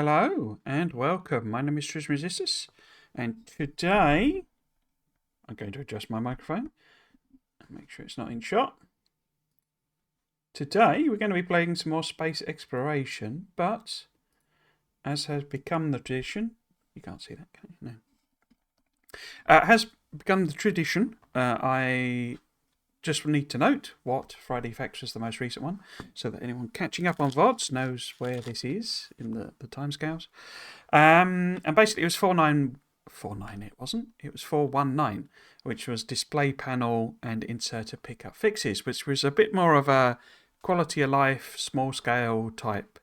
Hello and welcome. My name is Trismegistus, and today I'm going to adjust my microphone and make sure it's not in shot. Today we're going to be playing some more space exploration, but as has become the tradition, you can't see that, can you? No. Has become the tradition, I just need to note what Friday Facts was the most recent one, so that anyone catching up on VODs knows where this is in the timescales. And basically, it was 4.9.49. It wasn't. It was 4.19, which was display panel and inserter pickup fixes, which was a bit more of a quality of life, small scale type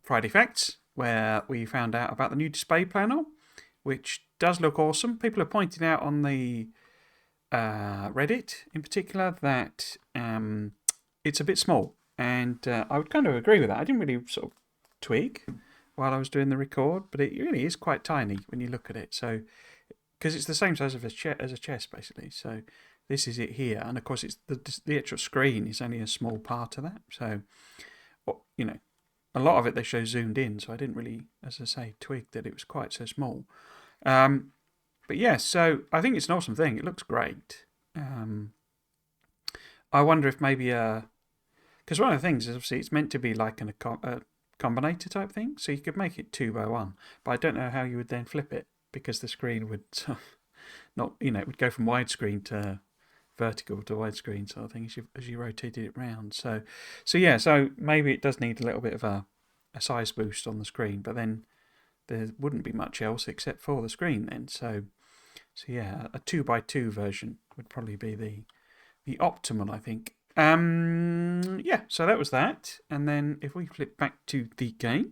Friday Facts, where we found out about the new display panel, which does look awesome. People are pointing out on the Reddit in particular that it's a bit small, and I would kind of agree with that. I didn't really sort of twig while I was doing the record, but it really is quite tiny when you look at it. So, because it's the same size as a chest basically. So this is it here, and of course it's the actual screen is only a small part of that. So, you know, a lot of it they show zoomed in. So I didn't really, as I say, twig that it was quite so small. But yeah, so I think it's an awesome thing. It looks great. I wonder if maybe because one of the things is obviously it's meant to be like a combinator type thing, so you could make it 2x1. But I don't know how you would then flip it, because the screen would not, it would go from widescreen to vertical to widescreen sort of thing as you rotated it round. So yeah, so maybe it does need a little bit of a size boost on the screen, but then there wouldn't be much else except for the screen then. So yeah, a 2x2 version would probably be the optimal, I think. Yeah, so that was that. And then if we flip back to the game,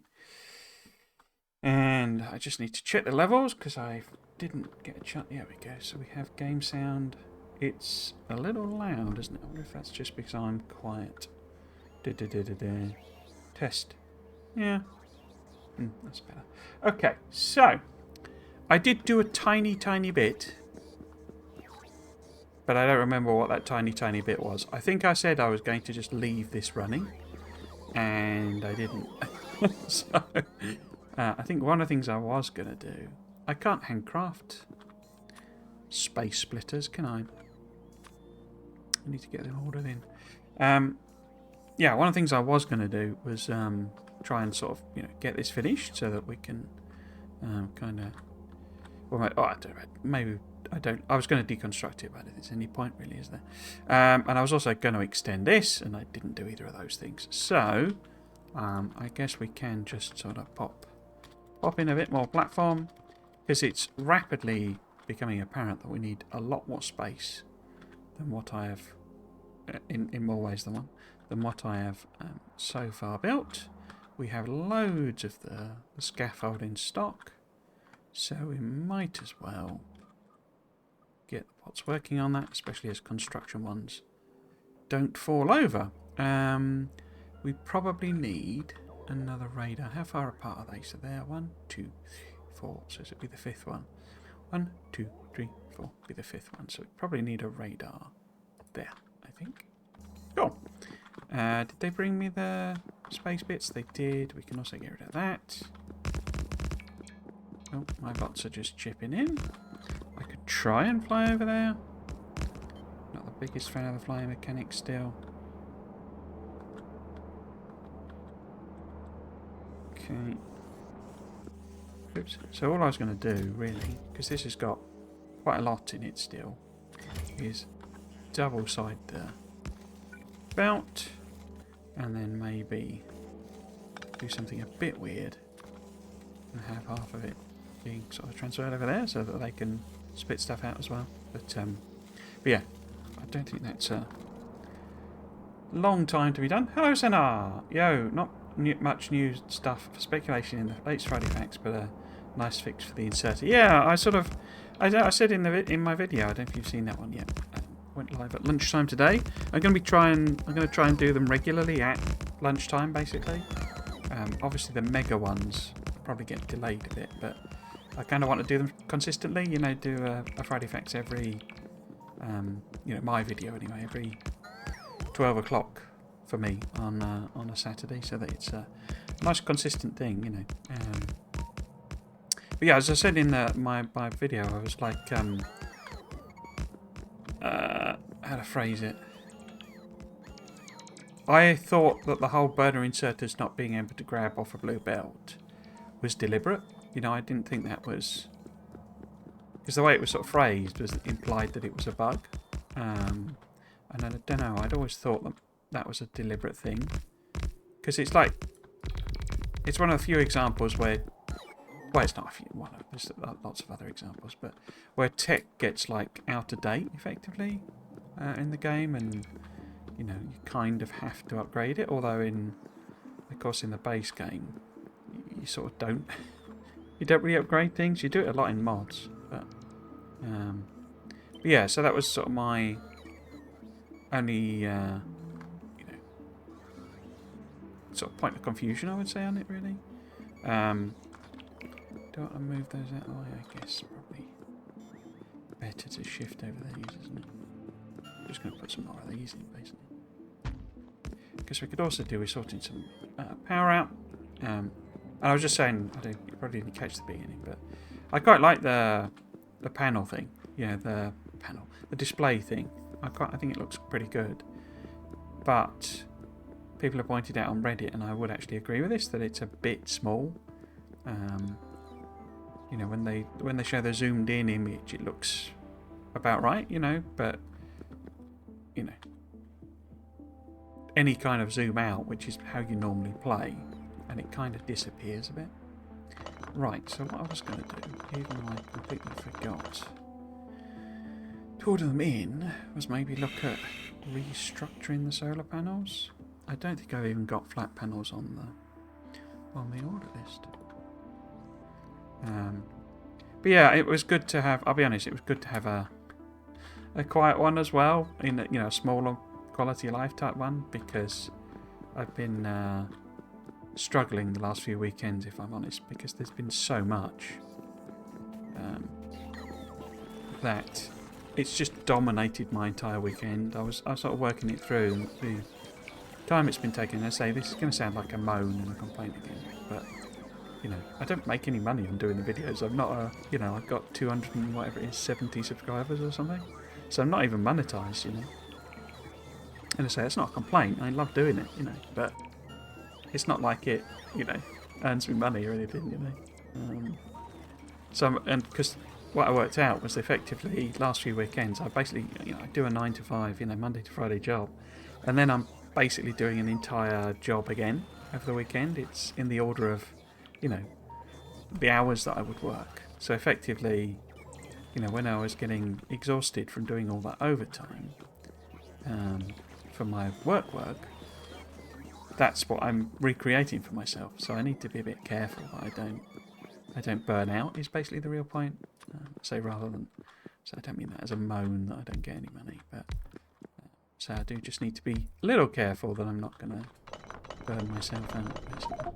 and I just need to check the levels because I didn't get a chance. There we go. So we have game sound. It's a little loud, isn't it? I wonder if that's just because I'm quiet. Test. Yeah. That's better. Okay, so I did do a tiny bit, but I don't remember what that tiny bit was. I think I said I was going to just leave this running, and I didn't. So I think one of the things I was going to do, I can't handcraft space splitters, can I? I need to get them ordered in. Yeah, one of the things I was going to do was try and sort of get this finished so that we can kind of. Well, I don't know. Maybe I don't. I was going to deconstruct it, but there's any point really, is there? And I was also going to extend this, and I didn't do either of those things. So I guess we can just sort of pop in a bit more platform, because it's rapidly becoming apparent that we need a lot more space than what I have, in more ways than one, than what I have so far built. We have loads of the scaffold in stock, so we might as well get the pots working on that, especially as construction ones don't fall over. We probably need another radar. How far apart are they? So they're 1, 2, 4. So this would be the fifth one. 1, 2, 3, 4. Be the fifth one. So we probably need a radar there, I think. Cool. Did they bring me the space bits? They did. We can also get rid of that. Oh, my bots are just chipping in. I could try and fly over there. Not the biggest fan of the flying mechanics still. Okay. Oops. So all I was going to do, really, because this has got quite a lot in it still, is double side the belt, and then maybe do something a bit weird and have half of it being sort of transferred over there so that they can spit stuff out as well. But yeah, I don't think that's a long time to be done. Hello, Senar! Yo, not much new stuff for speculation in the latest Friday Facts, but a nice fix for the inserter. Yeah, I said in my video, I don't know if you've seen that one yet. Went live at lunchtime today. I'm going to try and do them regularly at lunchtime, basically. Obviously the mega ones probably get delayed a bit, but I kind of want to do them consistently. Do a Friday Facts every, my video anyway, every 12 o'clock for me on a Saturday, so that it's nice consistent thing, you know. But yeah, as I said in my video, I was like, how to phrase it? I thought that the whole burner inserters not being able to grab off a blue belt was deliberate. You know, I didn't think that was... Because the way it was sort of phrased was implied that it was a bug. And I don't know, I'd always thought that that was a deliberate thing. Because it's like... It's one of the few examples where... Well, it's not a few, there's lots of other examples, but where tech gets, like, out of date, effectively, in the game, and... You know, you kind of have to upgrade it, although of course in the base game, you sort of don't. You don't really upgrade things. You do it a lot in mods, but yeah. So that was sort of my only, you know, sort of point of confusion, I would say, on it really. Do I want to move those out of the way? I guess probably better to shift over these, isn't it? Just going to put some more of these in, basically. Because we could also do with sorting some power out. And I was just saying, you probably didn't catch the beginning, but I quite like the panel thing. Yeah, the display thing. I think it looks pretty good. But people have pointed out on Reddit, and I would actually agree with this, that it's a bit small. You know, when they show the zoomed in image, it looks about right. You know, but you know, any kind of zoom out, which is how you normally play, and it kind of disappears a bit. Right, so what I was going to do, even though I completely forgot to order them in, was maybe look at restructuring the solar panels. I don't think I've even got flat panels on the order list. But yeah, it was good to have. I'll be honest, it was good to have a quiet one as well, in a smaller quality of life type one, because I've been struggling the last few weekends, if I'm honest, because there's been so much that it's just dominated my entire weekend. I was sort of working it through, and the time it's been taking. I say this is going to sound like a moan and a complaint again, but you know, I don't make any money on doing the videos. I'm not I've got 200 and whatever it is, 70 subscribers or something, so I'm not even monetized, you know. And I say it's not a complaint. I love doing it, you know, but it's not like it, you know, earns me money or anything, you know. And because what I worked out was effectively last few weekends, I basically, I do a 9 to 5, Monday to Friday job, and then I'm basically doing an entire job again over the weekend. It's in the order of, the hours that I would work. So effectively, when I was getting exhausted from doing all that overtime for my work, that's what I'm recreating for myself. So I need to be a bit careful that I don't burn out. Is basically the real point. So I don't mean that as a moan that I don't get any money, but so I do just need to be a little careful that I'm not going to burn myself out, basically.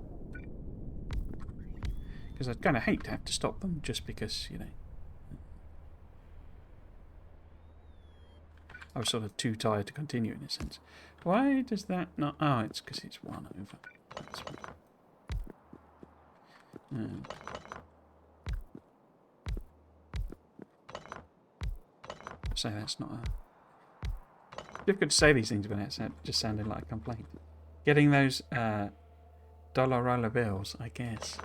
Because I'd kind of hate to have to stop them just because, I was sort of too tired to continue in a sense. Why does that not... Oh, it's because it's 1 over. That's so that's not a... Difficult to say these things without just sounding like a complaint. Getting those dollar roller bills, I guess.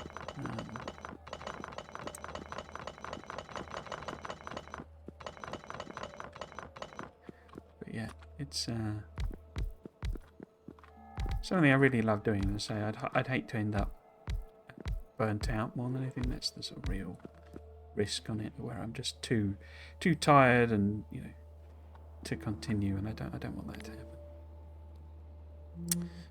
But yeah, it's something I really love doing. And say I'd hate to end up burnt out more than anything. That's the sort of real risk on it, where I'm just too tired and to continue, and I don't want that to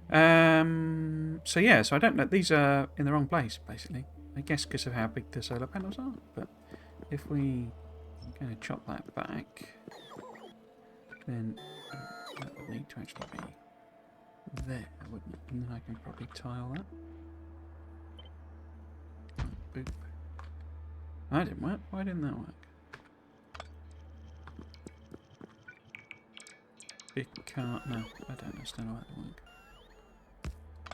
happen. So yeah, so I don't know. These are in the wrong place, basically. I guess because of how big the solar panels are. But if I'm going to chop that back, then that would need to actually be there, wouldn't it? And then I can probably tile that. Boop. That didn't work. Why didn't that work? No, I don't understand why that didn't work.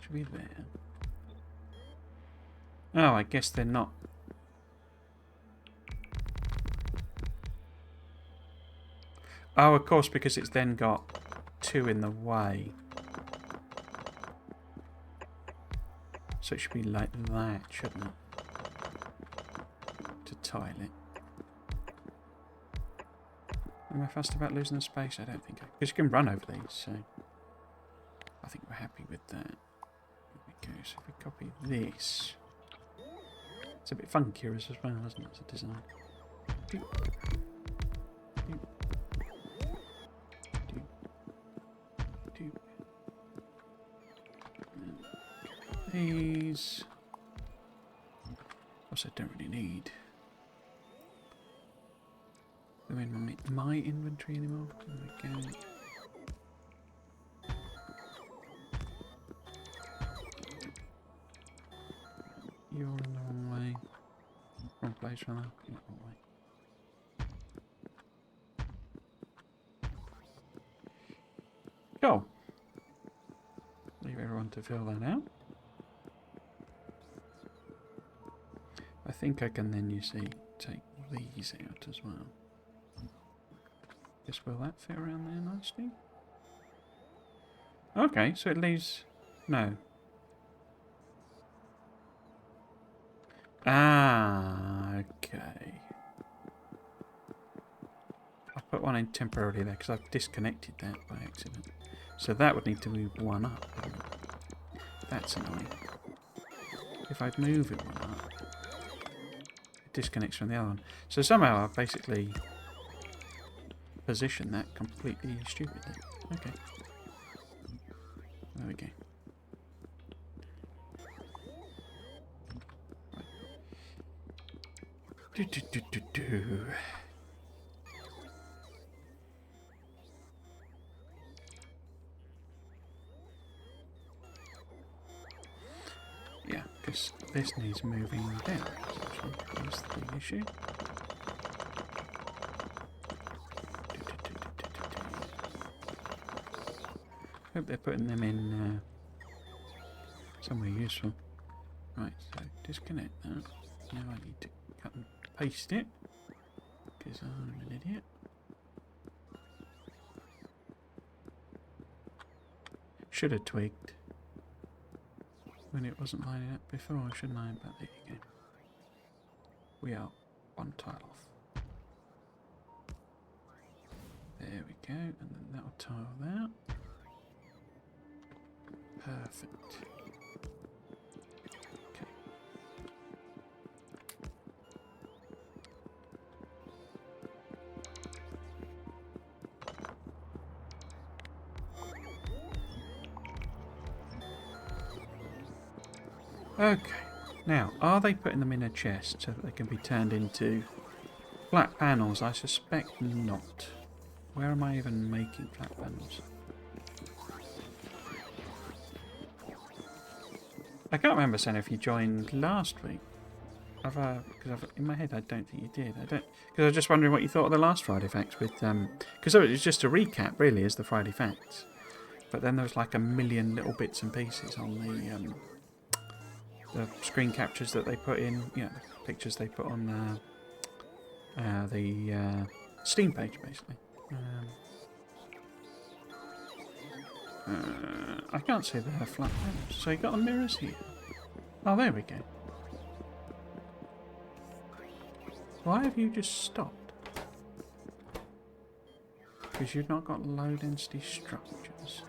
Should be there. Oh, I guess they're not. Oh, of course, because it's then got 2 in the way. So it should be like that, shouldn't it? To tile it. Am I fussed about losing the space? I don't think I... Because you can run over these, so... I think we're happy with that. There we go. So if we copy this... It's a bit funkier as well, isn't it, as a design? These... Also don't really need... They're in my inventory anymore. There we go. You're in the wrong way. Wrong place, rather. You're the wrong way. Cool. Leave everyone to fill that out. I think I can then, you see, take these out as well. Guess will that fit around there nicely? Okay, so it leaves... No. Ah, okay. I'll put one in temporarily there because I've disconnected that by accident. So that would need to move one up. That's annoying. If I'd move it one up, it disconnects from the other one. So somehow I've basically positioned that completely stupidly. Okay. There we go. Do. Yeah, because this needs moving down. Actually, is the issue. Hope they're putting them in somewhere useful. Right, so disconnect that. Now I need to cut and paste it because I'm an idiot. Should have tweaked when it wasn't lining up before, shouldn't I? But there you go. We are one tile off. There we go, and then that'll tile that. Perfect. Okay, now, are they putting them in a chest so that they can be turned into flat panels? I suspect not. Where am I even making flat panels? I can't remember, Senna, if you joined last week. Because in my head, I don't think you did. Because I was just wondering what you thought of the last Friday Facts with... Because it was just a recap, really, as the Friday Facts. But then there was like a million little bits and pieces on the screen captures that they put in, the pictures they put on the Steam page, basically. I can't see the flat panels. So you got the mirrors here. Oh, there we go. Why have you just stopped? Because you've not got low density structures.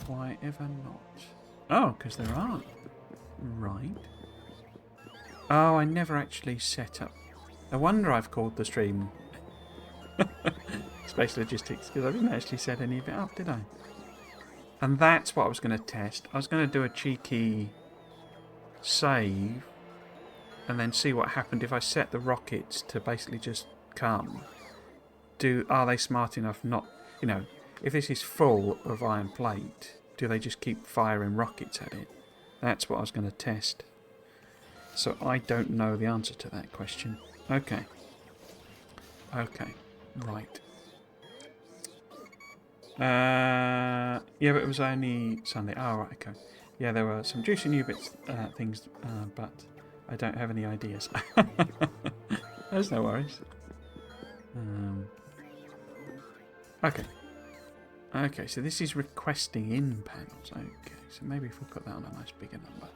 Why ever not? Oh, because there aren't. Right. Oh, I never actually set up. No wonder I've called the stream Space Logistics, because I didn't actually set any of it up, did I? And that's what I was going to test. I was going to do a cheeky save and then see what happened if I set the rockets to basically just come. Are they smart enough not... if this is full of iron plate, do they just keep firing rockets at it? That's what I was going to test. So I don't know the answer to that question. Okay. Okay. Right. Yeah, but it was only Sunday. Oh, right, okay. Yeah, there were some juicy new bits, things, but I don't have any ideas. There's no worries. Okay. Okay, so this is requesting in panels. Okay, so maybe if we put that on a nice bigger number.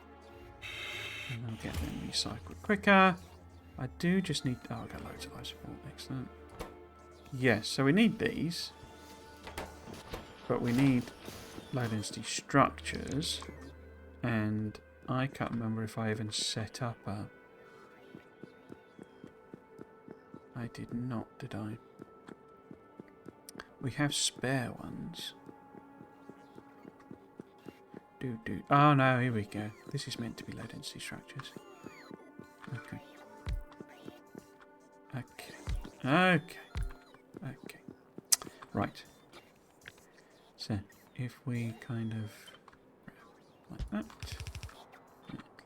And I'll get them recycled quicker. I do just need... Oh, I've got loads of those. Oh, excellent. Yes, so we need these. But we need low density structures. And I can't remember if I even set up a... I did not, did I? We have spare ones. Oh no, here we go. This is meant to be low density structures. Okay. Okay. Right. So, if we kind of... like that.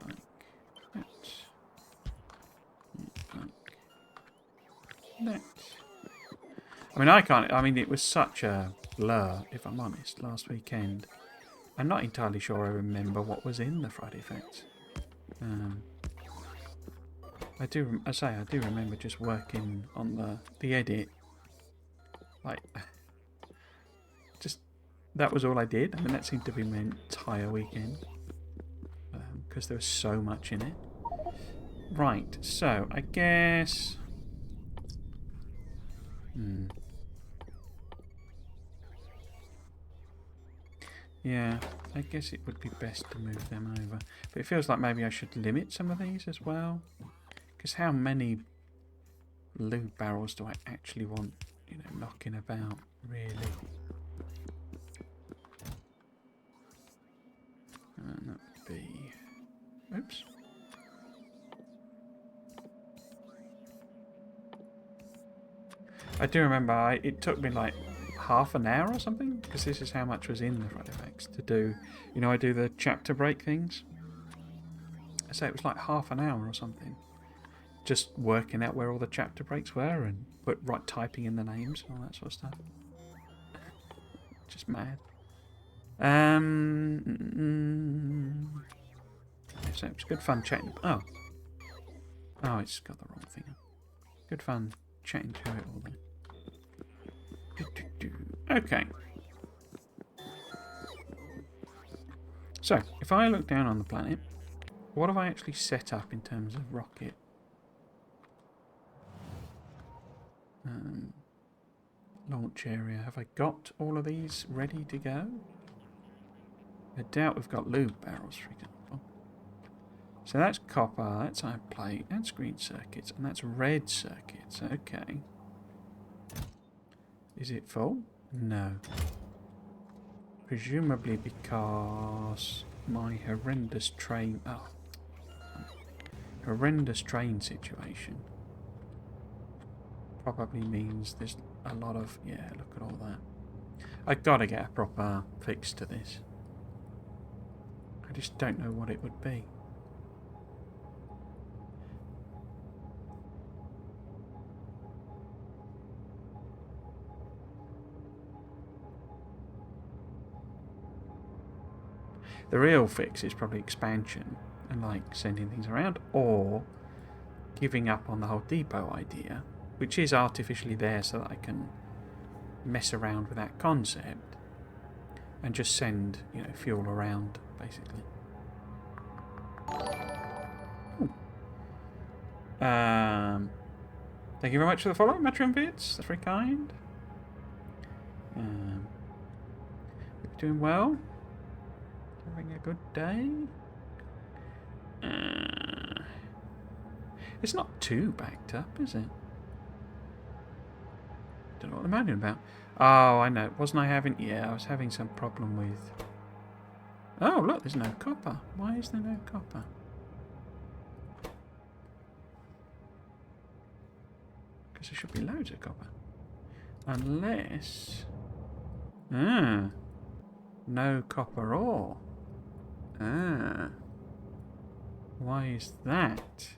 Like that. Like that. I mean, I can't... I mean, it was such a blur, if I'm honest, last weekend. I'm not entirely sure I remember what was in the Friday effects. I do remember just working on the edit. Like, just, that was all I did. I mean, that seemed to be my entire weekend. Because there was so much in it. Right, so, I guess... Yeah, I guess it would be best to move them over. But it feels like maybe I should limit some of these as well. Because how many lube barrels do I actually want, you know, knocking about, really? And that would be... Oops. I do remember it took me like half an hour or something, because this is how much was in the Friday effects to do. You know, I do the chapter break things. So it was like half an hour or something. Just working out where all the chapter breaks were and typing in the names and all that sort of stuff. Just mad. So it was good fun chatting. Oh, it's got the wrong thing. Good fun chatting through it all then. Okay. So, if I look down on the planet, what have I actually set up in terms of rocket? Launch area. Have I got all of these ready to go? I doubt we've got lube barrels, for example. So that's copper, that's iron plate, that's green circuits, and that's red circuits. Okay. Is it full? No. Presumably because my horrendous train... Oh. Horrendous train situation probably means there's a lot of... Yeah, look at all that. I've got to get a proper fix to this. I just don't know what it would be. The real fix is probably expansion and like sending things around, or giving up on the whole depot idea, which is artificially there so that I can mess around with that concept and just send, you know, fuel around basically. Thank you very much for the follow, Metron Vids. That's very kind. We're doing well. Having a good day. It's not too backed up, is it? Don't know what I'm moaning about. Oh, I know. Wasn't I having... Yeah, I was having some problem with... Oh, look, there's no copper. Why is there no copper? Because there should be loads of copper. Unless... no copper ore. Why is that?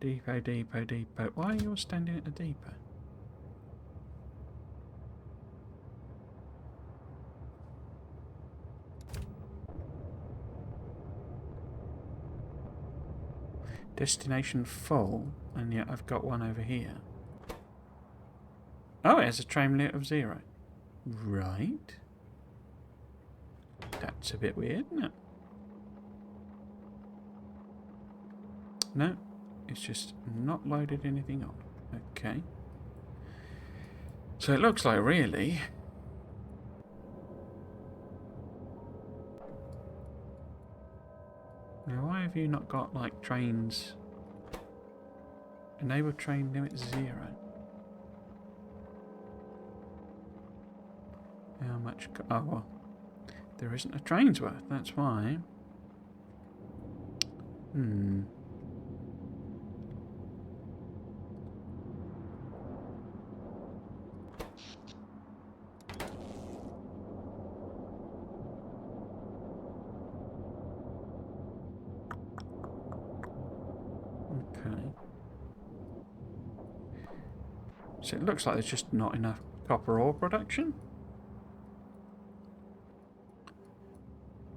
Depot, depot, depot. Why are you all standing at a depot? Destination full, and yet I've got one over here. Oh, it has a train limit of 0. Right. That's a bit weird, isn't it? No, it's just not loaded anything on. Okay. So it looks like really... Now, why have you not got, like, trains... Enable train limit 0. How much... Oh, well. There isn't a train's worth, that's why. Okay. So it looks like there's just not enough copper ore production.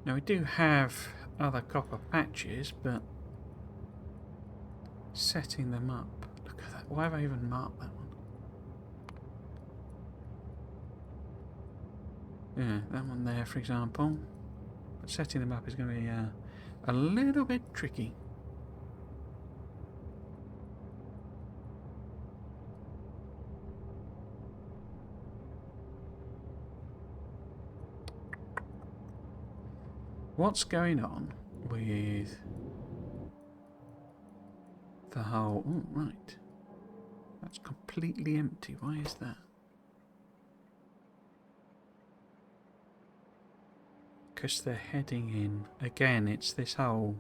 Now we do have other copper patches, but setting them up. Look at that. Why have I even marked that one? Yeah, that one there, for example. But setting them up is going to be a little bit tricky. What's going on with the whole... Oh, right. That's completely empty. Why is that? Because they're heading in. Again, it's this whole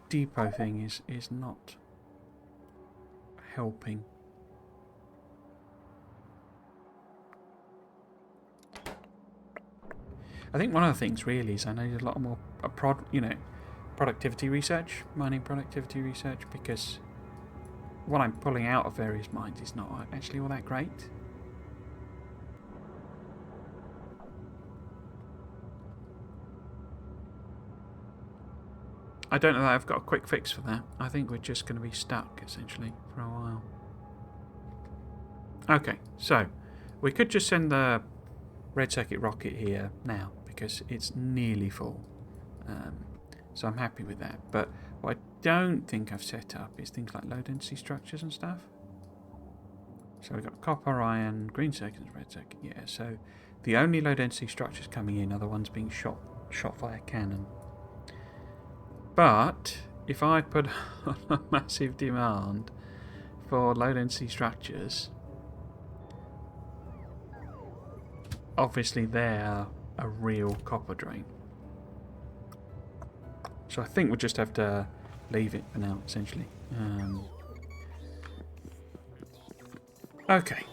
depot thing is not helping. I think one of the things really is I need a lot more productivity research, mining productivity research, because what I'm pulling out of various mines is not actually all that great. I don't know that I've got a quick fix for that. I think we're just going to be stuck, essentially, for a while. Okay, so we could just send the red circuit rocket here now, because it's nearly full. So I'm happy with that. But what I don't think I've set up is things like low density structures and stuff. So we've got copper, iron, green circuit and red circuit. Yeah, so the only low density structures coming in are the ones being shot via cannon. But if I put a massive demand for low density structures, obviously they're a real copper drain. So I think we'll just have to leave it for now, essentially. Okay.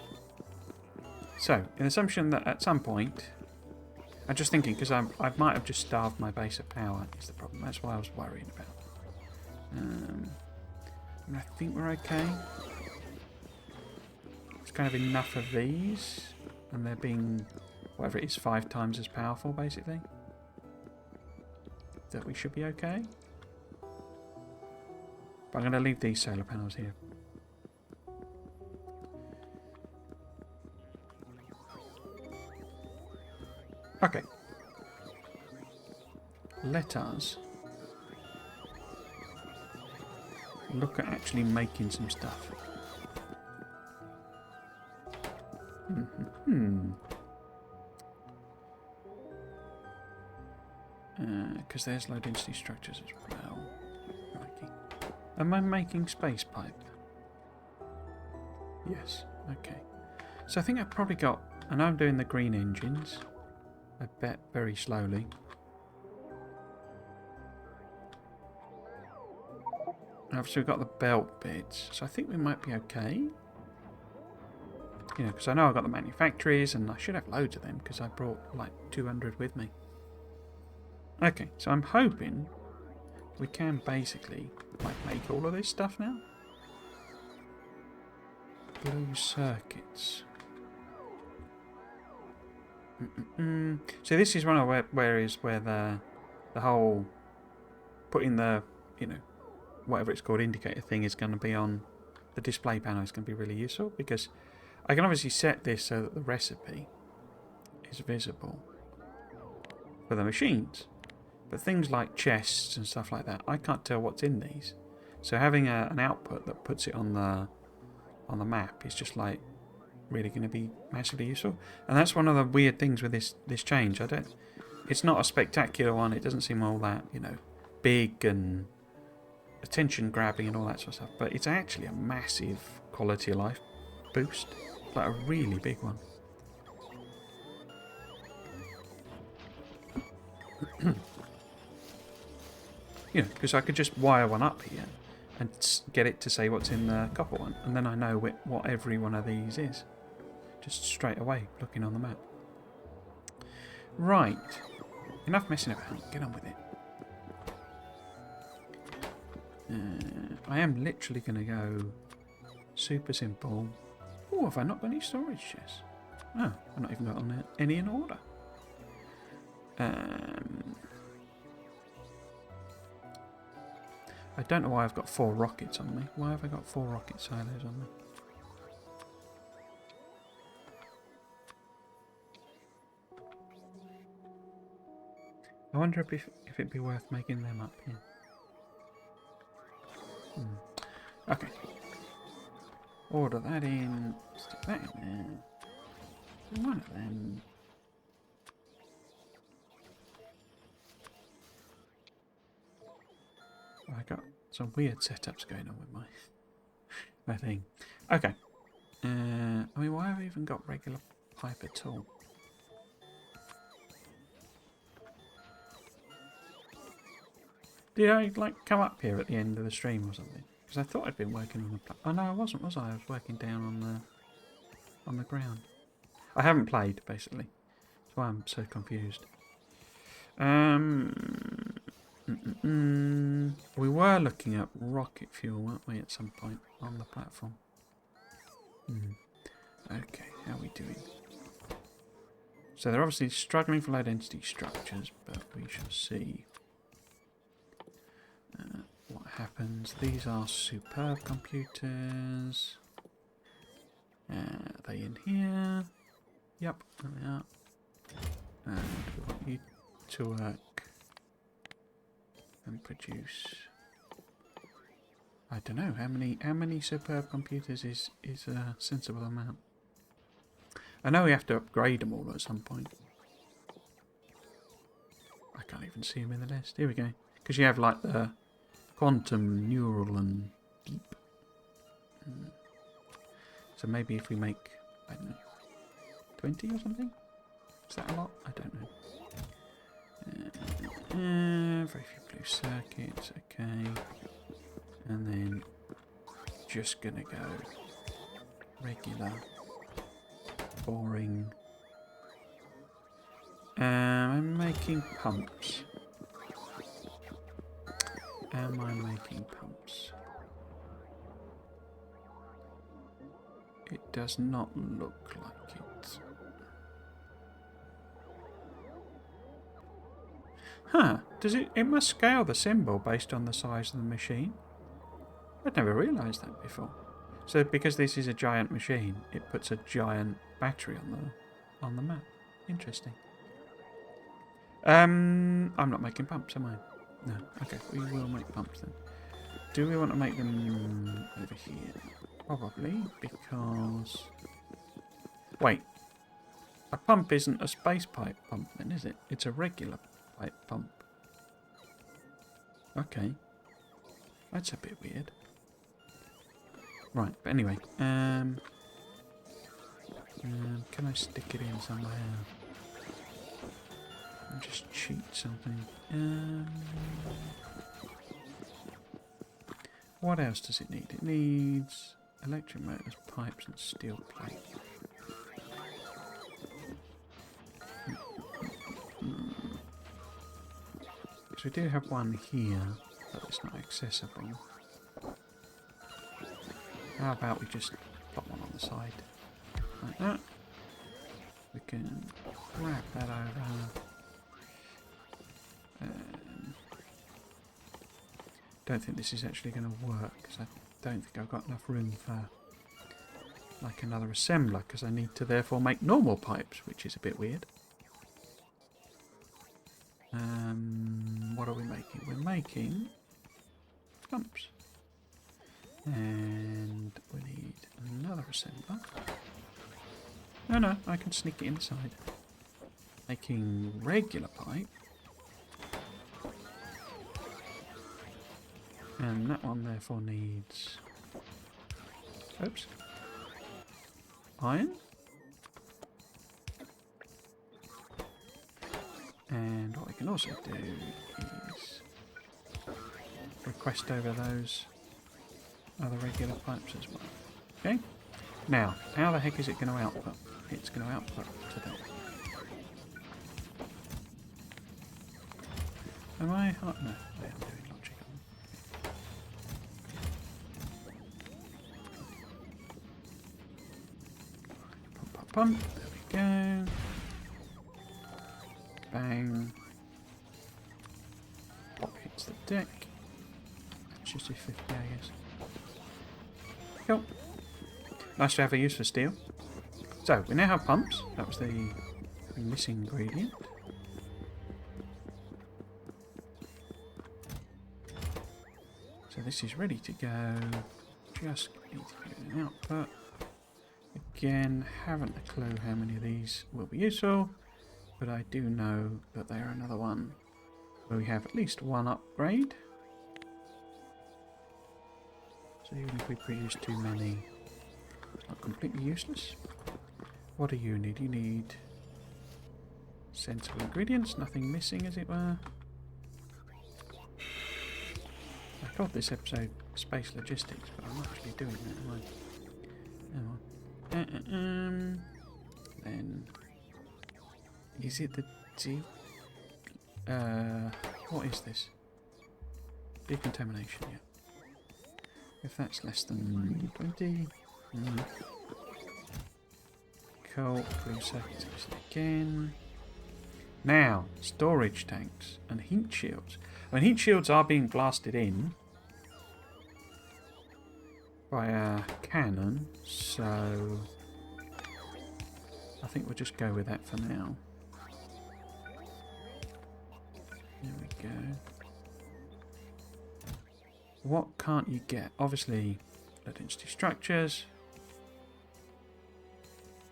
So, in the assumption that at some point... I'm just thinking, because I might have just starved my base of power, is the problem. That's what I was worrying about. And I think we're okay. It's kind of enough of these, and they're being, whatever it is, 5 times as powerful, basically. That we should be okay. But I'm going to leave these solar panels here. Okay. Let us look at actually making some stuff. Because there's low density structures as well. Crikey. Am I making space pipe? Yes. Okay. So I think I've probably got... I know I'm doing the green engines. I bet very slowly. Obviously we've got the belt bits, so I think we might be okay. You know, because I know I've got the manufactories and I should have loads of them because I brought like 200 with me. Okay, so I'm hoping we can basically like make all of this stuff now. Blue circuits. So this is one of where the whole putting the, you know, whatever it's called, indicator thing is going to be on the display panel is going to be really useful, because I can obviously set this so that the recipe is visible for the machines. But things like chests and stuff like that, I can't tell what's in these. So having an output that puts it on the map is just like really going to be massively useful. And that's one of the weird things with this change. It's not a spectacular one. It doesn't seem all that, you know, big and attention grabbing and all that sort of stuff. But it's actually a massive quality of life boost, like a really big one. You know, because I could just wire one up here and get it to say what's in the copper one, and then I know what every one of these is, just straight away looking on the map. Right, enough messing about, get on with it. I am literally going to go super simple. Oh, have I not got any storage chests? Oh, I've not even got any in order. I don't know why I've got 4 rockets on me. Why have I got 4 rocket silos on me? I wonder if it'd be worth making them up here. Okay. Order that in. Stick that in there. One of them. I got some weird setups going on with my thing. Okay. I mean, why have I even got regular pipe at all? Did I, like, come up here at the end of the stream or something? Because I thought I'd been working on the... Oh, no, I wasn't, was I? I was working down on the ground. I haven't played, basically. That's why I'm so confused. We were looking at rocket fuel, weren't we, at some point on the platform? Okay, how are we doing? So they're obviously struggling for low density structures, but we shall see what happens. These are superb computers. Are they in here? Yep, there they are. And we want you to work and produce. I don't know how many superb computers is a sensible amount. I know we have to upgrade them all at some point. I can't even see them in the list. Here we go. Because you have like the quantum, neural, and deep. So maybe if we make, I don't know, 20 or something? Is that a lot? I don't know. Very few blue circuits, okay. And then just gonna go regular, boring. I'm making pumps. Am I making pumps? It does not look like it. Huh, does it must scale the symbol based on the size of the machine? I'd never realised that before. So because this is a giant machine, it puts a giant battery on the map. Interesting. I'm not making pumps, am I? No. Okay, we will make pumps then. Do we want to make them over here? Probably, because... Wait. A pump isn't a space pipe pump then, is it? It's a regular pipe pump. Okay. That's a bit weird. Right, but anyway. Can I stick it in somewhere? And just cheat something. What else does it need? It needs electric motors, pipes, and steel plate. So we do have one here, but it's not accessible. How about we just plop one on the side, like that. We can grab that over. Don't think this is actually going to work, because I don't think I've got enough room for like another assembler, because I need to therefore make normal pipes, which is a bit weird. What are we making? We're making pumps. And we need another assembler. No, I can sneak it inside. Making regular pipe. And that one therefore needs... Oops. Iron. And what we can also do is request over those other regular pipes as well. Okay? Now, how the heck is it going to output? It's going to output to that. Am I? Oh, no, I am doing logic. Pump, pump, pump. There we go. Bang. Pop hits the deck. That's just a 50, I guess. Cool. Nice to have a use for steel. So, we now have pumps. That was the missing ingredient. So this is ready to go. Just need to get an output. Again, haven't a clue how many of these will be useful, but I do know that they are another one where we have at least one upgrade. So even if we produce too many, it's not completely useless. What do you need? You need sensible ingredients, nothing missing as it were. I called this episode Space Logistics, but I'm not actually doing that, am I? Hang on. Then is it the what is this? Decontamination, yeah. If that's less than 20, cool, blue circuits again. Now, storage tanks and heat shields. I mean, heat shields are being blasted in by a cannon, so I think we'll just go with that for now. There we go. What can't you get? Obviously, low density structures.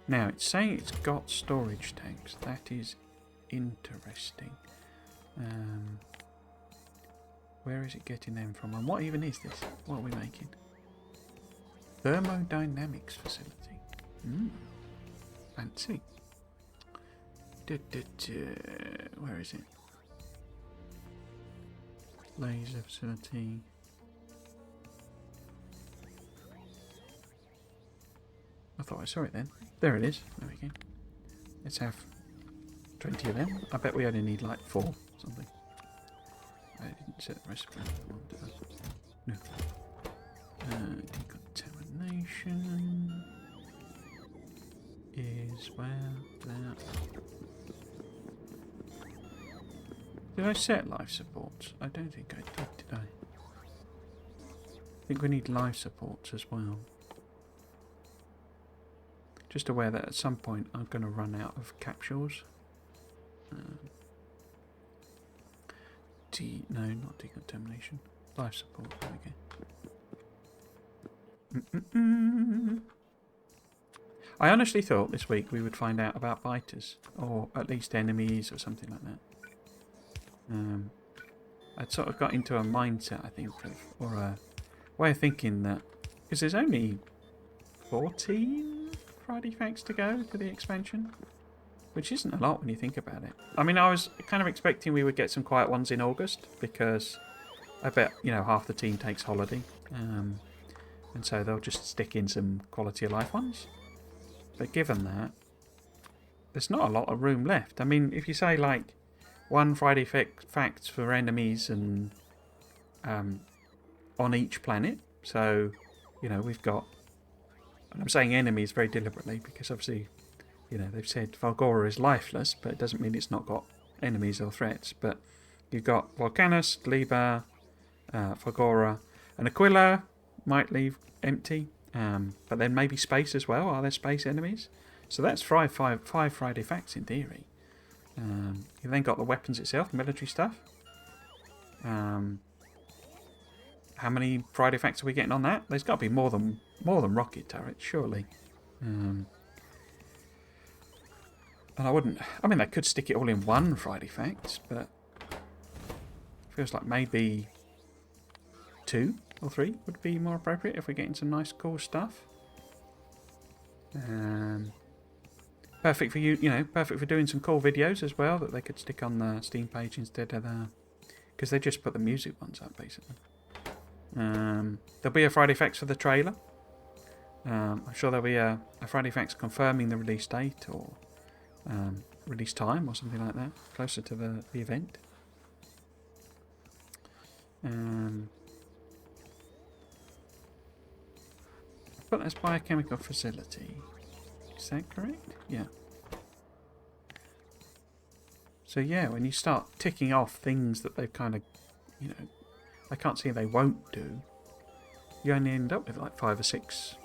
Now, it's saying it's got storage tanks. That is interesting. Where is it getting them from? And what even is this? What are we making? Thermodynamics facility. Fancy. Where is it? Laser facility. I thought I saw it then. There it is. There we go. Let's have 20 of them. I bet we only need like 4 or something. I didn't set the recipe. No. Decontamination is where that. Did I set life supports? I don't think I did I? I think we need life supports as well. Just aware that at some point I'm going to run out of capsules. No, not decontamination. Life support. There we go. I honestly thought this week we would find out about biters, or at least enemies, or something like that. I'd sort of got into a mindset, I think, or a way of thinking that because there's only 14 Friday Facts to go for the expansion, which isn't a lot when you think about it. I mean, I was kind of expecting we would get some quiet ones in August because I bet, you know, half the team takes holiday, and so they'll just stick in some quality of life ones. But given that, there's not a lot of room left. I mean, if you say like one Friday Facts for enemies and on each planet, so you know we've got. And I'm saying enemies very deliberately because obviously, you know, they've said Valgora is lifeless, but it doesn't mean it's not got enemies or threats. But you've got Volcanus, Liber, Fagora and Aquila might leave empty. But then maybe space as well. Are there space enemies? So that's five Friday facts in theory. You've then got the weapons itself, military stuff. How many Friday facts are we getting on that? There's got to be more than rocket turrets, surely. And I wouldn't. I mean, they could stick it all in one Friday facts, but it feels like maybe 2 or 3 would be more appropriate if we're getting some nice, cool stuff. Perfect for you know, perfect for doing some cool videos as well that they could stick on the Steam page instead of the, because they just put the music ones up basically. There'll be a Friday Facts for the trailer. I'm sure there'll be a Friday Facts confirming the release date or release time or something like that, closer to the event. But that's biochemical facility. Is that correct? Yeah. So yeah, when you start ticking off things that they've kind of, you know, I can't see they won't do, you only end up with like 5 or 6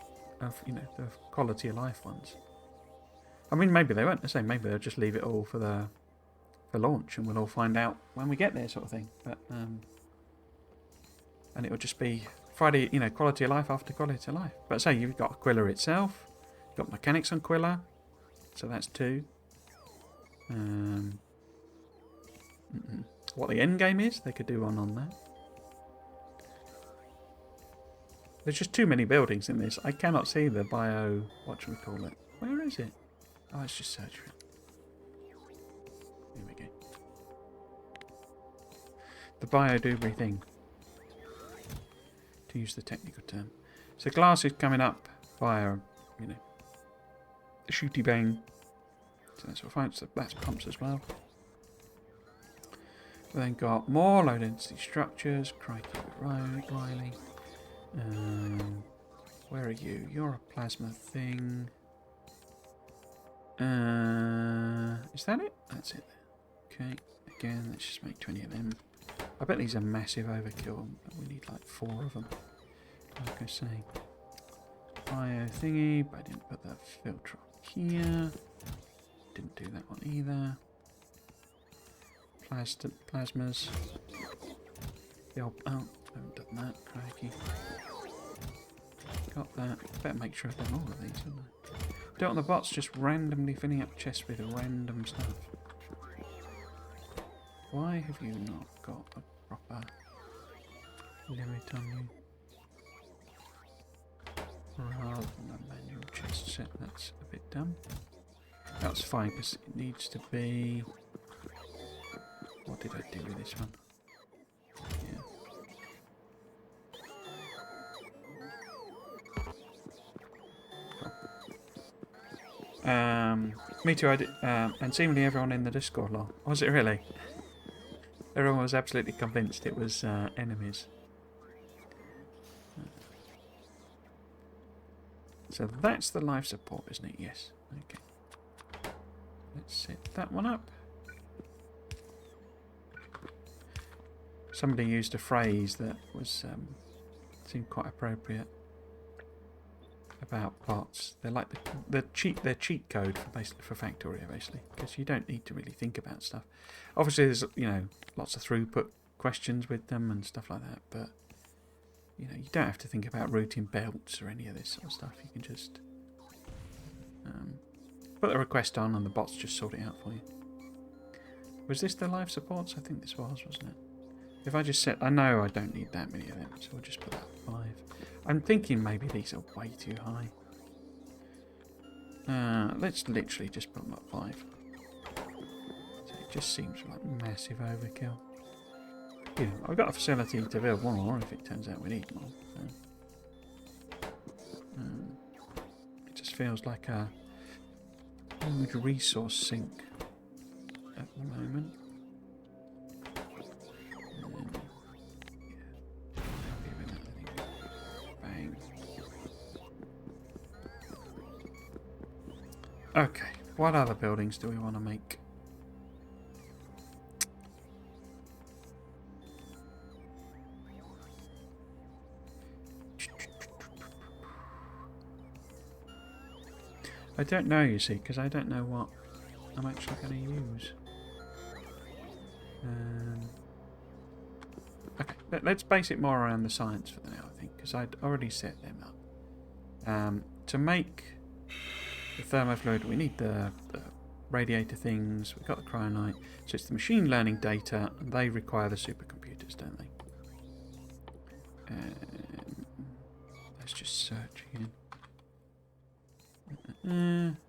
of, you know, the quality of life ones. I mean, maybe they won't. I say maybe they'll just leave it all for launch, and we'll all find out when we get there, sort of thing. But and it will just be Friday, you know, quality of life after quality of life. But say you've got Aquila itself, you've got mechanics on Aquila, so that's 2. What the end game is, they could do one on that. There's just too many buildings in this. I cannot see the bio. What should we call it? Where is it? Oh, let's just search for it. Here we go. The bio-doobry thing, to use the technical term. So glass is coming up via, you know, the shooty bang. So that's all fine. So that's pumps as well. We then got more low density structures. Crikey, Riley. Where are you? You're a plasma thing. Is that it? That's it. Okay. Again, let's just make 20 of them. I bet these are massive overkill. We need like 4 of them. Like I say. Bio thingy, but I didn't put the filter on here. Didn't do that one either. Plasmas. The old, oh, I haven't done that. Crikey. Got that. Better make sure I've done all of these, haven't I? Don't want the bots just randomly filling up chests with random stuff. Why have you not got a proper limit on you? Rather than a manual chest set, that's a bit dumb. That's fine because it needs to be. What did I do with this one? Yeah. Me too. And seemingly everyone in the Discord lol. Was it really? Everyone was absolutely convinced it was enemies. So that's the life support, isn't it? Yes. Okay. Let's set that one up. Somebody used a phrase that was seemed quite appropriate about bots. They're like their cheat code for Factorio, basically, because you don't need to really think about stuff. Obviously, there's, you know, lots of throughput questions with them and stuff like that, but you know, you don't have to think about routing belts or any of this sort of stuff. You can just put the request on, and the bots just sort it out for you. Was this the life supports? I think this was, wasn't it? If I just set, I know I don't need that many of them, so we'll just put that at 5. I'm thinking maybe these are way too high. Let's literally just put them at 5. So it just seems like massive overkill. You know, I've got a facility to build more if it turns out we need more. So, it just feels like a huge resource sink at the moment. Okay, what other buildings do we want to make? I don't know, you see, because I don't know what I'm actually going to use. Okay, let's base it more around the science for now, I think, because I'd already set them up. To make the thermofluid, we need the radiator things, we've got the cryonite, so it's the machine learning data, and they require the supercomputers, don't they? Let's just search again.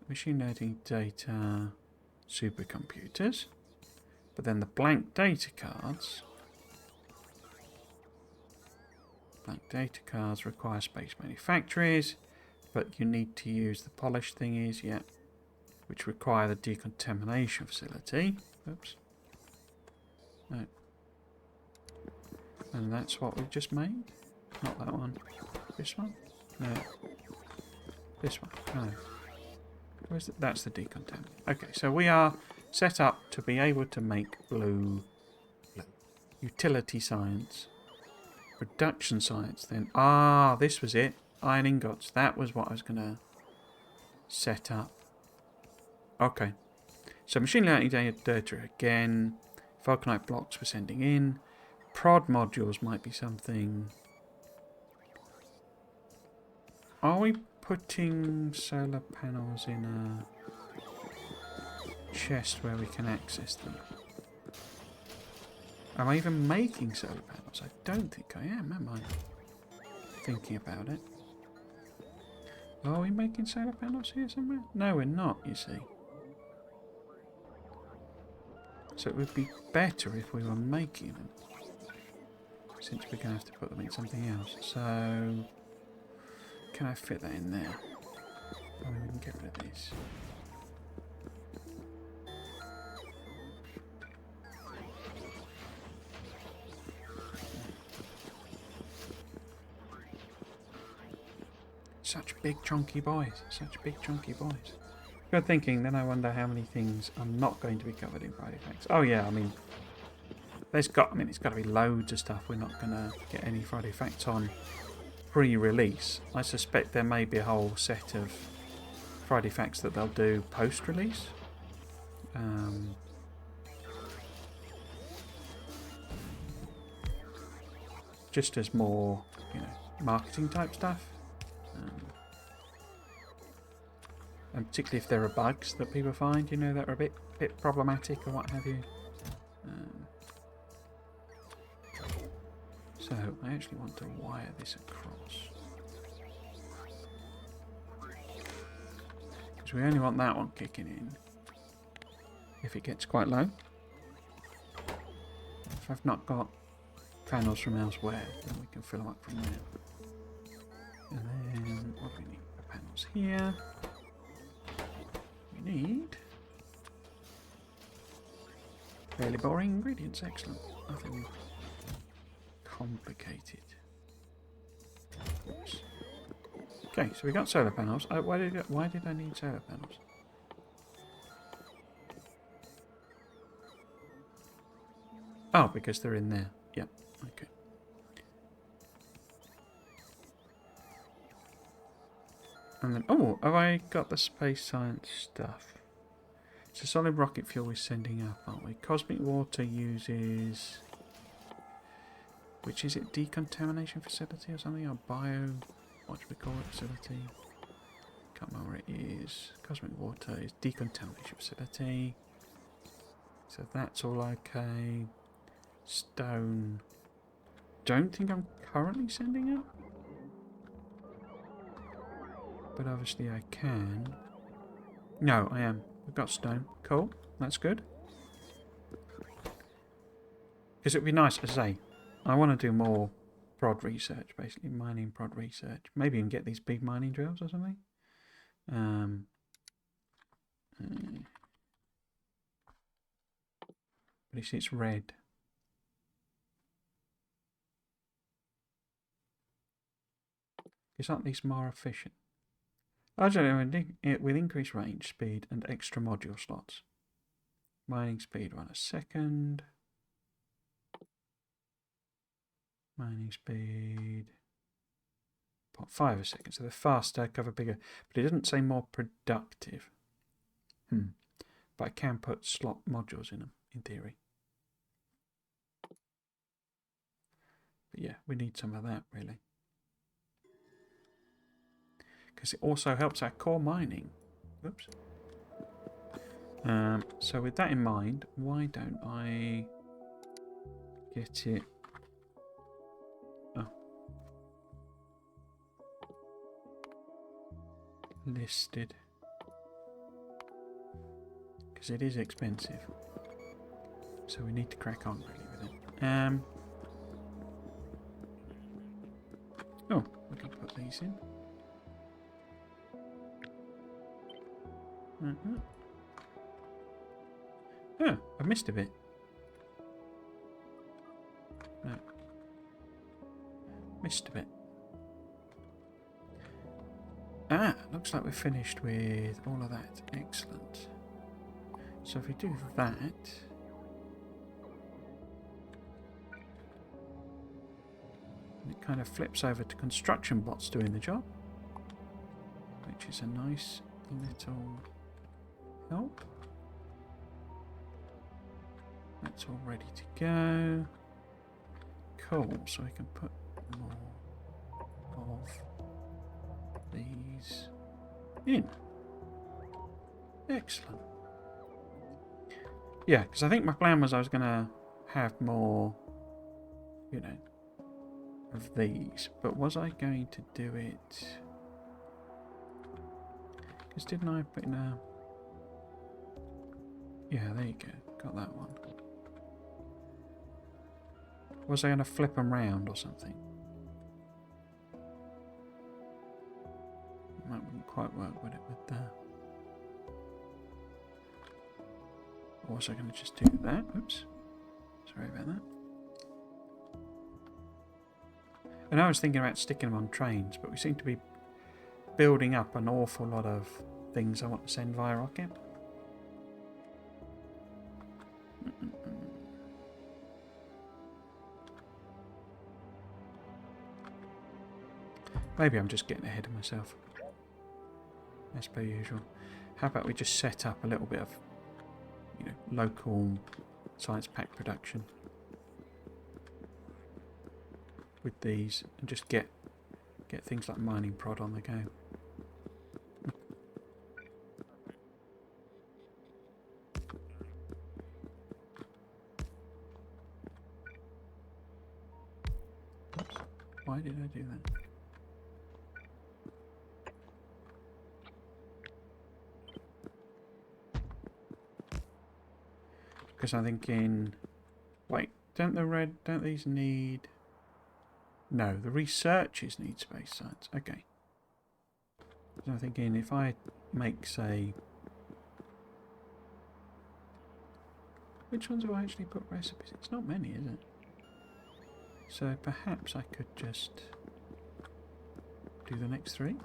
Machine learning data, supercomputers, but then the blank data cards. Blank data cards require space manufactories, but you need to use the polish thingies, yeah, which require the decontamination facility. Oops. No. And that's what we've just made? Not that one. This one? No. This one? No. Where's the, that's the decontaminant. Okay, so we are set up to be able to make blue. Utility science. Production science then. Ah, this was it. Iron ingots. That was what I was going to set up. Okay. So machine learning data again. Vulcanite blocks we're sending in. Prod modules might be something. Are we putting solar panels in a chest where we can access them? Am I even making solar panels? I don't think I am I? Thinking about it. Are we making solar panels here somewhere? No, we're not, you see. So it would be better if we were making them. Since we're going to have to put them in something else. So, can I fit that in there? Oh, we can get rid of this. Such big chunky boys. Such big chunky boys. Good thinking. Then I wonder how many things are not going to be covered in Friday Facts. Oh yeah, I mean, it's got to be loads of stuff we're not going to get any Friday Facts on pre-release. I suspect there may be a whole set of Friday Facts that they'll do post-release. Just as more, marketing type stuff. And particularly if there are bugs that people find, that are a bit problematic or what have you. So I actually want to wire this across. Because we only want that one kicking in. If it gets quite low. If I've not got panels from elsewhere, then we can fill them up from there. And then what do we need? The panels here. We need fairly boring ingredients. Excellent. Nothing complicated. Oops. Okay, so we got solar panels. Why did I need solar panels? Oh, because they're in there. Yep. Okay. And then, oh, have I got the space science stuff? So solid rocket fuel we're sending up, aren't we? Cosmic water uses... Which is it? Decontamination facility or something? Or bio... What should we call it? Facility? Can't remember what it is. Cosmic water is decontamination facility. So that's all okay. Stone. Don't think I'm currently sending up. But obviously I can. No, I am. We've got stone. Cool. That's good. Because it would be nice, as I say, I want to do more prod research, basically. Mining prod research. Maybe even get these big mining drills or something. But you see it's red. Is aren't these more efficient? I don't know, with increased range, speed, and extra module slots. Mining speed, 1 a second. Mining speed, 0.5 a second. So they're faster, cover bigger. But it doesn't say more productive. But I can put slot modules in them, in theory. But yeah, we need some of that, really. Because it also helps our core mining. Oops. So with that in mind, why don't I get it... listed. Because it is expensive. So we need to crack on really with it. Oh, we can put these in. Oh, I missed a bit. No. Missed a bit. Ah, looks like we're finished with all of that. Excellent. So if we do that... it kind of flips over to construction bots doing the job. Which is a nice little help. That's all ready to go. Cool, so we can put more of these in. Excellent. Yeah, because I think my plan was I was going to have more, you know, of these. But was I going to do it... because didn't I put in a... yeah, there you go. Got that one. Was I going to flip them round or something? That wouldn't quite work, would it, with that? Or was I going to just do that? Oops. Sorry about that. And I was thinking about sticking them on trains, but we seem to be building up an awful lot of things I want to send via rocket. Maybe I'm just getting ahead of myself. As per usual. How about we just set up a little bit of, you know, local science pack production with these, and just get things like mining prod on the go. Oops. Why did I do that? Because I'm thinking, wait, don't these need... no, the researchers need space science. Okay. So I'm thinking if I make, say... which ones do I actually put recipes? It's not many, is it? So perhaps I could just do the next three.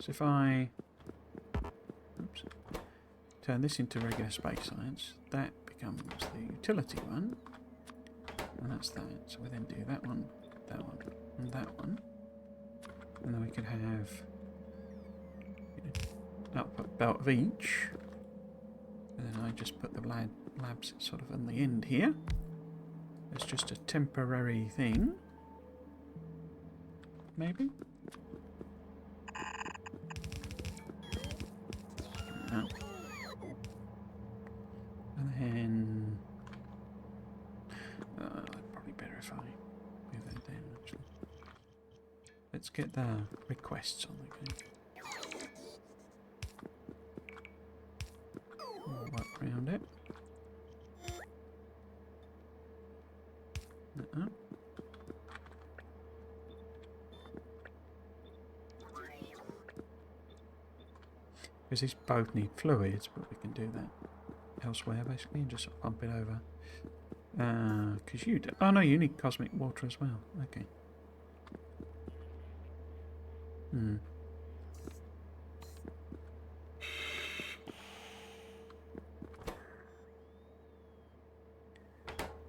So if I... oops. Turn this into regular space science, that becomes the utility one. And that's that. So we then do that one, and that one. And then we could have, you know, output belt of each. And then I just put the labs sort of on the end here. It's just a temporary thing. Maybe? No. And then... probably better if I move that down, actually. Let's get the requests on the go. We'll work around it. Because these both need fluids, but we can do that elsewhere, basically, and just sort of pump it over. Because you do... oh no, you need cosmic water as well. Okay. I'm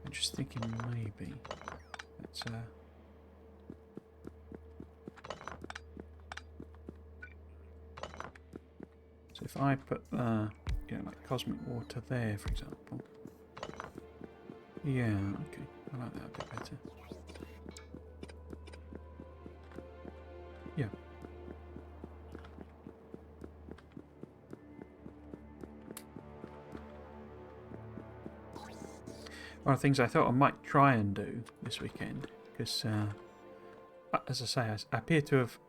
just thinking maybe let's So if I put, like cosmic water there, for example. Yeah, okay. I like that a bit better. Yeah. One of the things I thought I might try and do this weekend, because, as I say, I appear to have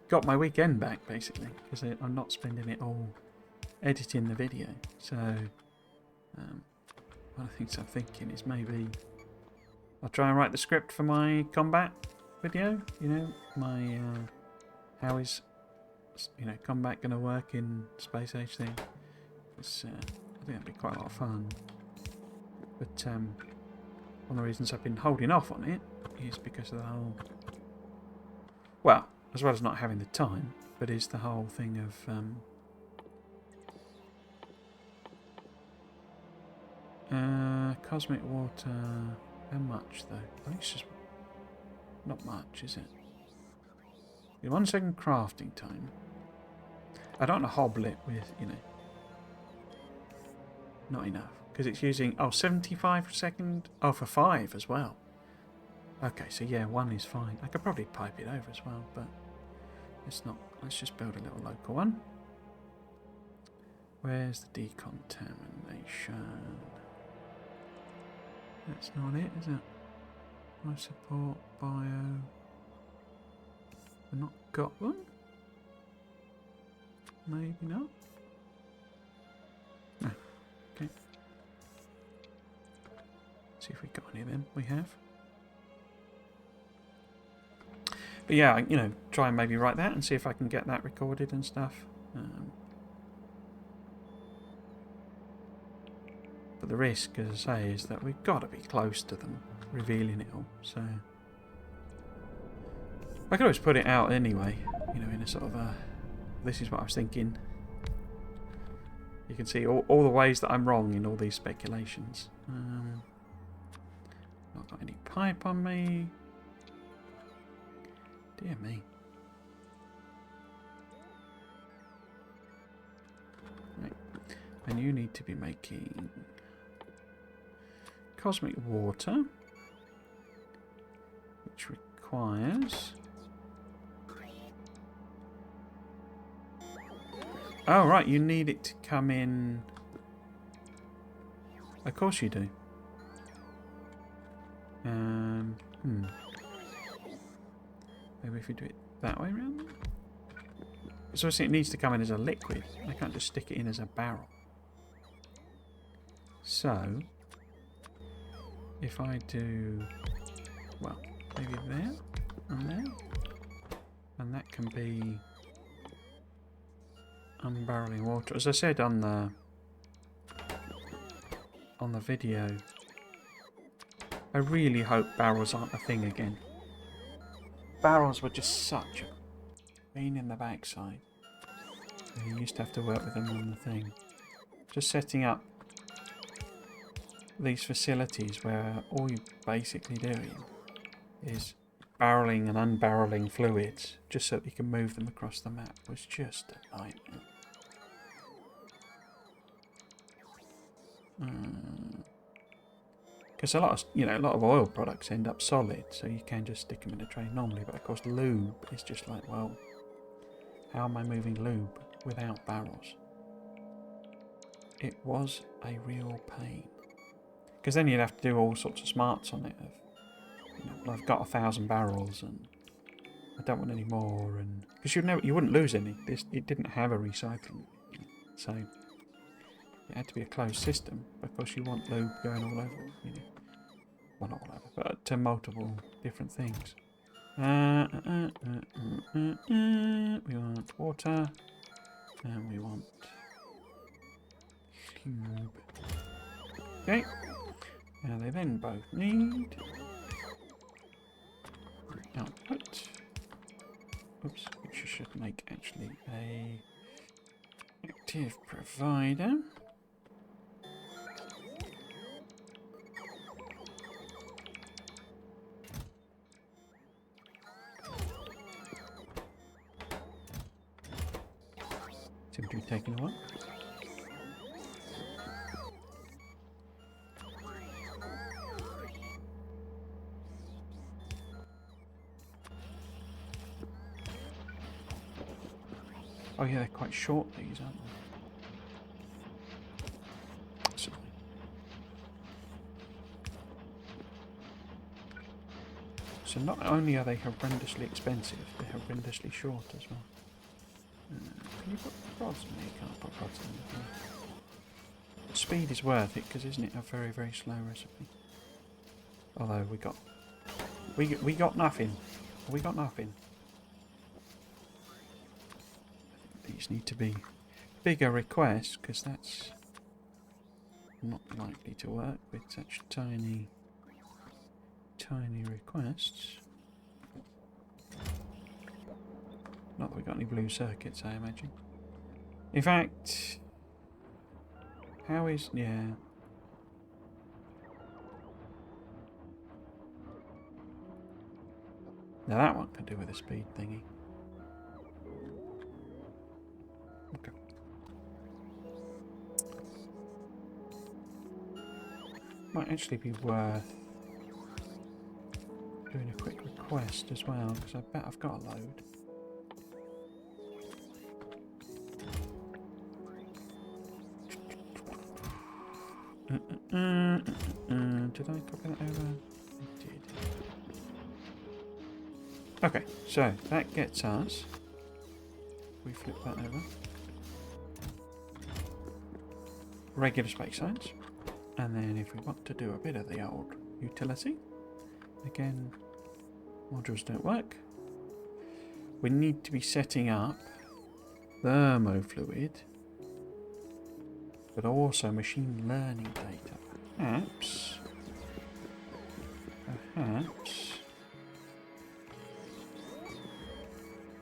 got my weekend back, basically, because I'm not spending it all editing the video. So, one of the things I'm thinking is maybe I'll try and write the script for my combat video, my how is combat going to work in Space Age thing. It's, I think that'd be quite a lot of fun. But one of the reasons I've been holding off on it is because of the whole, well, as well as not having the time, but is the whole thing of cosmic water. How much though? I think it's just not much, is it? 1 second crafting time. I don't want to hobble it with, not enough. Because it's using, 75 second. Oh, for 5 as well. Okay, so yeah, 1 is fine. I could probably pipe it over as well, but let's not. Let's just build a little local one. Where's the decontamination? That's not it, is it? Life support, bio. We've not got one? Maybe not. No. Okay. See if we've got any of them. We have. But yeah, try and maybe write that and see if I can get that recorded and stuff. But the risk, as I say, is that we've got to be close to them revealing it all. So I could always put it out anyway, in a sort of a, this is what I was thinking. You can see all the ways that I'm wrong in all these speculations. Not got any pipe on me. Dear me. Right. And you need to be making cosmic water, which requires... Oh, right, you need it to come in... Of course you do. Maybe if we do it that way around. So obviously it needs to come in as a liquid. I can't just stick it in as a barrel. So, if I do, well, maybe there and there, and that can be unbarreling water. As I said on the video, I really hope barrels aren't a thing again. Barrels were just such a pain in the backside. You used to have to work with them on the thing. Just setting up these facilities where all you're basically doing is barreling and unbarreling fluids just so that you can move them across the map was just a nightmare. Because a lot of oil products end up solid, so you can just stick them in a tray normally. But of course, lube is just like, well, how am I moving lube without barrels? It was a real pain. Because then you'd have to do all sorts of smarts on it. Well, I've got 1,000 barrels, and I don't want any more, and because you wouldn't lose any. It didn't have a recycling, so it had to be a closed system. Because you want lube going all over, well, not all over, but to multiple different things. We want water, and we want lube. Okay. Now they then both need output. Oops, which should make actually a active provider. Seem to be taking a while. Oh yeah, they're quite short, these, aren't they? So not only are they horrendously expensive, they're horrendously short as well. Can you put rods in there? You can't put rods in there. Speed is worth it, because isn't it a very, very slow recipe? Although we got nothing. We got nothing. These need to be bigger requests, because that's not likely to work with such tiny requests. Not that we got any blue circuits, I imagine. In fact, how is... yeah. Now that one can do with a speed thingy. Okay. Might actually be worth doing a quick request as well, because I bet I've got a load. Did I copy that over? I did. Okay, so that gets us. We flip that over. Regular space signs. And then if we want to do a bit of the old utility, again, modules don't work. We need to be setting up thermofluid, but also machine learning data. Perhaps.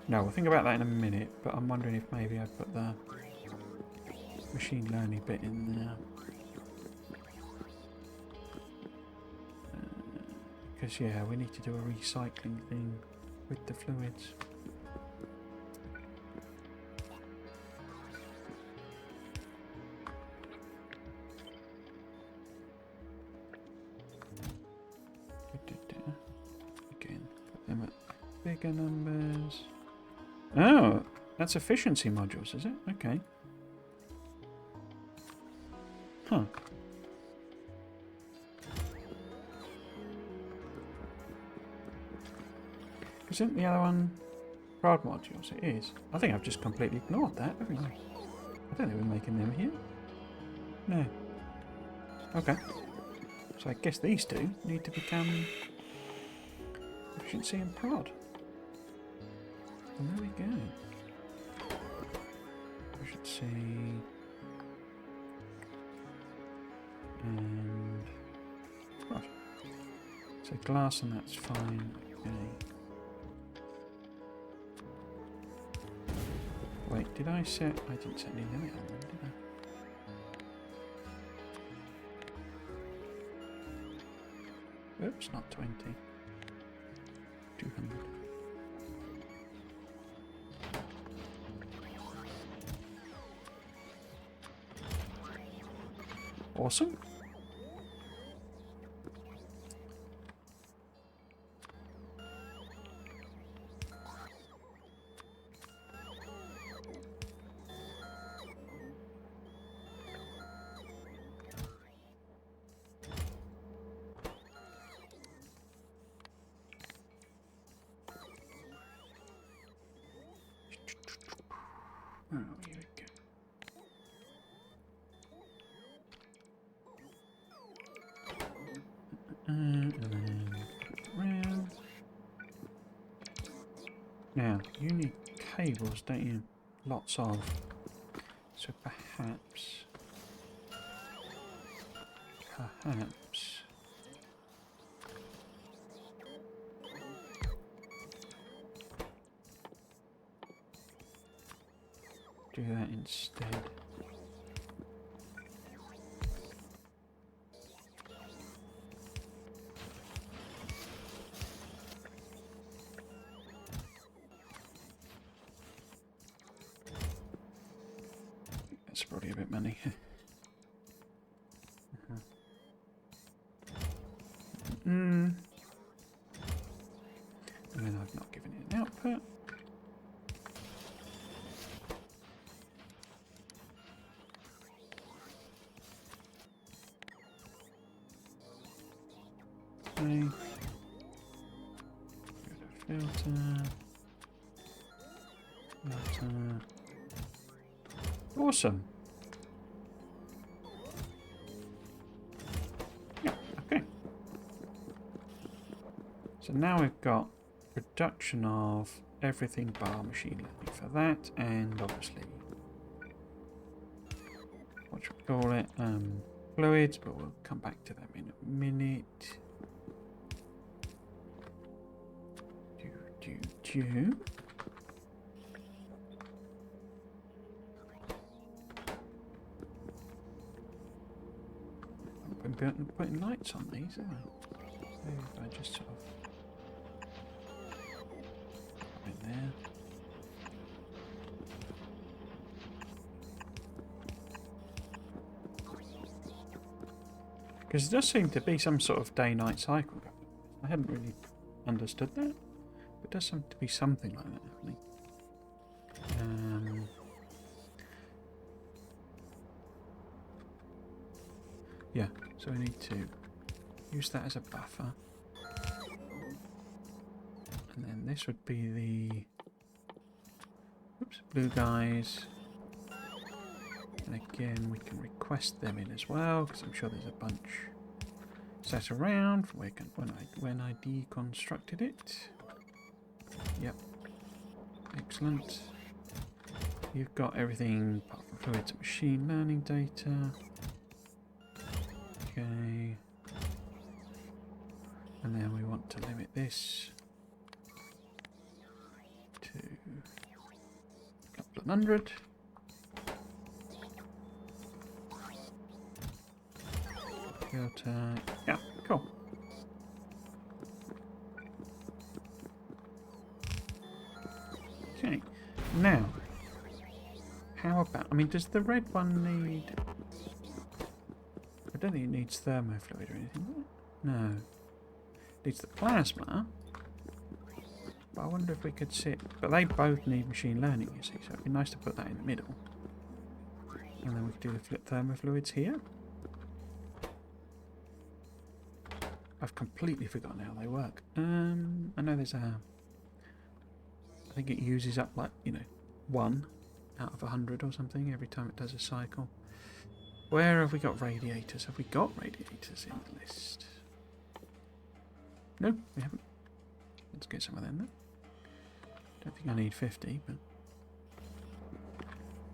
No, we'll think about that in a minute, but I'm wondering if maybe I put the machine learning bit in there. Because, yeah, we need to do a recycling thing with the fluids. Again, put them at bigger numbers. Oh, that's efficiency modules, is it? Okay. Huh. Isn't the other one prod modules? It is. I think I've just completely ignored that, haven't I? I don't think we're making them here. No. Okay. So I guess these two need to become efficiency and prod. And there we go. Efficiency and prod. So glass and that's fine. Okay. Wait, did I set... I didn't set any limit on them, did I? Oops, not 20. 200. Awesome. Oh, here we go. And then round. Now, you need cables, don't you? Lots of. So perhaps. Do that instead. probably a bit money. And then I've not given it an output. Okay. Filter. Filter. Awesome. Yeah, okay. So now we've got production of everything bar machine learning for that, and obviously what should we call it? Fluids, but we'll come back to them in a minute. I've been putting lights on these, haven't I? Maybe if I just sort of in there. Because there does seem to be some sort of day-night cycle. I hadn't really understood that. But it does seem to be something like that happening. Yeah, so we need to use that as a buffer. And then this would be the blue guys. And again, we can request them in as well, because I'm sure there's a bunch set around when I deconstructed it. Yep. Excellent. You've got everything apart from fluids and machine learning data. Okay. And then we want to limit this to a couple of hundred. Filter. Yeah, cool. Okay. Now, how about, I mean, does the red one need, I don't think it needs thermofluid or anything. No. It needs the plasma. But I wonder if we could sit, but they both need machine learning, you see, so it'd be nice to put that in the middle. And then we could do the thermofluids here. I've completely forgotten how they work. I know there's a, I think it uses up like, 1 out of 100 or something every time it does a cycle. Where have we got radiators? Have we got radiators in the list? No, we haven't. Let's get some of them then. Don't think I need 50, but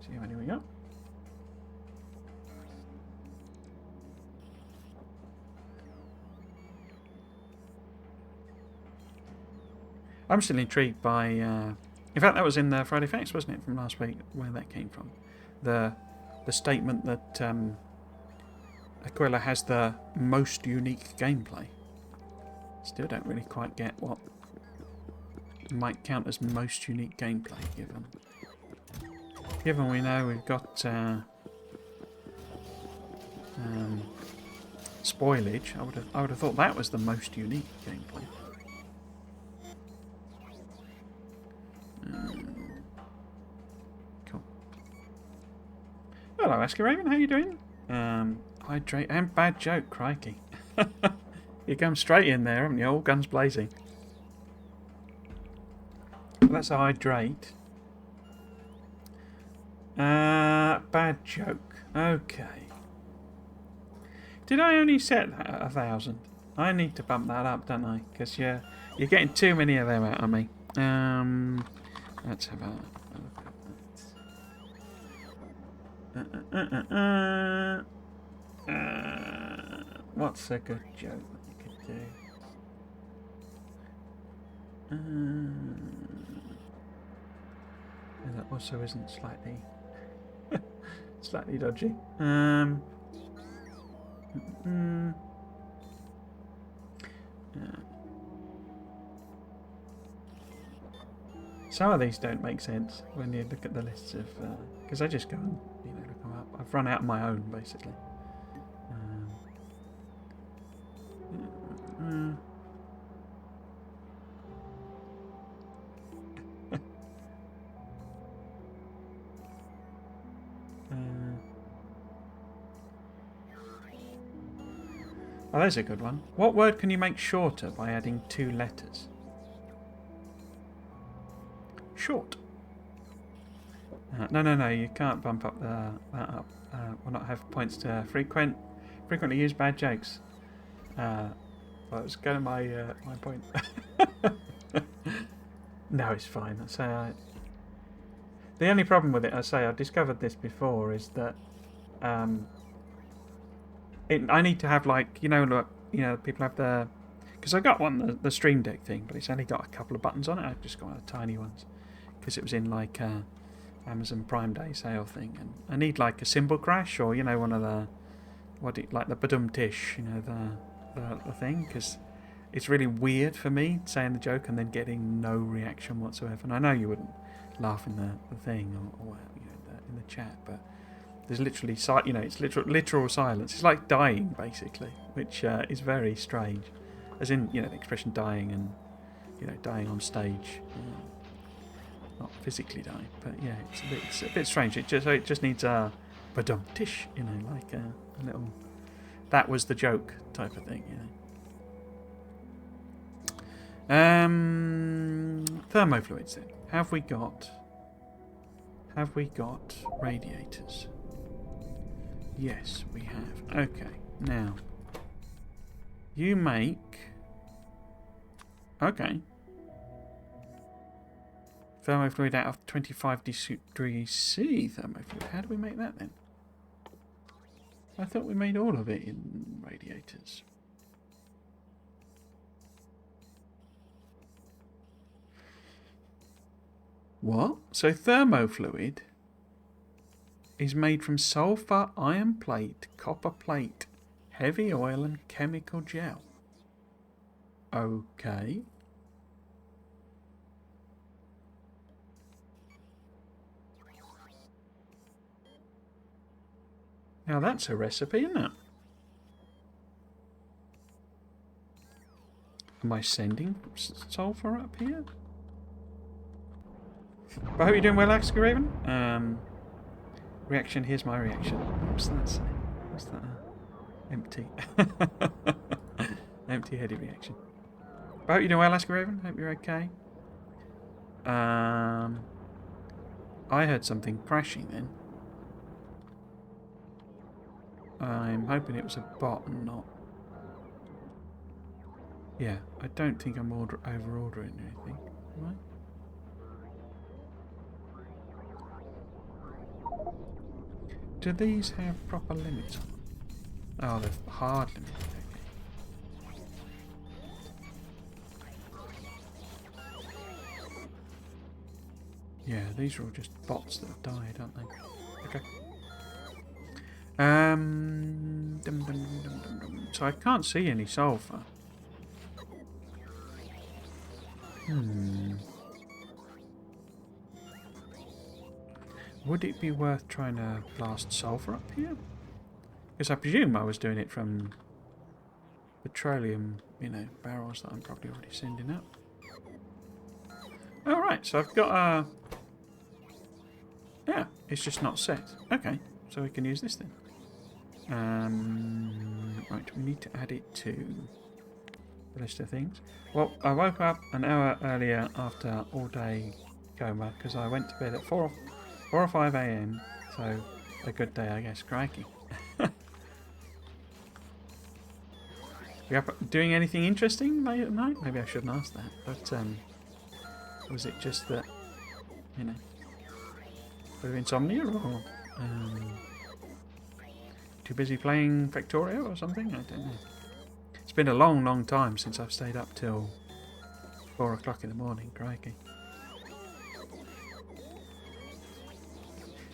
see how many we got. I'm still intrigued by. In fact, that was in the Friday Facts, wasn't it, from last week? Where that came from, the statement that Aquila has the most unique gameplay. Still don't really quite get what might count as most unique gameplay, given we know we've got spoilage. I would have thought that was the most unique gameplay. Cool. Hello, Asker Raven. How you doing? Hydrate and bad joke, crikey. You come straight in there, haven't you? All guns blazing. Well, that's a hydrate. Bad joke. Okay. Did I only set that at 1,000? I need to bump that up, don't I? Because you're getting too many of them out of me. Let's have a look at that. What's a good joke that you could do? That also isn't slightly dodgy. Some of these don't make sense when you look at the lists of, because I just go and look them up. I've run out of my own, basically. Oh, there's a good one. What word can you make shorter by adding 2 letters? Short. No, you can't bump up that up. Will not have points to frequently used bad jokes. Well, it's kind of my point. No, it's fine. The only problem with it, I discovered this before, is that I need to have, like, people have the... Because I got the Stream Deck thing, but it's only got a couple of buttons on it. I've just got the tiny ones. Because it was in, like, Amazon Prime Day sale thing. And I need, like, a cymbal crash or, one of the... like the badum-tish, the thing. Because it's really weird for me saying the joke and then getting no reaction whatsoever. And I know you wouldn't laugh in the thing or in the chat, but... There's literally, it's literal silence. It's like dying, basically, which is very strange. As in, the expression dying and, dying on stage. Not physically dying, but yeah, it's a bit strange. It just needs a badum-tish, like a little, that was the joke type of thing, Thermofluids then. Have we got radiators? Yes, we have. Okay, now you make... Okay. Thermofluid out of 25 degrees C thermofluid. How do we make that then? I thought we made all of it in radiators. What? So thermofluid is made from sulfur, iron plate, copper plate, heavy oil and chemical gel. Okay. Now that's a recipe, isn't it? Am I sending sulfur up here? But I hope you're doing well, Axel Raven. Reaction, here's my reaction. What's that say? What's that? Empty. Empty-headed reaction. But I hope you're doing well, Axel Raven. Hope you're okay. I heard something crashing then. I'm hoping it was a bot and not... Yeah, I don't think I'm over-ordering anything. Am I? Do these have proper limits on them? Oh, they're hard limits. Okay. Yeah, these are all just bots that have died, aren't they? Okay. So I can't see any sulfur. Would it be worth trying to blast sulfur up here? Because I presume I was doing it from petroleum, barrels that I'm probably already sending up. Alright, so I've got a... Yeah, it's just not set. Okay, so we can use this then. Right, we need to add it to the list of things. Well, I woke up an hour earlier after all day coma because I went to bed at 4 or 5 a.m. So a good day, I guess. Crikey. You up doing anything interesting late at night? Maybe I shouldn't ask that. But was it just that, a bit of insomnia or too busy playing Factorio or something? I don't know. It's been a long, long time since I've stayed up till 4 o'clock in the morning. Crikey.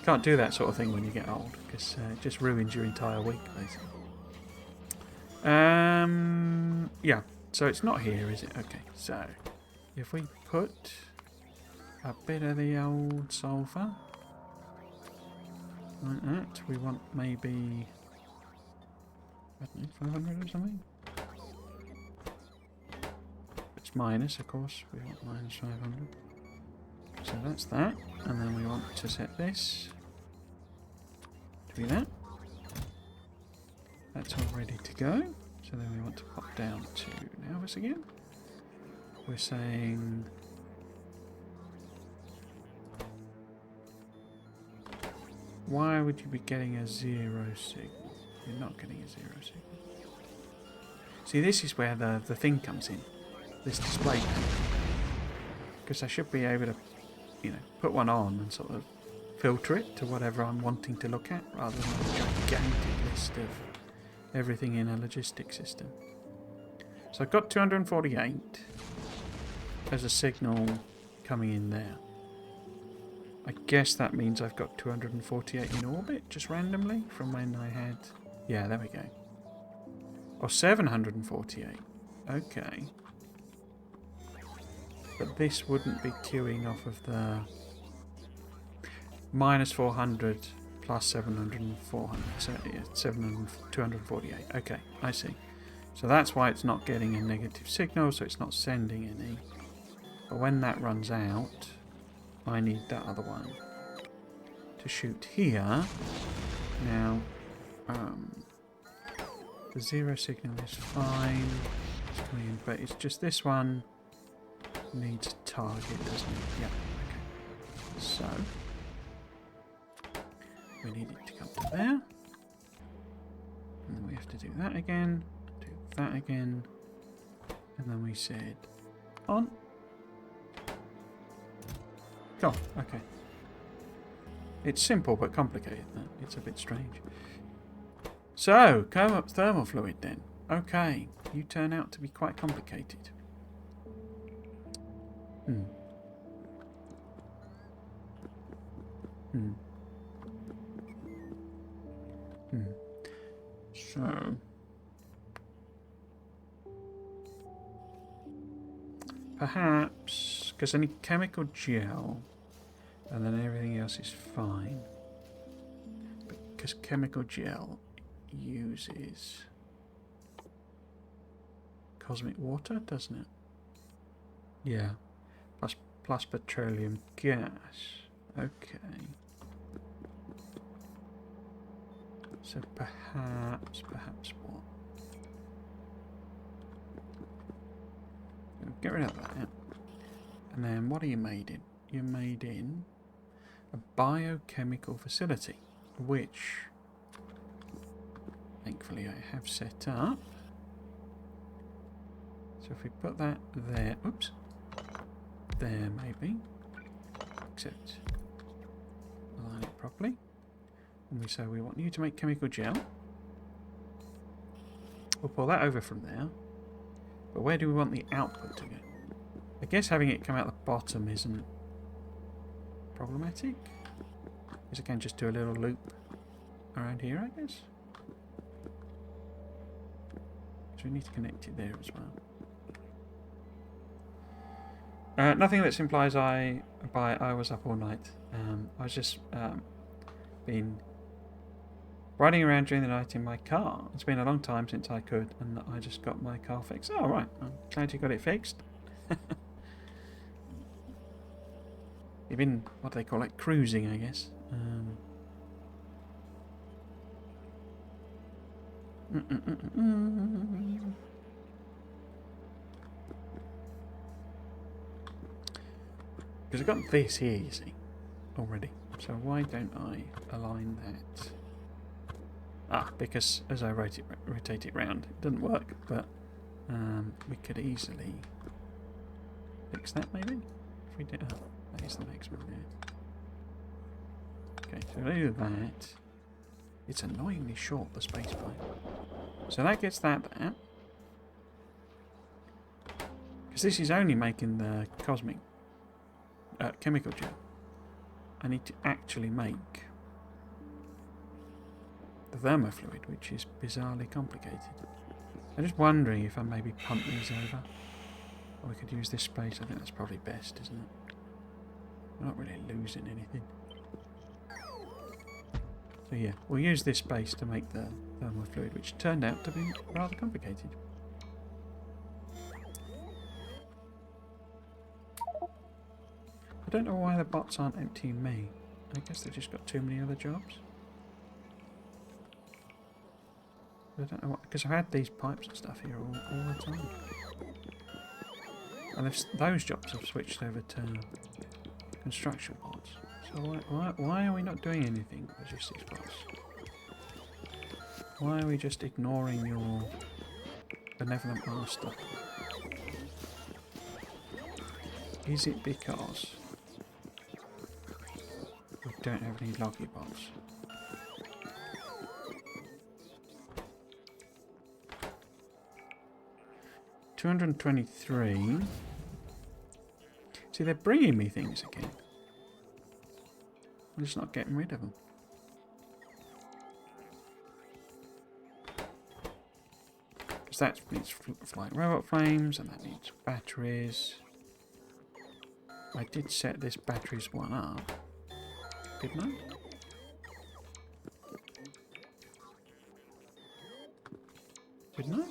Can't do that sort of thing when you get old because it just ruins your entire week, basically. Yeah. So it's not here, is it? Okay. So if we put a bit of the old sulfur, like that. We want maybe, I don't know, 500 or something. It's minus, of course. We want minus 500. So that's that. And then we want to set this to be that. That's all ready to go. So then we want to pop down to Nauvis again. We're saying why would you be getting a 0 signal? You're not getting a 0 signal. See, this is where the thing comes in. This display panel. Because I should be able to, you know, put one on and sort of filter it to whatever I'm wanting to look at, rather than a gigantic list of everything in a logistics system. So I've got 248 as a signal coming in there. I guess that means I've got 248 in orbit, just randomly, from when I had... Yeah, there we go. Or 748. Okay. But this wouldn't be queuing off of the minus 400 plus 700 and 400. So yeah, 248. Okay, I see. So that's why it's not getting a negative signal, so it's not sending any. But when that runs out, I need that other one to shoot here. Now, the 0 signal is fine. It's coming in, but it's just this one needs a target, doesn't it? Yeah, okay. So, we need it to come to there. And then we have to do that again, do that again. And then we said, on. Cool, okay. It's simple but complicated. It's a bit strange. So, thermal fluid then. Okay, you turn out to be quite complicated. So, perhaps, because any chemical gel, and then everything else is fine. Because chemical gel uses cosmic water, doesn't it? Yeah. Plus petroleum gas. Okay. So perhaps what? Get rid of that. And then what are you made in? You're made in a biochemical facility, which thankfully I have set up. So if we put that there, oops, there maybe, except align it properly. And we say we want you to make chemical gel. We'll pull that over from there. But where do we want the output to go? I guess having it come out the bottom isn't problematic. Because I can just do a little loop around here, I guess. So we need to connect it there as well. Nothing that implies I was up all night. I was just been riding around during the night in my car. It's been a long time since I could, and I just got my car fixed. Oh, right. I'm glad you got it fixed. You've been, what do they call it, cruising, I guess. Because I've got this here, you see, already. So why don't I align that? Ah, because as I rotate it round, it doesn't work, but we could easily fix that maybe? If we did, oh, that is the next one there. Okay, so we'll do that. It's annoyingly short, the space pipe. So that gets that there. Because this is only making the cosmic chemical gel. I need to actually make the thermofluid, which is bizarrely complicated. I'm just wondering if I maybe pump these over. Or we could use this space. I think that's probably best, isn't it? We're not really losing anything. So yeah, we'll use this space to make the thermal fluid, which turned out to be rather complicated. I don't know why the bots aren't emptying me. I guess they've just got too many other jobs. I don't know what, because I've had these pipes and stuff here all the time. And those jobs have switched over to construction bots. So why are we not doing anything, logistics bots? Why are we just ignoring your benevolent master? Is it because we don't have any loggy bots? $223. See, they're bringing me things again. I'm just not getting rid of them. Because that needs flying robot frames, and that needs batteries. I did set this batteries one up, didn't I? Didn't I?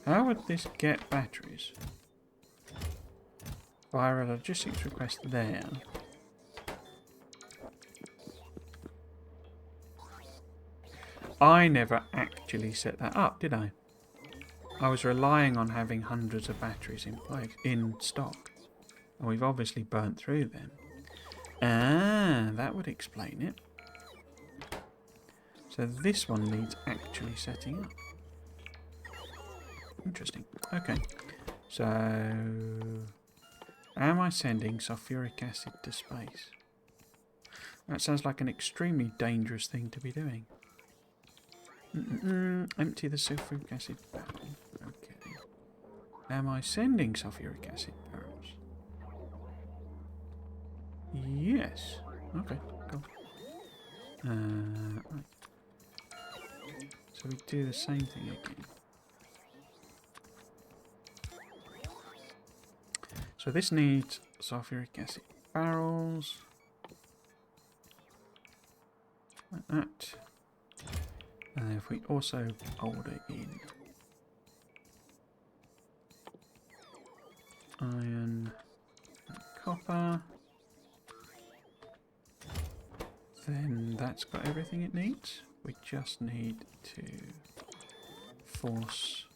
How would this get batteries? Via a logistics request there. I never actually set that up, did I? I was relying on having hundreds of batteries in stock. And we've obviously burnt through them. Ah, that would explain it. So this one needs actually setting up. Interesting. Okay. So, am I sending sulfuric acid to space? That sounds like an extremely dangerous thing to be doing. Empty the sulfuric acid barrel. Okay. Am I sending sulfuric acid barrels? Yes. Okay, cool. Right. So we do the same thing again. So this needs sulfuric acid barrels. Like that. And if we also order in iron and copper, then that's got everything it needs. We just need to force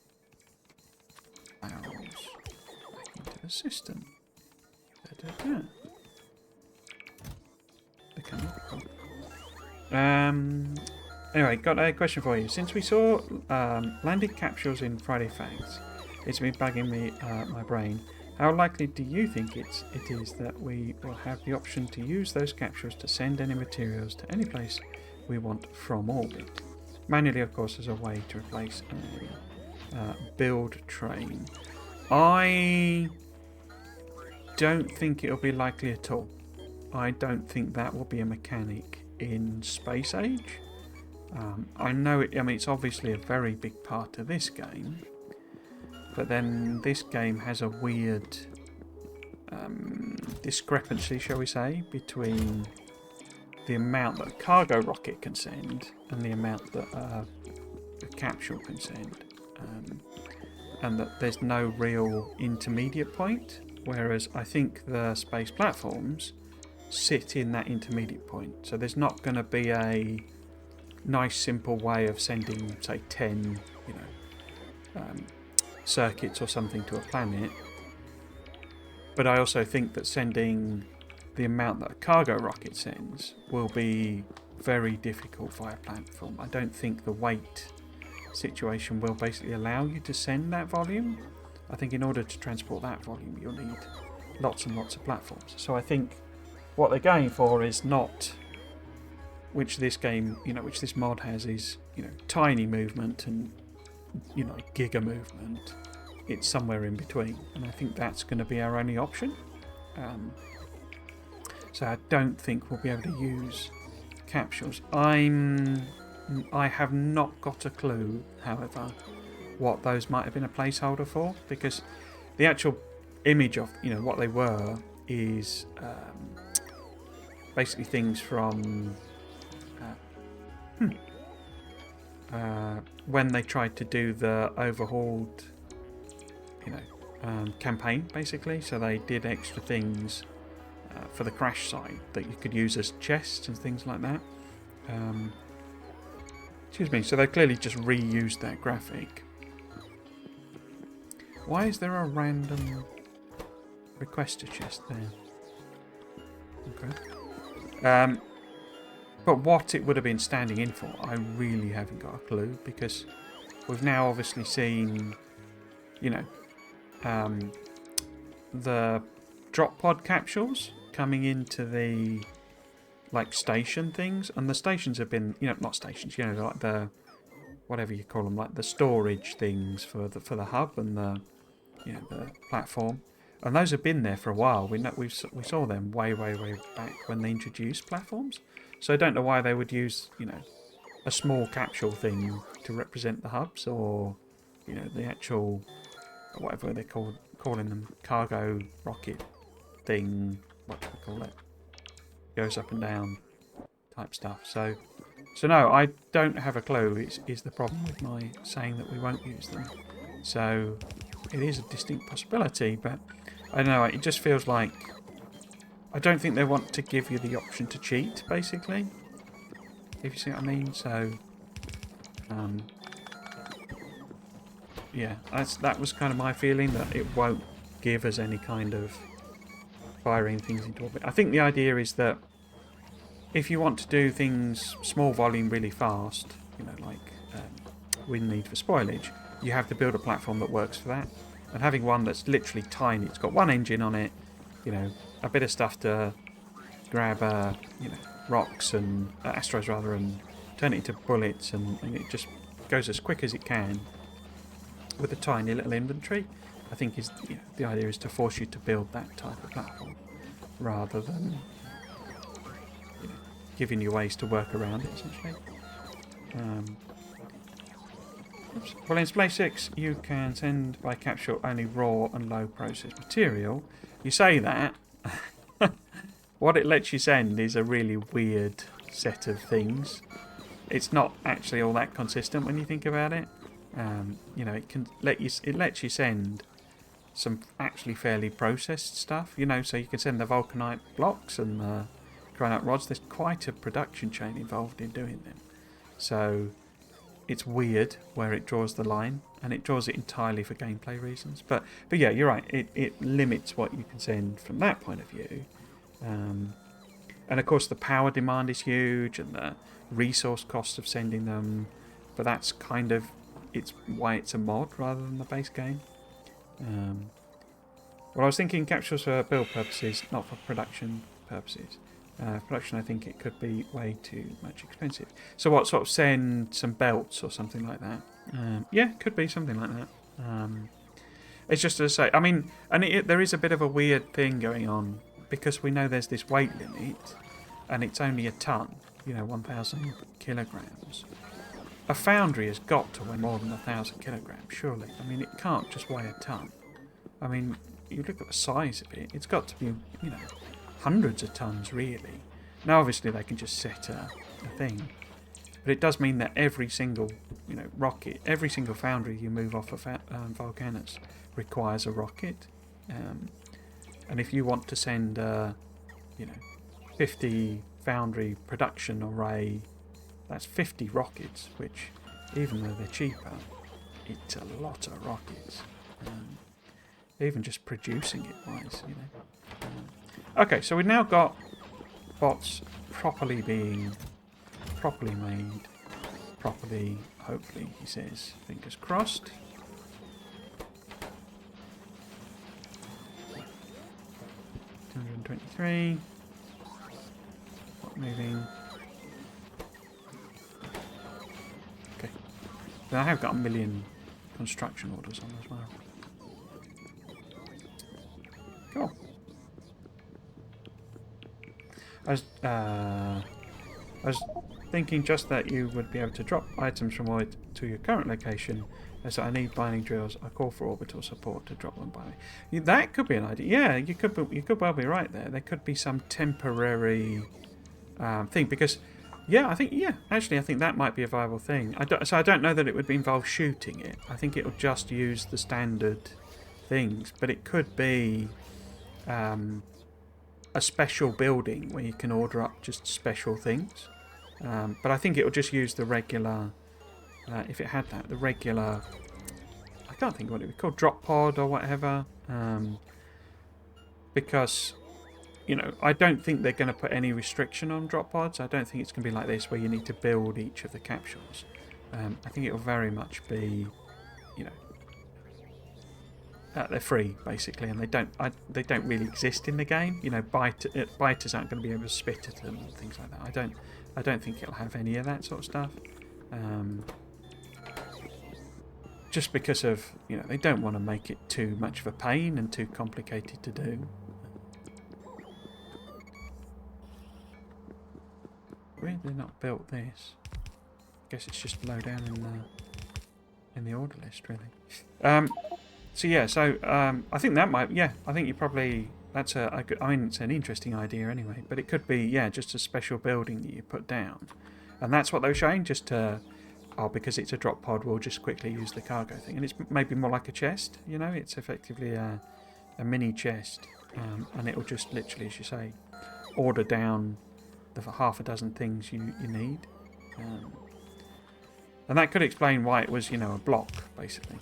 barrels into the system. Anyway, got a question for you. Since we saw landed capsules in Friday Facts, it's been bugging me my brain. How likely do you think it is that we will have the option to use those capsules to send any materials to any place we want from orbit? Manually, of course, as a way to replace a build train. I don't think it'll be likely at all. I don't think that will be a mechanic in Space Age. I know it. I mean, it's obviously a very big part of this game, but then this game has a weird discrepancy, shall we say, between the amount that a cargo rocket can send and the amount that a capsule can send, and that there's no real intermediate point. Whereas I think the space platforms sit in that intermediate point. So there's not going to be a nice simple way of sending, say, 10, circuits or something to a planet. But I also think that sending the amount that a cargo rocket sends will be very difficult via platform. I don't think the weight situation will basically allow you to send that volume. I think in order to transport that volume, you'll need lots and lots of platforms. So I think what they're going for is not, which this mod has, is, tiny movement and, giga movement. It's somewhere in between. And I think that's going to be our only option. So I don't think we'll be able to use capsules. I have not got a clue, however, what those might have been a placeholder for, because the actual image of what they were is basically things from when they tried to do the overhauled, campaign, basically. So they did extra things for the crash site that you could use as chests and things like that. Excuse me. So they clearly just reused that graphic. Why is there a random requester chest there? Okay. But what it would have been standing in for, I really haven't got a clue, because we've now obviously seen, the drop pod capsules coming into the station things, and the stations have been, not stations, like the whatever you call them, like the storage things for the hub and the platform, and those have been there for a while. We saw them way back when they introduced platforms. So I don't know why they would use a small capsule thing to represent the hubs, or the actual whatever they're calling them, cargo rocket thing. What do we call it? Goes up and down type stuff. So no, I don't have a clue. Is the problem with my saying that we won't use them? So it is a distinct possibility, but I don't know. It just feels like I don't think they want to give you the option to cheat, basically. If you see what I mean. So yeah, that was kind of my feeling, that it won't give us any kind of firing things into orbit. I think the idea is that if you want to do things small volume really fast, like with Need for Spoilage, you have to build a platform that works for that. And having one that's literally tiny, it's got one engine on it, a bit of stuff to grab, rocks and astros rather, and turn it into bullets, and it just goes as quick as it can with a tiny little inventory. I think is the idea is to force you to build that type of platform rather than giving you ways to work around it, essentially. Well, in Splay 6 you can send by capsule only raw and low processed material. You say that. What it lets you send is a really weird set of things. It's not actually all that consistent when you think about it. It lets you send some actually fairly processed stuff. So you can send the vulcanite blocks and the granite rods. There's quite a production chain involved in doing them. So it's weird where it draws the line, and it draws it entirely for gameplay reasons. But yeah, you're right. It limits what you can send from that point of view. And of course the power demand is huge, and the resource cost of sending them. But that's kind of why it's a mod rather than the base game. Well, I was thinking capsules for build purposes, not for production purposes. Production, I think it could be way too much expensive. So what, sort of send some belts or something like that? Yeah, could be something like that. It's just to say, I mean, and there is a bit of a weird thing going on, because we know there's this weight limit, and it's only a ton, 1,000 kilograms. A foundry has got to weigh more than 1,000 kilograms, surely. I mean, it can't just weigh a ton. I mean, you look at the size of it, it's got to be, hundreds of tons, really. Now, obviously, they can just set a thing. But it does mean that every single, rocket, every single foundry you move off of Volcanus requires a rocket. And if you want to send, 50 foundry production array, that's 50 rockets, which, even though they're cheaper, it's a lot of rockets. Even just producing it wise, Okay, so we've now got bots properly made, properly, hopefully, he says, fingers crossed. $223. Moving. Okay. Then I have got 1 million construction orders on as well. Cool. I was thinking just that you would be able to drop items from void to your current location. As I need mining drills, I call for orbital support to drop them by me. That could be an idea. Yeah, you could well be right there. There could be some temporary thing because, yeah, actually I think that might be a viable thing. So I don't know that it would involve shooting it. I think it will just use the standard things, but it could be a special building where you can order up just special things. But I think it will just use the regular. If it had that, the regular, I can't think of what it would be called, drop pod or whatever, because, you know, I don't think they're going to put any restriction on drop pods. I don't think it's going to be like this where you need to build each of the capsules. I think it will very much be, you know, they're free basically, and they don't really exist in the game. You know, biters aren't going to be able to spit at them and things like that. I don't think it'll have any of that sort of stuff. Just because of, you know, they don't want to make it too much of a pain and too complicated to do. Why have they not built this? I guess it's just low down in the order list, really. So yeah, I think that might, yeah, I think you probably, that's I mean, it's an interesting idea anyway, but it could be, yeah, just a special building that you put down. And that's what they were showing, just to, because it's a drop pod, we'll just quickly use the cargo thing. And it's maybe more like a chest, you know, it's effectively a mini chest. And it'll just literally, as you say, order down the half a dozen things you need. And that could explain why it was, you know, a block, basically.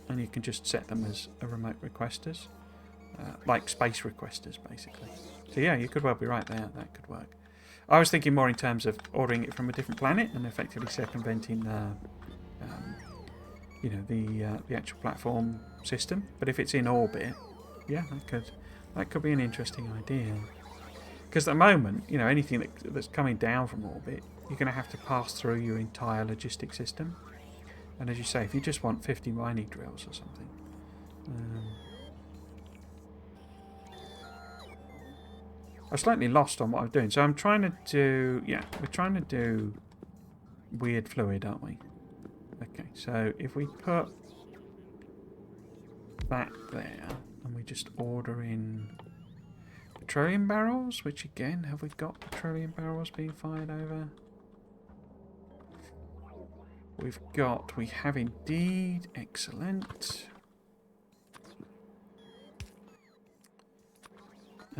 And you can just set them as a remote requesters, like space requesters, basically. So yeah, you could well be right there, that could work. I was thinking more in terms of ordering it from a different planet and effectively circumventing you know, the actual platform system. But if it's in orbit, yeah, that could be an interesting idea. Because at the moment, you know, anything that's coming down from orbit, you're going to have to pass through your entire logistic system. And as you say, if you just want 50 mining drills or something. I'm slightly lost on what I'm doing. So I'm trying to do, yeah, we're trying to do weird fluid, aren't we? Okay, so if we put that there and we just order in petroleum barrels, which again, have we got petroleum barrels being fired over? We have indeed, excellent. I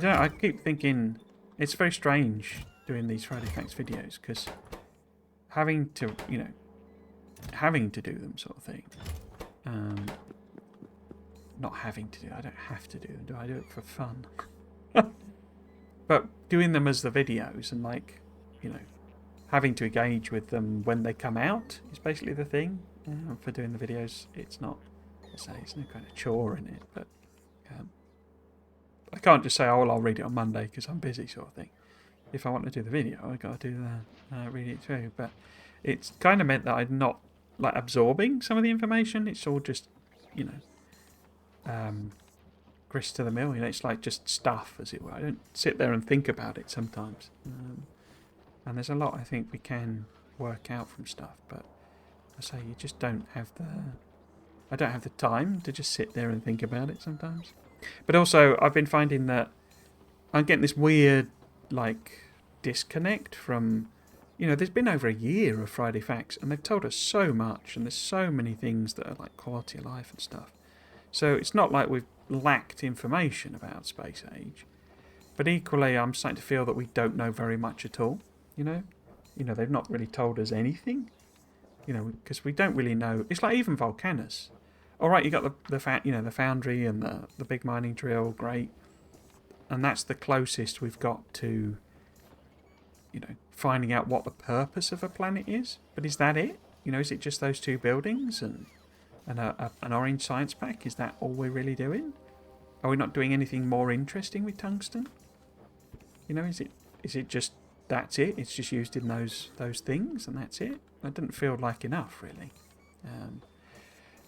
don't know, I keep thinking it's very strange doing these Friday Facts videos because having to do them sort of thing. Not having to do, I don't have to do them, do I? Do it for fun. But doing them as the videos and, like, you know, having to engage with them when they come out is basically the thing. For doing the videos, it's not, it's no kind of chore in it, but I can't just say, oh, well, I'll read it on Monday because I'm busy, sort of thing. If I want to do the video, I've got to do read it too. But it's kind of meant that I'm not, like, absorbing some of the information. It's all just, you know, grist to the mill. You know, it's like just stuff, as it were. I don't sit there and think about it sometimes. And there's a lot I think we can work out from stuff, but I say you just don't have I don't have the time to just sit there and think about it sometimes. But also, I've been finding that I'm getting this weird, like, disconnect from, you know, there's been over a year of Friday Facts, and they've told us so much, and there's so many things that are like quality of life and stuff. So it's not like we've lacked information about space age, but equally, I'm starting to feel that we don't know very much at all. You know, they've not really told us anything. You know, because we don't really know. It's like even Volcanus. All right, you got the foundry and the big mining drill, great, and that's the closest we've got to, you know, finding out what the purpose of a planet is. But is that it? You know, is it just those two buildings and an orange science pack? Is that all we're really doing? Are we not doing anything more interesting with tungsten? You know, is it just that's it? It's just used in those things and that's it? That didn't feel like enough, really.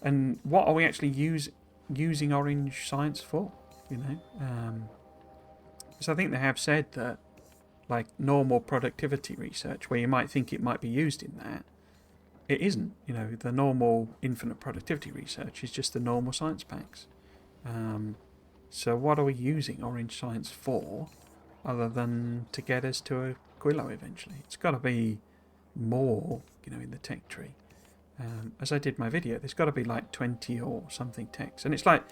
And what are we actually using? using orange science for, you know. Because I think they have said that, like, normal productivity research, where you might think it might be used in that, it isn't. You know, the normal infinite productivity research is just the normal science packs. So what are we using orange science for, other than to get us to a Quillo eventually? It's got to be more, you know, in the tech tree. As I did my video, there's got to be like 20 or something techs. And it's like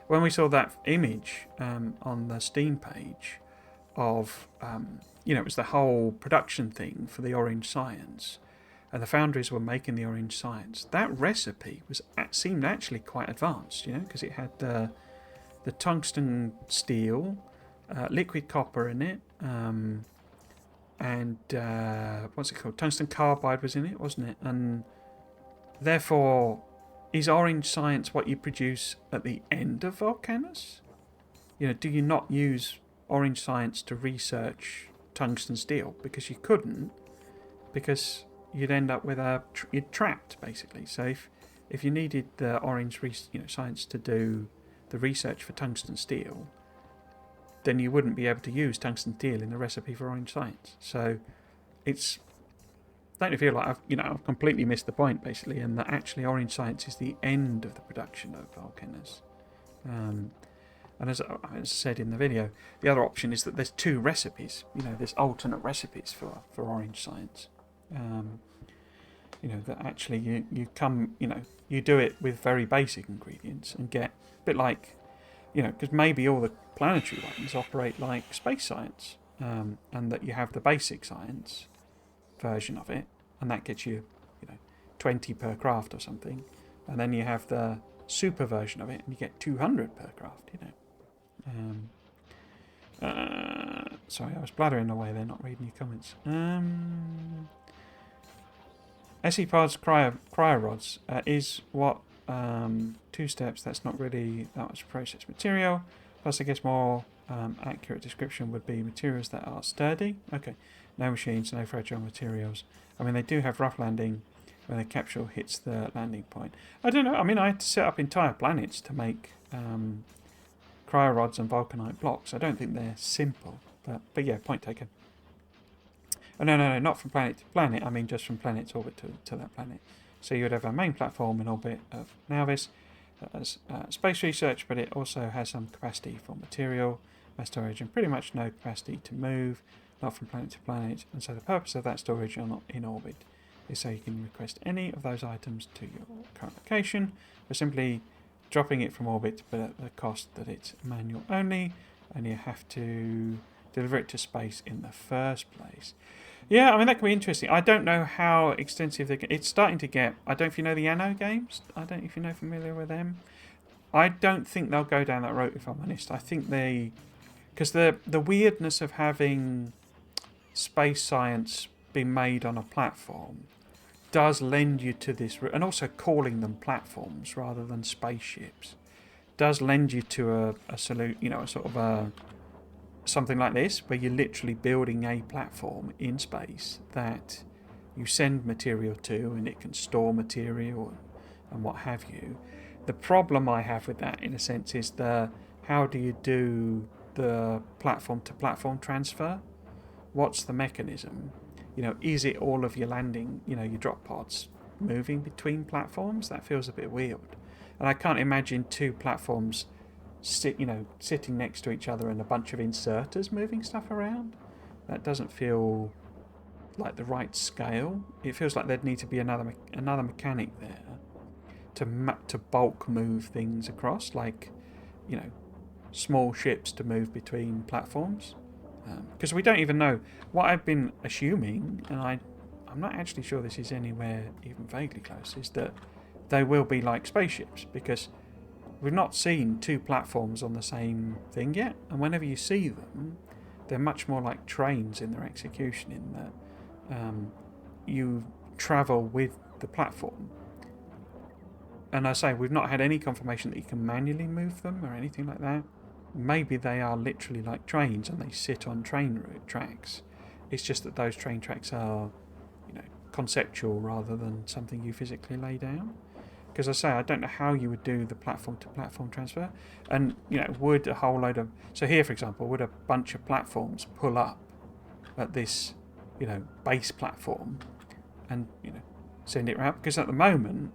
when we saw that image on the Steam page of, you know, it was the whole production thing for the orange science, and the foundries were making the orange science. That recipe seemed actually quite advanced, you know, because it had the tungsten steel, liquid copper in it, and what's it called? Tungsten carbide was in it, wasn't it? And therefore, is orange science what you produce at the end of Volcanus? You know, do you not use orange science to research tungsten steel? Because you couldn't, because you'd end up with you'd trapped basically. So if you needed the orange science to do the research for tungsten steel, then you wouldn't be able to use tungsten steel in the recipe for orange science. So it's, don't you feel like I've completely missed the point basically, and that actually orange science is the end of the production of Volcanus. And as I said in the video, the other option is that there's two recipes. You know, there's alternate recipes for orange science. You know, that actually you do it with very basic ingredients and get a bit like, you know, because maybe all the planetary ones operate like space science, and that you have the basic science version of it, and that gets you, 20 per craft or something, and then you have the super version of it, and you get 200 per craft, Sorry, I was blathering away there, not reading your comments. SE-Pods cryo rods is what, 2 steps, that's not really that much processed material. Plus, I guess more accurate description would be materials that are sturdy. Okay, no machines, no fragile materials. I mean, they do have rough landing when the capsule hits the landing point. I don't know, I mean, I had to set up entire planets to make cryo rods and vulcanite blocks. I don't think they're simple, but yeah, point taken. Oh, no, not from planet to planet. I mean, just from planet's orbit to that planet. So you would have a main platform in orbit of Nauvis that has space research, but it also has some capacity for material, mass storage, and pretty much no capacity to move, not from planet to planet. And so the purpose of that storage in orbit is so you can request any of those items to your current location, or simply dropping it from orbit, but at the cost that it's manual only, and you have to deliver it to space in the first place. Yeah, I mean, that can be interesting. I don't know how extensive it's starting to get. I don't know if you know the Anno games. I don't know if you're familiar with them. I don't think they'll go down that road, if I'm honest. I think because the weirdness of having space science be made on a platform does lend you to this, and also calling them platforms rather than spaceships does lend you to a sort of a something like this, where you're literally building a platform in space that you send material to, and it can store material and what have you. The problem I have with that, in a sense, is how do you do the platform to platform transfer? What's the mechanism? Is it all of your landing, your drop pods moving between platforms? That feels a bit weird, and I can't imagine two platforms sitting next to each other and a bunch of inserters moving stuff around. That doesn't feel like the right scale. It feels like there'd need to be another mechanic there to bulk move things across, like small ships to move between platforms. Because we don't even know. What I've been assuming, and I'm not actually sure this is anywhere even vaguely close, is that they will be like spaceships, because we've not seen two platforms on the same thing yet, and whenever you see them, they're much more like trains in their execution, in that you travel with the platform. And I say, we've not had any confirmation that you can manually move them or anything like that. Maybe they are literally like trains and they sit on train route tracks. It's just that those train tracks are, conceptual rather than something you physically lay down. Because I say, I don't know how you would do the platform-to-platform transfer. And, would a whole load of... So here, for example, would a bunch of platforms pull up at this, base platform and, send it around? Because at the moment,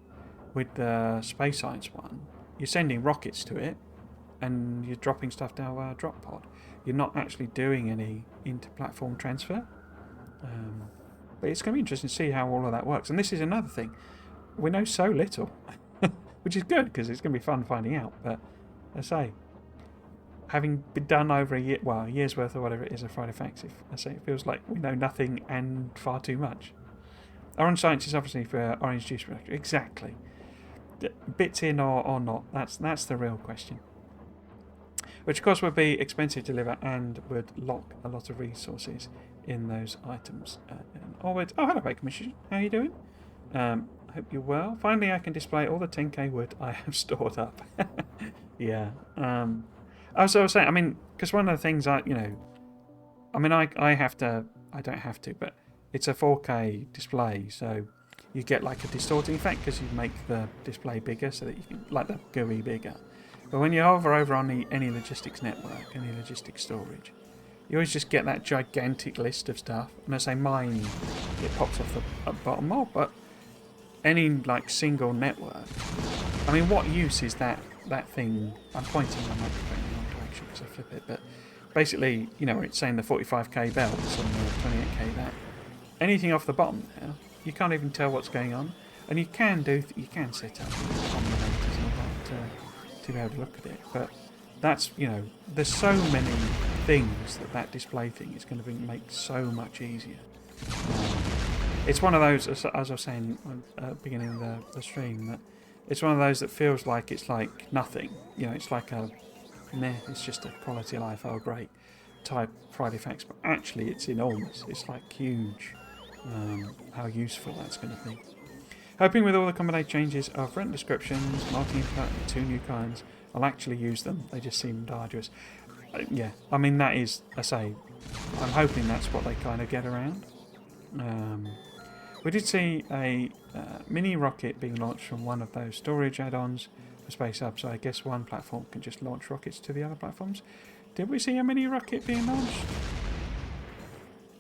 with the space science one, you're sending rockets to it and you're dropping stuff down a drop pod. You're not actually doing any inter-platform transfer. But it's going to be interesting to see how all of that works. And this is another thing. We know so little, which is good because it's going to be fun finding out. But as I say, having been done over a year's worth or whatever it is of Friday Facts, it feels like we know nothing and far too much. Orange Science is obviously for orange juice production. Exactly. Bits in or not. That's the real question. Which of course would be expensive to deliver and would lock a lot of resources in those items. Oh, hello, Bacon Machine. How are you doing? Hope you're well. Finally, I can display all the 10k wood I have stored up. Yeah. As I was saying, because one of the things I don't have to, but it's a 4K display, so you get like a distorting effect because you make the display bigger so that you can, like the GUI bigger. But when you hover over on any logistics network, any logistics storage, you always just get that gigantic list of stuff. And I say mine, it pops off the bottom more, but any like single network, what use is that thing? I'm pointing my microphone in the wrong direction because I flip it, but basically, it's saying the 45k belts and the 28k that. Anything off the bottom there, you can't even tell what's going on, and you can set up combinators and all that to be able to look at it, but that's, there's so many things that display thing is going to make so much easier. It's one of those, as I was saying at the beginning of the stream, that it's one of those that feels like it's like nothing. It's like it's just a quality of life, oh great, type Friday Facts, but actually it's enormous. It's like huge, how useful that's going to be. Hoping with all the combination changes of rent descriptions, marketing input, and 2 new kinds, I'll actually use them. They just seemed arduous. Yeah, that is, I say, I'm hoping that's what they kind of get around. We did see a mini rocket being launched from one of those storage add-ons for Space Hub, so I guess one platform can just launch rockets to the other platforms. Did we see a mini rocket being launched?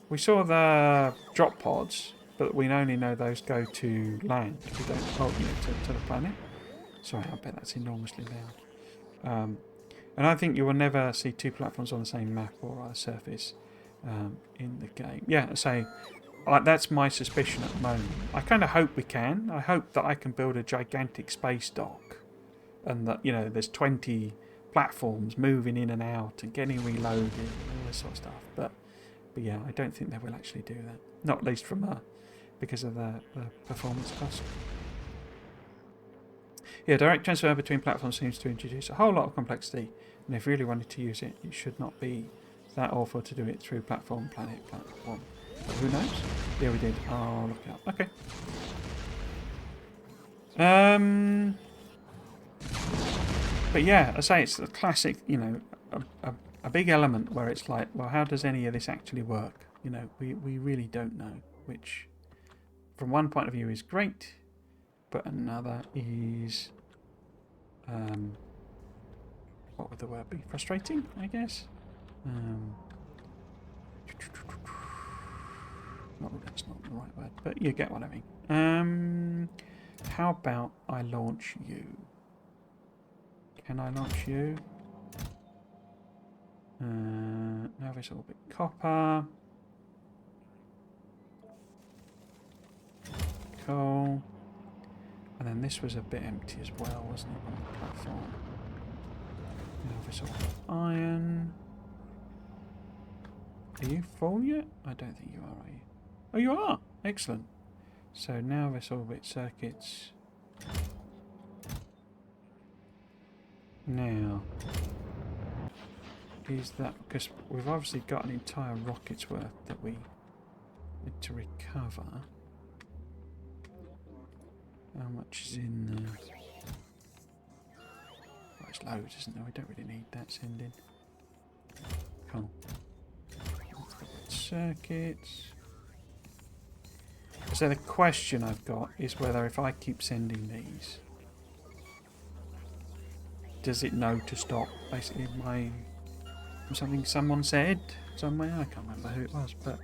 We saw the drop pods, but we only know those go to land. We don't, to the planet. Sorry, I bet that's enormously loud. And I think you will never see 2 platforms on the same map or surface in the game. Yeah, so that's my suspicion at the moment. I kind of hope we can. I hope that I can build a gigantic space dock and that, there's 20 platforms moving in and out and getting reloaded and all this sort of stuff. But yeah, I don't think they will actually do that. Not least because of the performance cost. Yeah, direct transfer between platforms seems to introduce a whole lot of complexity, and if you really wanted to use it, it should not be that awful to do it through platform. But who knows? Yeah, we did. Oh, look out. Okay. But yeah, I say it's the classic, a big element where it's like, well, how does any of this actually work? We really don't know, which from one point of view is great, but another is, what would the word be? Frustrating, I guess? That's not the right word, but you get what I mean. How about I launch you? Can I launch you? Now this orbit copper. Cool. And then this was a bit empty as well, wasn't it, on the platform? Now this orbit iron. Are you full yet? I don't think you are you? Oh, you are! Excellent. So now this orbit circuits. Now, is that because we've obviously got an entire rocket's worth that we need to recover? How much is in there? Well, it's loads, isn't there? We don't really need that sending. Cool. Circuits. So the question I've got is whether if I keep sending these, does it know to stop? Basically, something someone said somewhere. I can't remember who it was, but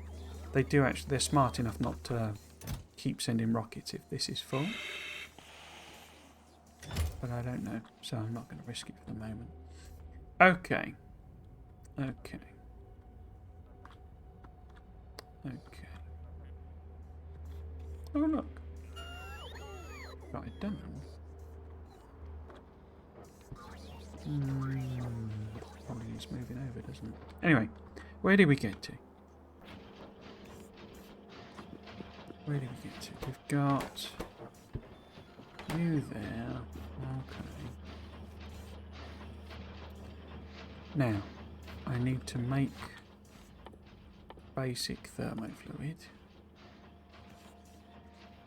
they do actually. They're smart enough not to keep sending rockets if this is full. But I don't know, so I'm not going to risk it for the moment. Okay. Okay. Okay. Oh look. Got it done. Probably needs moving over, doesn't it? Anyway, where did we get to? Where did we get to? We've got you there. Okay. Now, I need to make basic thermofluid,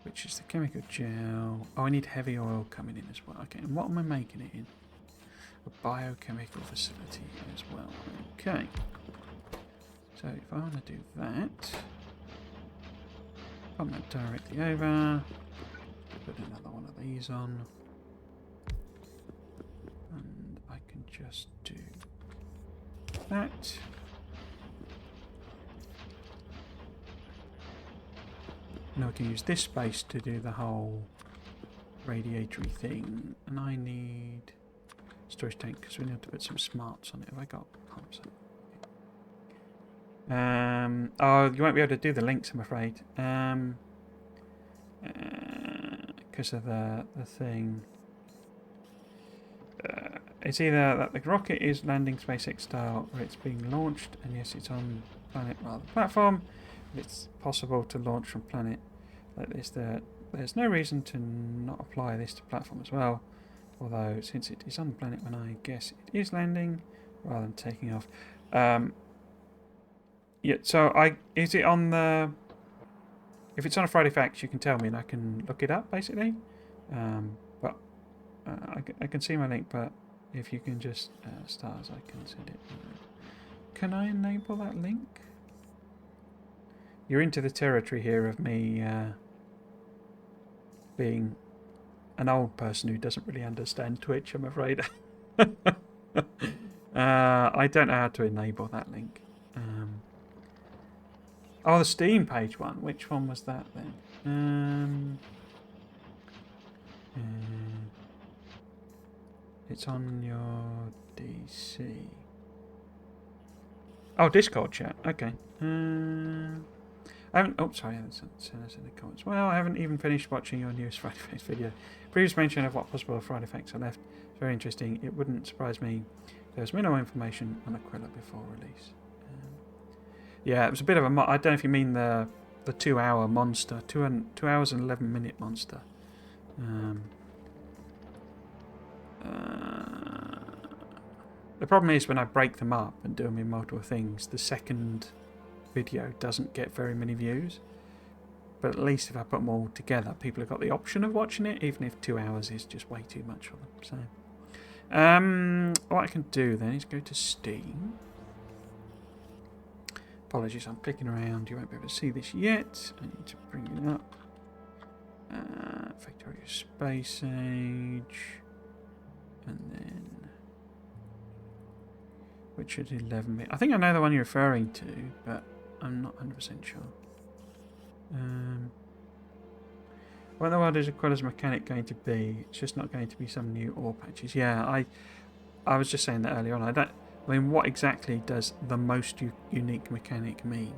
which is the chemical gel. Oh, I need heavy oil coming in as well. Okay, and what am I making it in? A biochemical facility as well. Okay. So if I want to do that, pump that directly over, put another one of these on, and I can just do that. Now I can use this space to do the whole radiatory thing, and I need storage tank because we need to put some smarts on it. Have I got pumps? Oh, you won't be able to do the links, I'm afraid, because of the thing. It's either that the rocket is landing SpaceX style or it's being launched, and yes, it's on planet rather than platform. It's possible to launch from planet like this. There's no reason to not apply this to platform as well, although since it is on planet when I guess it is landing rather than taking off. Yeah, so is it on the... If it's on a Friday Facts, you can tell me and I can look it up, basically. But I can see my link, but if you can just... stars, I can send it. Can I enable that link? You're into the territory here of me being an old person who doesn't really understand Twitch, I'm afraid. I don't know how to enable that link. Oh, the Steam page one. Which one was that then? It's on your DC. Oh, Discord chat. Okay. I haven't. Oh, sorry. That's in the comments. Well, I haven't even finished watching your newest Friday Facts video. Previous mention of what possible Friday Facts are left. It's very interesting. It wouldn't surprise me if there was minimal information on Aquila before release. Yeah, it was a bit of a... I don't know if you mean the 2 hour monster. 2 hours and 11 minute monster. The problem is when I break them up and do them in multiple things, the second video doesn't get very many views. But at least if I put them all together, people have got the option of watching it, even if 2 hours is just way too much for them. So, what I can do then is go to Steam. Apologies, I'm clicking around. You won't be able to see this yet. I need to bring it up. Factorio Space Age. And then... which is 11 I think I know the one you're referring to, but I'm not 100% sure. What in the world is Aquila's mechanic going to be? It's just not going to be some new ore patches. Yeah, I was just saying that earlier on. I mean, what exactly does the most unique mechanic mean?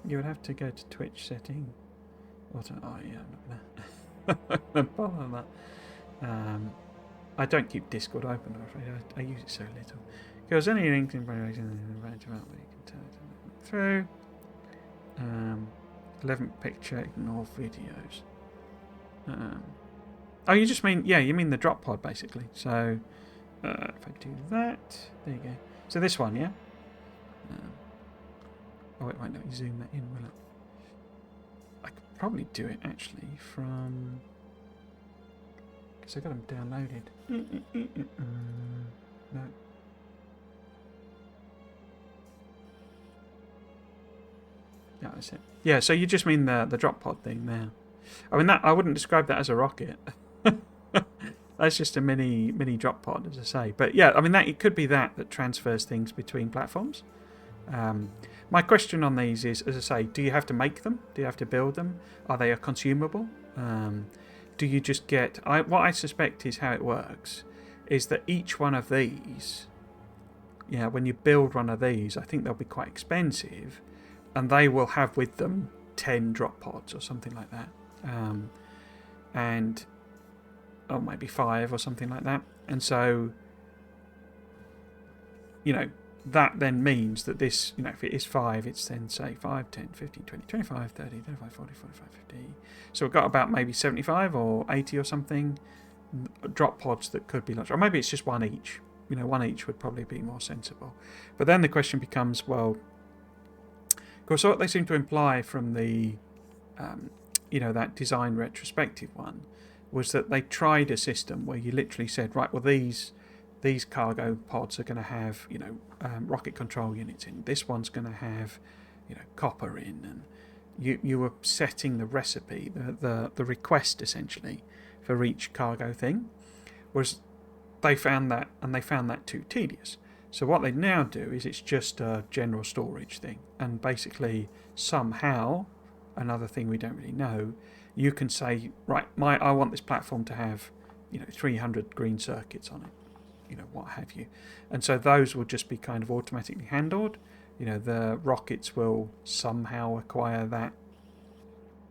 You would have to go to Twitch setting. Oh yeah, I'm not gonna bother that. I don't keep Discord open, I'm afraid. I use it so little. Because any links in you can tell it through. 11th picture, ignore videos. Oh, you just mean, yeah, you mean the drop pod basically. So if I do that, there you go. So this one, yeah. Oh, it won't let me zoom that in, will it? I could probably do it actually from, because I've got them downloaded. No. Yeah, that's it. Yeah, so you just mean the drop pod thing there. I mean, that I wouldn't describe that as a rocket. That's just a mini drop pod, as I say. But yeah, I mean, it could be that transfers things between platforms. My question on these is, as I say, do you have to make them? Do you have to build them? Are they a consumable? Do you just get... what I suspect is how it works is that each one of these, when you build one of these, I think they'll be quite expensive, and they will have with them 10 drop pods or something like that. Or maybe 5 or something like that. And so, that then means that this, if it is 5, it's then, say, 5, 10, 15, 20, 25, 30, 35, 40, 45, 50. So we've got about maybe 75 or 80 or something drop pods that could be launched. Or maybe it's just one each. One each would probably be more sensible. But then the question becomes, well, of course, what they seem to imply from the, that design retrospective one was that they tried a system where you literally said, right, well, these cargo pods are going to have, rocket control units in. This one's going to have, copper in, and you were setting the recipe, the request essentially for each cargo thing. Was they found that too tedious. So what they now do is it's just a general storage thing, and basically somehow, another thing we don't really know, you can say, right, I want this platform to have 300 green circuits on it, what have you, and so those will just be kind of automatically handled. The rockets will somehow acquire that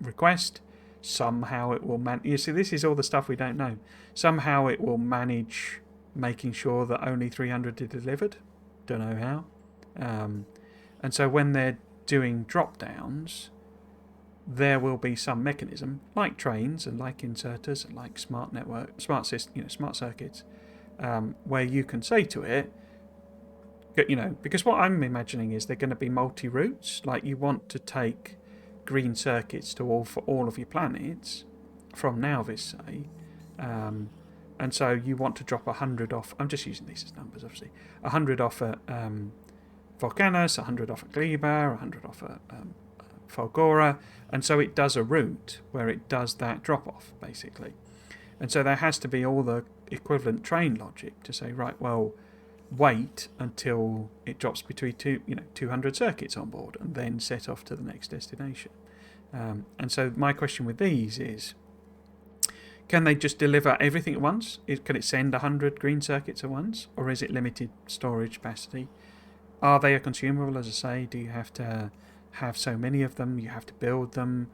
request. Somehow it will you see, this is all the stuff we don't know. Somehow it will manage making sure that only 300 are delivered. Don't know how. And so when they're doing drop downs, there will be some mechanism, like trains and like inserters and like smart circuits, where you can say to it, because what I'm imagining is they're going to be multi-routes. Like, you want to take green circuits for all of your planets from Nauvis, say, and so you want to drop 100 off. I'm just using these as numbers, obviously. 100 off at Volcanus, 100 off at Gleba, 100 off at Folgora, and so it does a route where it does that drop off, basically. And so there has to be all the equivalent train logic to say, right, well, wait until it drops between 200 circuits on board and then set off to the next destination. And so my question with these is, can they just deliver everything at once? Can it send 100 green circuits at once, or is it limited storage capacity? Are they a consumable, as I say? Do you have to have so many of them? You have to build them.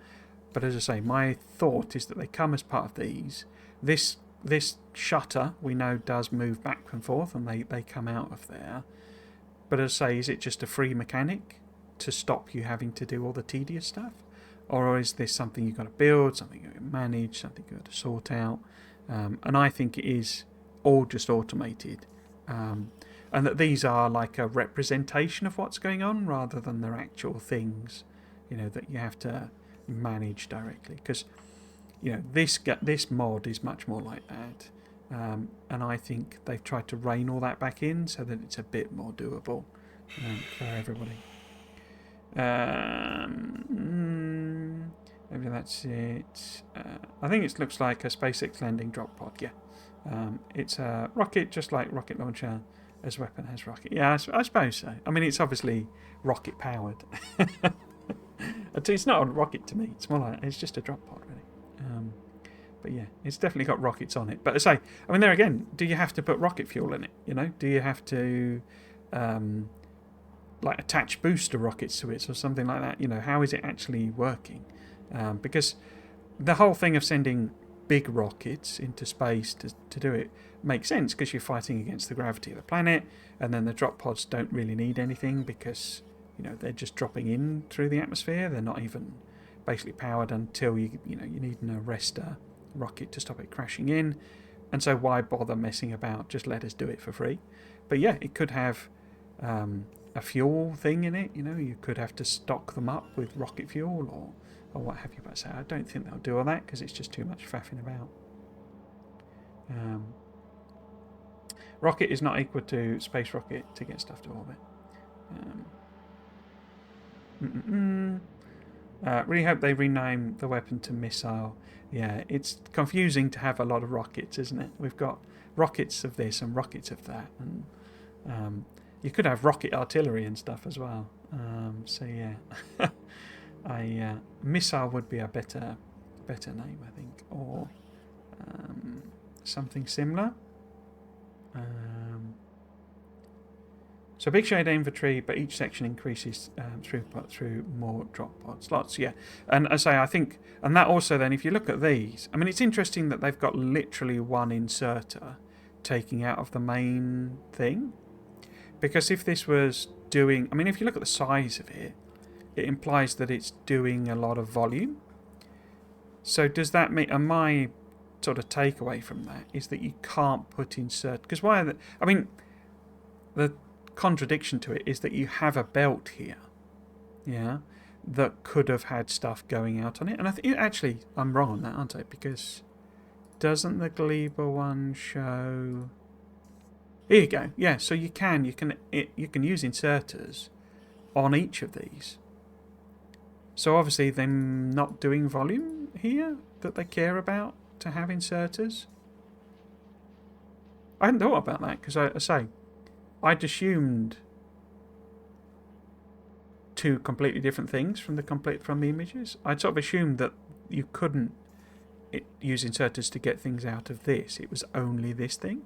But as I say, my thought is that they come as part of these. This shutter, we know, does move back and forth, and they come out of there. But as I say, is it just a free mechanic to stop you having to do all the tedious stuff? Or is this something you've got to build, something you've got to manage, something you've got to sort out? And I think it is all just automated. And that these are like a representation of what's going on rather than their actual things, that you have to manage directly. Because, this mod is much more like that. And I think they've tried to rein all that back in so that it's a bit more doable for everybody. Maybe that's it. I think it looks like a SpaceX landing drop pod. Yeah, it's a rocket, just like rocket launcher, as weapon has rocket. Yeah, I suppose so. I mean, it's obviously rocket powered. It's not a rocket to me. It's more like it's just a drop pod, really. But yeah, it's definitely got rockets on it. But I say, I mean, there again, do you have to put rocket fuel in it? Do you have to like attach booster rockets to it or something like that? How is it actually working? Because the whole thing of sending big rockets into space to do it makes sense, because you're fighting against the gravity of the planet, and then the drop pods don't really need anything because they're just dropping in through the atmosphere. They're not even basically powered until you need an arrestor rocket to stop it crashing in. And so why bother messing about? Just let us do it for free. But yeah, it could have a fuel thing in it. You could have to stock them up with rocket fuel or what have you. But I don't think they'll do all that because it's just too much faffing about. Rocket is not equal to space rocket to get stuff to orbit. Really hope they rename the weapon to missile. Yeah, it's confusing to have a lot of rockets, isn't it? We've got rockets of this and rockets of that, and you could have rocket artillery and stuff as well. So yeah, missile would be a better name, I think, or something similar. So big shade infantry, but each section increases throughput through more drop pod slots. Yeah, and as I say, I think, and that also then, if you look at these, I mean, it's interesting that they've got literally one inserter taking out of the main thing, because if this was doing, I mean, if you look at the size of it, it implies that it's doing a lot of volume. So does that mean, and my sort of takeaway from that is that you can't put insert, because why are the, I mean, the contradiction to it is that you have a belt here, yeah, that could have had stuff going out on it. And I think actually I'm wrong on that, aren't I? Because doesn't the Gleba one show? Here you go. Yeah, so you can use inserters on each of these. So obviously they're not doing volume here that they care about to have inserters. I hadn't thought about that because I say I'd assumed two completely different things from the images. I'd sort of assumed that you couldn't use inserters to get things out of this. It was only this thing,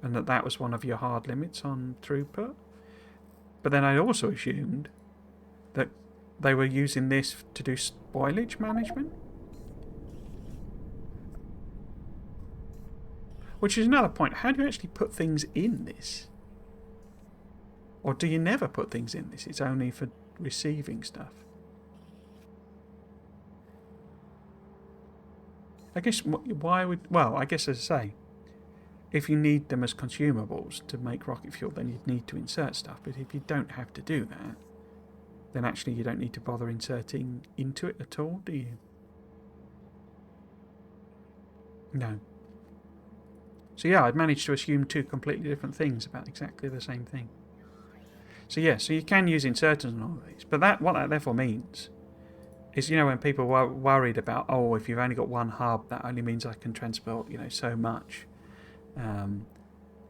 and that was one of your hard limits on throughput. But then I also assumed that they were using this to do spoilage management, which is another point. How do you actually put things in this? Or do you never put things in this? It's only for receiving stuff. I guess why would... Well, I guess as I say, if you need them as consumables to make rocket fuel, then you'd need to insert stuff. But if you don't have to do that, then actually you don't need to bother inserting into it at all, do you? No. So yeah, I'd managed to assume two completely different things about exactly the same thing. So yeah, so you can use inserters on all of these. But what that therefore means is, you know, when people were worried about, oh, if you've only got one hub, that only means I can transport, you know, so much. I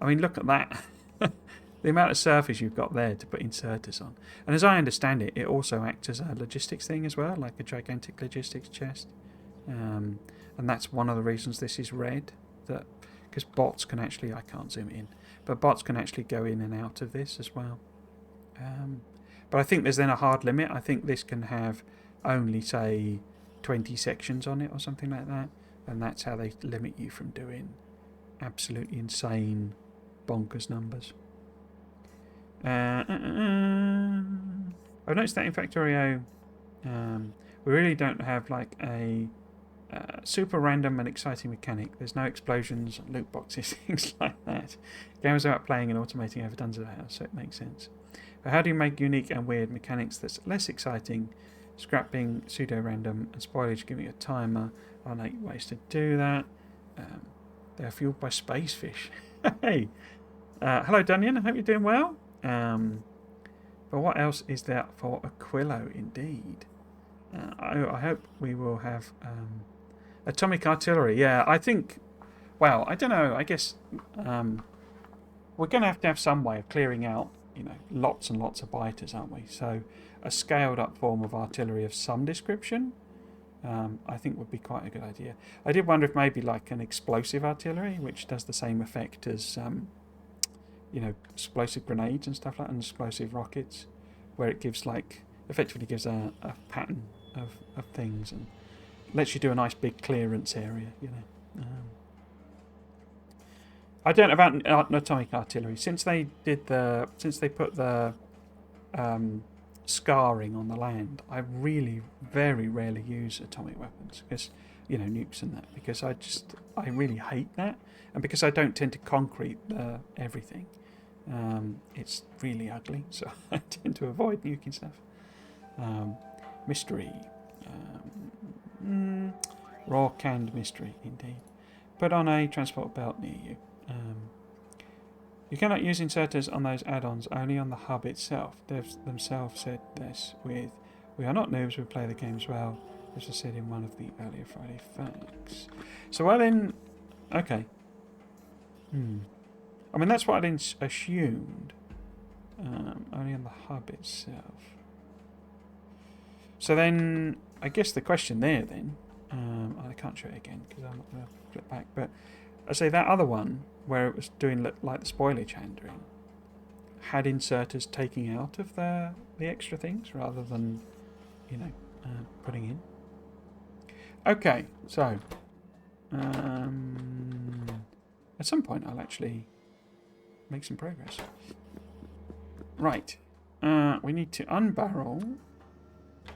mean, look at that. The amount of surface you've got there to put inserters on. And as I understand it, it also acts as a logistics thing as well, like a gigantic logistics chest. And that's one of the reasons this is red, that because bots can actually, I can't zoom in, but bots can actually go in and out of this as well. But I think there's then a hard limit. I think this can have only, say, 20 sections on it or something like that. And that's how they limit you from doing absolutely insane, bonkers numbers. I've noticed that in Factorio, we really don't have like a super random and exciting mechanic. There's no explosions, loot boxes, things like that. Games about playing and automating over tons of the house, so it makes sense. But how do you make unique and weird mechanics that's less exciting? Scrapping, pseudo-random, and spoilage giving a timer are 8 ways to do that. They're fueled by space fish. Hey! Hello, Dunyan. I hope you're doing well. But what else is there for Aquilo, indeed? I hope we will have atomic artillery. Yeah, I think... Well, I don't know. I guess we're going to have some way of clearing out, you know, lots and lots of biters, aren't we? So a scaled up form of artillery of some description, I think would be quite a good idea. I did wonder if maybe like an explosive artillery, which does the same effect as, you know, explosive grenades and stuff like that, and explosive rockets, where it gives like, effectively gives a pattern of things and lets you do a nice big clearance area, you know. I don't know about atomic artillery. Since they put the scarring on the land, I really very rarely use atomic weapons, because, you know, nukes and that, because I really hate that, and because I don't tend to concrete everything, it's really ugly, so I tend to avoid nuking stuff. Mystery, raw canned mystery indeed. Put on a transport belt near you. You cannot use inserters on those add-ons, only on the hub itself. Devs themselves said this with We are not noobs, we play the games well, as I said in one of the earlier Friday facts. So, well then, okay. I mean, that's what I assumed. Only on the hub itself. So then, I guess the question there then, I can't show it again because I'm not going to flip back, but I say that other one, where it was doing like the spoilage handling, had inserters taking out of the extra things rather than, you know, putting in. Okay, so at some point I'll actually make some progress. Right, we need to unbarrel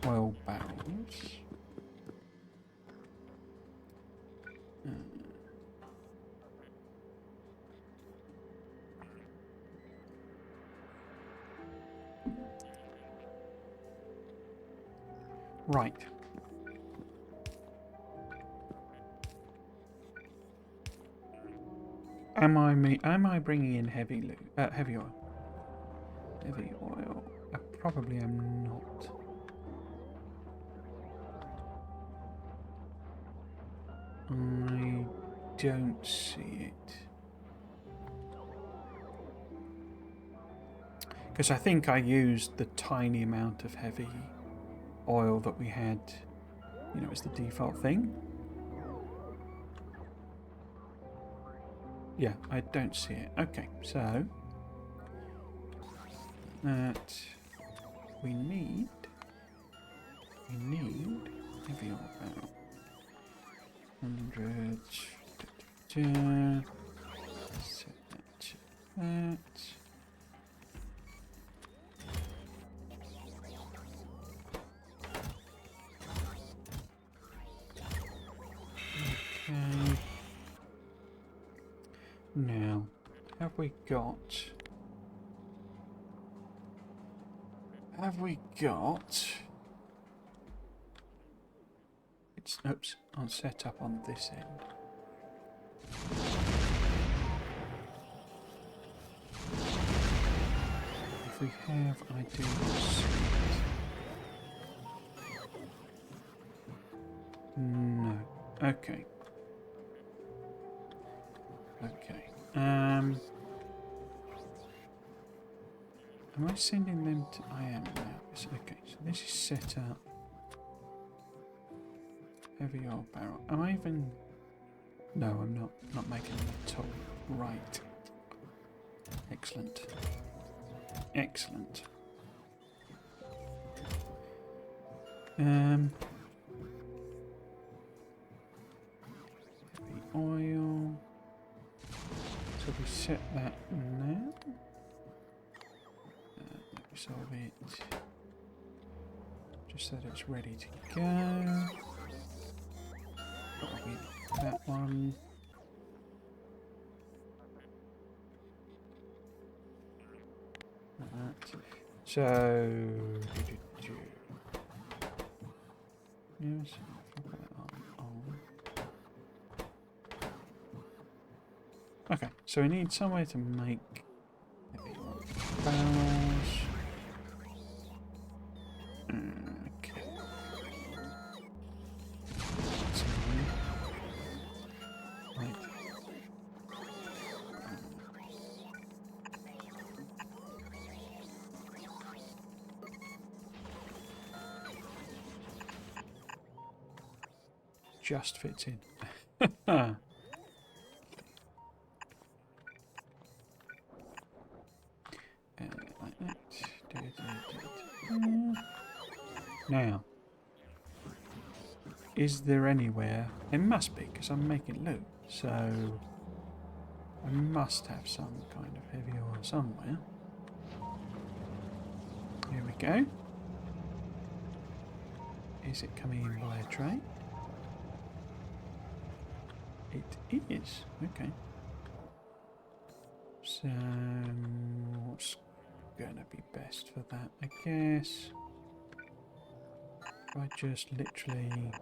oil barrels. Right. Am I bringing in heavy oil? Heavy oil. I probably am not. I don't see it. Because I think I used the tiny amount of heavy oil that we had, you know, as the default thing. Yeah, I don't see it. Okay, so that we need heavy oil barrel. 100. Set that to that. Okay. Now, have we got... It's... Oops, I'll set up on this end. If we have, I do not see it. No. Okay. Okay. Am I sending them to... I am now. Okay, so this is set up. Heavy oil barrel. Am I even... No, I'm not making them at all. Right. Excellent. Excellent. Heavy oil. So we set that now. Let me solve it. Just so that it's ready to go. That one. That. So. Yes. Okay, so we need somewhere to make barrels. Okay. Right. Just fits in. Like that. Now, is there anywhere? It must be, because I'm making loot. So, I must have some kind of heavy oil somewhere. Here we go. Is it coming in by a train? It is. Okay. So, what's going to be best for that? I guess if I just literally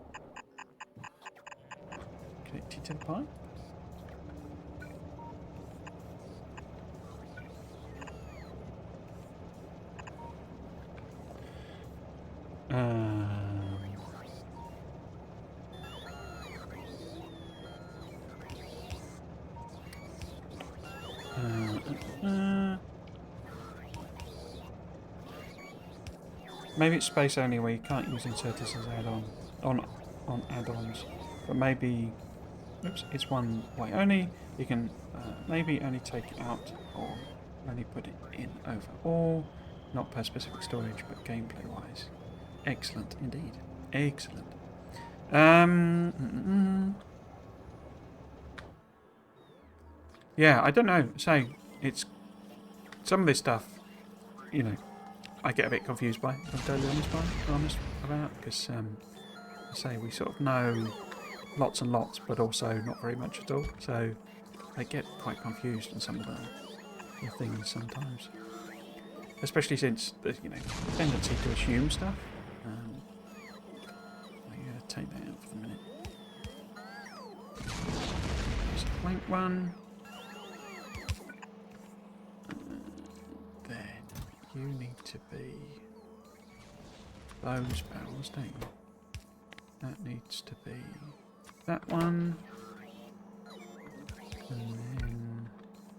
connect it to the pipe. Maybe it's space only where you can't use inserters as add-on on add-ons, but maybe it's one way only. You can maybe only take it out or only put it in overall, not per specific storage, but gameplay-wise. Excellent indeed. Excellent. Yeah, I don't know. So it's some of this stuff, you know, I get a bit confused by. If I'm totally honest about, because I say we sort of know lots and lots, but also not very much at all. So I get quite confused on some of the things sometimes, especially since there's tendency to assume stuff. I'm going to take that out for the minute. There's a blank one. Then you need to be those barrels, don't you? That needs to be that one. And then,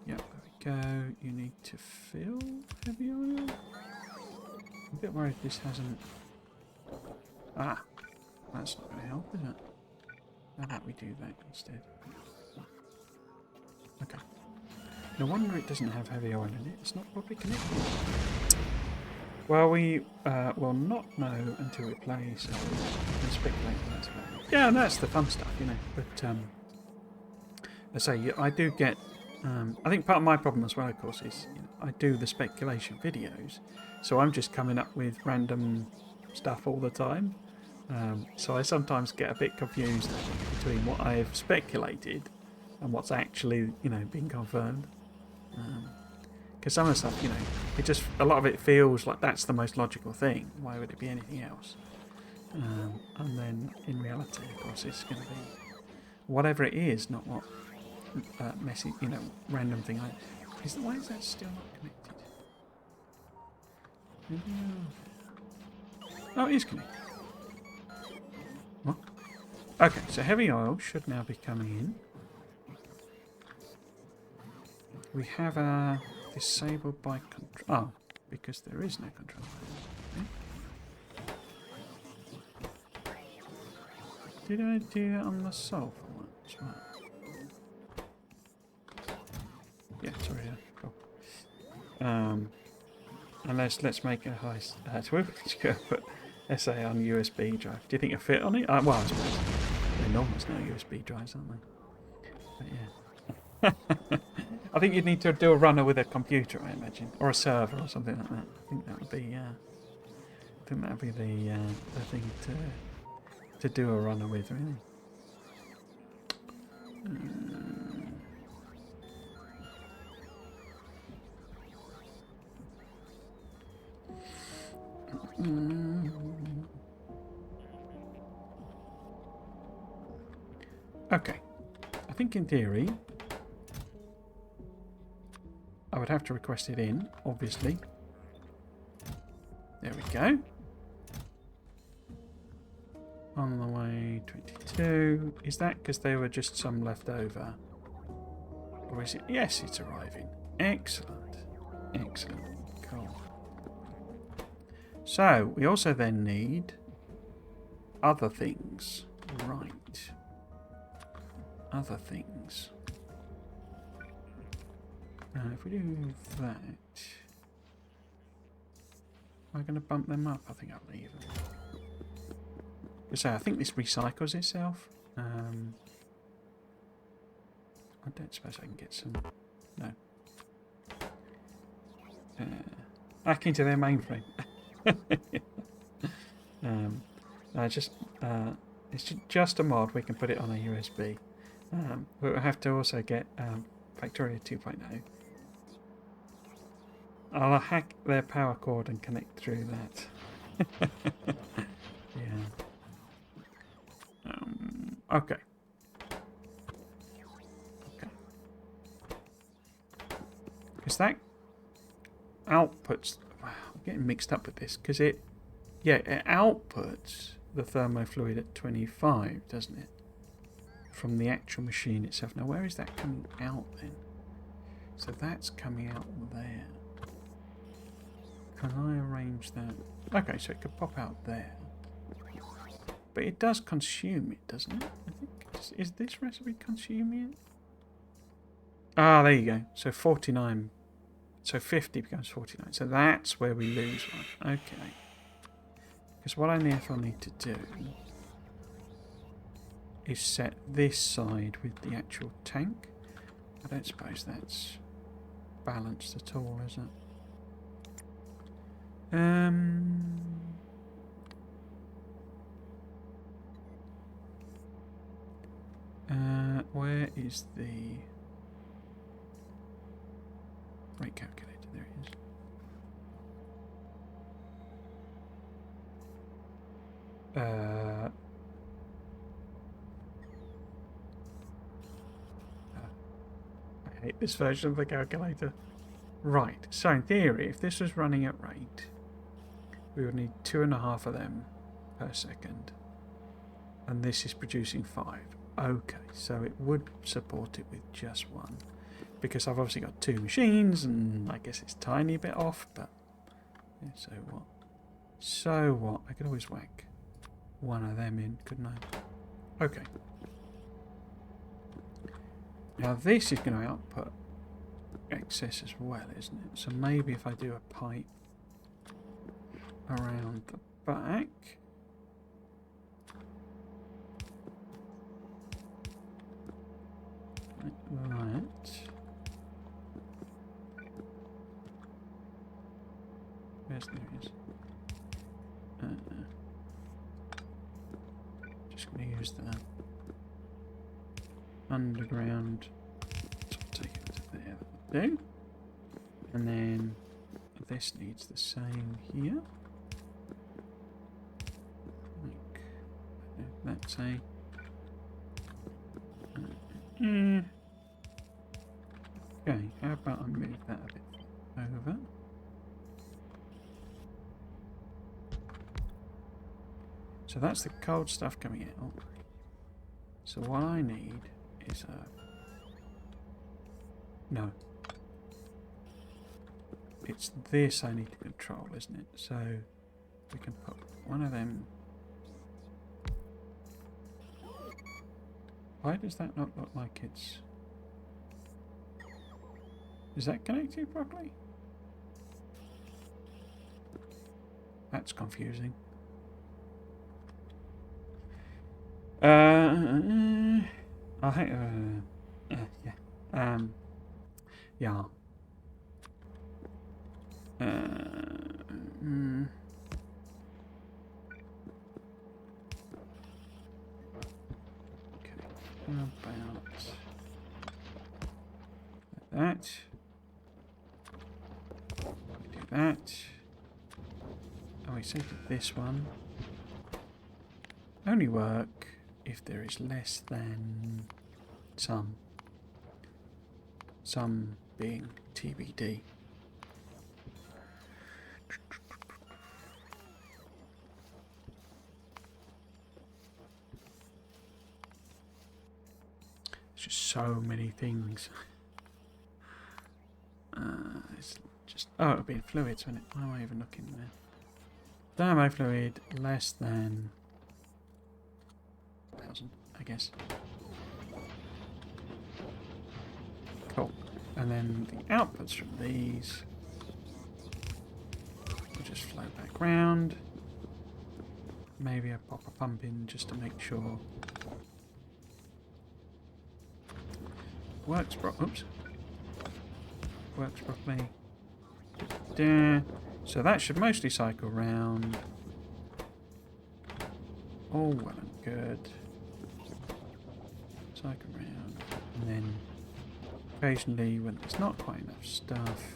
yep, there we go. You need to fill heavy oil. I'm a bit worried this hasn't... Ah, that's not going to help, is it? How about we do that instead? Okay. No wonder it doesn't have heavy oil in it. It's not properly connected. Well, we will not know until we play, so we can speculate that's about it. Yeah, and that's the fun stuff, But I say, I do get... I think part of my problem as well, of course, is I do the speculation videos, so I'm just coming up with random stuff all the time. So I sometimes get a bit confused between what I've speculated and what's actually, been confirmed. Because some of the stuff, a lot of it feels like that's the most logical thing. Why would it be anything else? And then in reality, of course, it's going to be whatever it is, not what messy, random thing. Why is that still not connected? Oh, it is connected. What? Okay, so heavy oil should now be coming in. We have a disabled by control. Oh, because there is no control. Okay. Did I do that on the sulfur one? Smart. Yeah, sorry. Yeah, cool. And let's make a high. So we're put SA on USB drive. Do you think it'll fit on it? Well, I suppose they're enormous now, USB drives, aren't they? But yeah. I think you'd need to do a runner with a computer, I imagine, or a server or something like that. I think that would be. The thing to do a runner with, really. Okay, I think in theory I would have to request it in, obviously. There we go. On the way, 22. Is that because there were just some left over? Or is it? Yes, it's arriving. Excellent. Excellent. Cool. So, we also then need other things. Right. Other things. If we do that, am I going to bump them up? I think I'll leave them. So I think this recycles itself. I don't suppose I can get some. No. Back into their mainframe. It's just a mod. We can put it on a USB. We'll have to also get Factorio 2.0. I'll hack their power cord and connect through that. Yeah. Okay. Okay. Because that outputs... I'm getting mixed up with this because it Yeah, it outputs the thermofluid at 25, doesn't it? From the actual machine itself. Now, where is that coming out then? So that's coming out there. Can I arrange that? Okay, so it could pop out there. But it does consume it, doesn't it? I think. Is this recipe consuming it? Ah, there you go. So 49. So 50 becomes 49. So that's where we lose one. Okay. Because what I therefore need to do is set this side with the actual tank. I don't suppose that's balanced at all, is it? Where is the rate calculator? There it is. I hate this version of the calculator. Right, so in theory, if this was running at rate, we would need 2.5 of them per second. And this is producing 5. Okay, so it would support it with just one. Because I've obviously got 2 machines, and I guess it's a tiny bit off, but yeah, so what? So what? I could always whack one of them in, couldn't I? Okay. Now this is going to output excess as well, isn't it? So maybe if I do a pipe around the back. Like that. Where's there is? Just going to use the underground. So I'll take it to there. That'll do. And then this needs the same here. Like, that's a. Okay, how about I move that a bit over? So that's the cold stuff coming out. So what I need is a... No. It's this I need to control, isn't it? So we can put one of them... Why does that not look like it's... Is that connected properly? That's confusing. I think, yeah. Yeah. Okay. How about that? We do that. Oh, we say this one. Only work if there is less than some being TBD. There's just so many things. It's just it'll be in fluids, won't it? Why am I even looking there? Thermo fluid less than 1,000, I guess. Cool. And then the outputs from these will just flow back round. Maybe I pop a pump in just to make sure. Works works properly. So that should mostly cycle round. All well and good. Cycle round. And then occasionally when there's not quite enough stuff,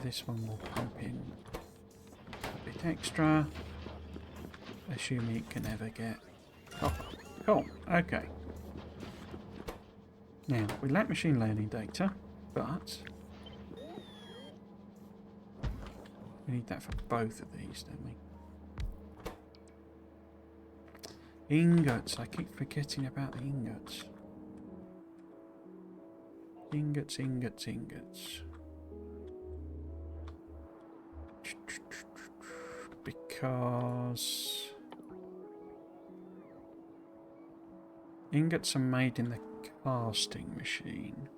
this one will pump in a bit extra. Assuming it can ever get copper. Cool. Okay. Now, we lack machine learning data, but we need that for both of these, don't we? Ingots. I keep forgetting about the ingots. Ingots, ingots, ingots. Because ingots are made in the casting machine.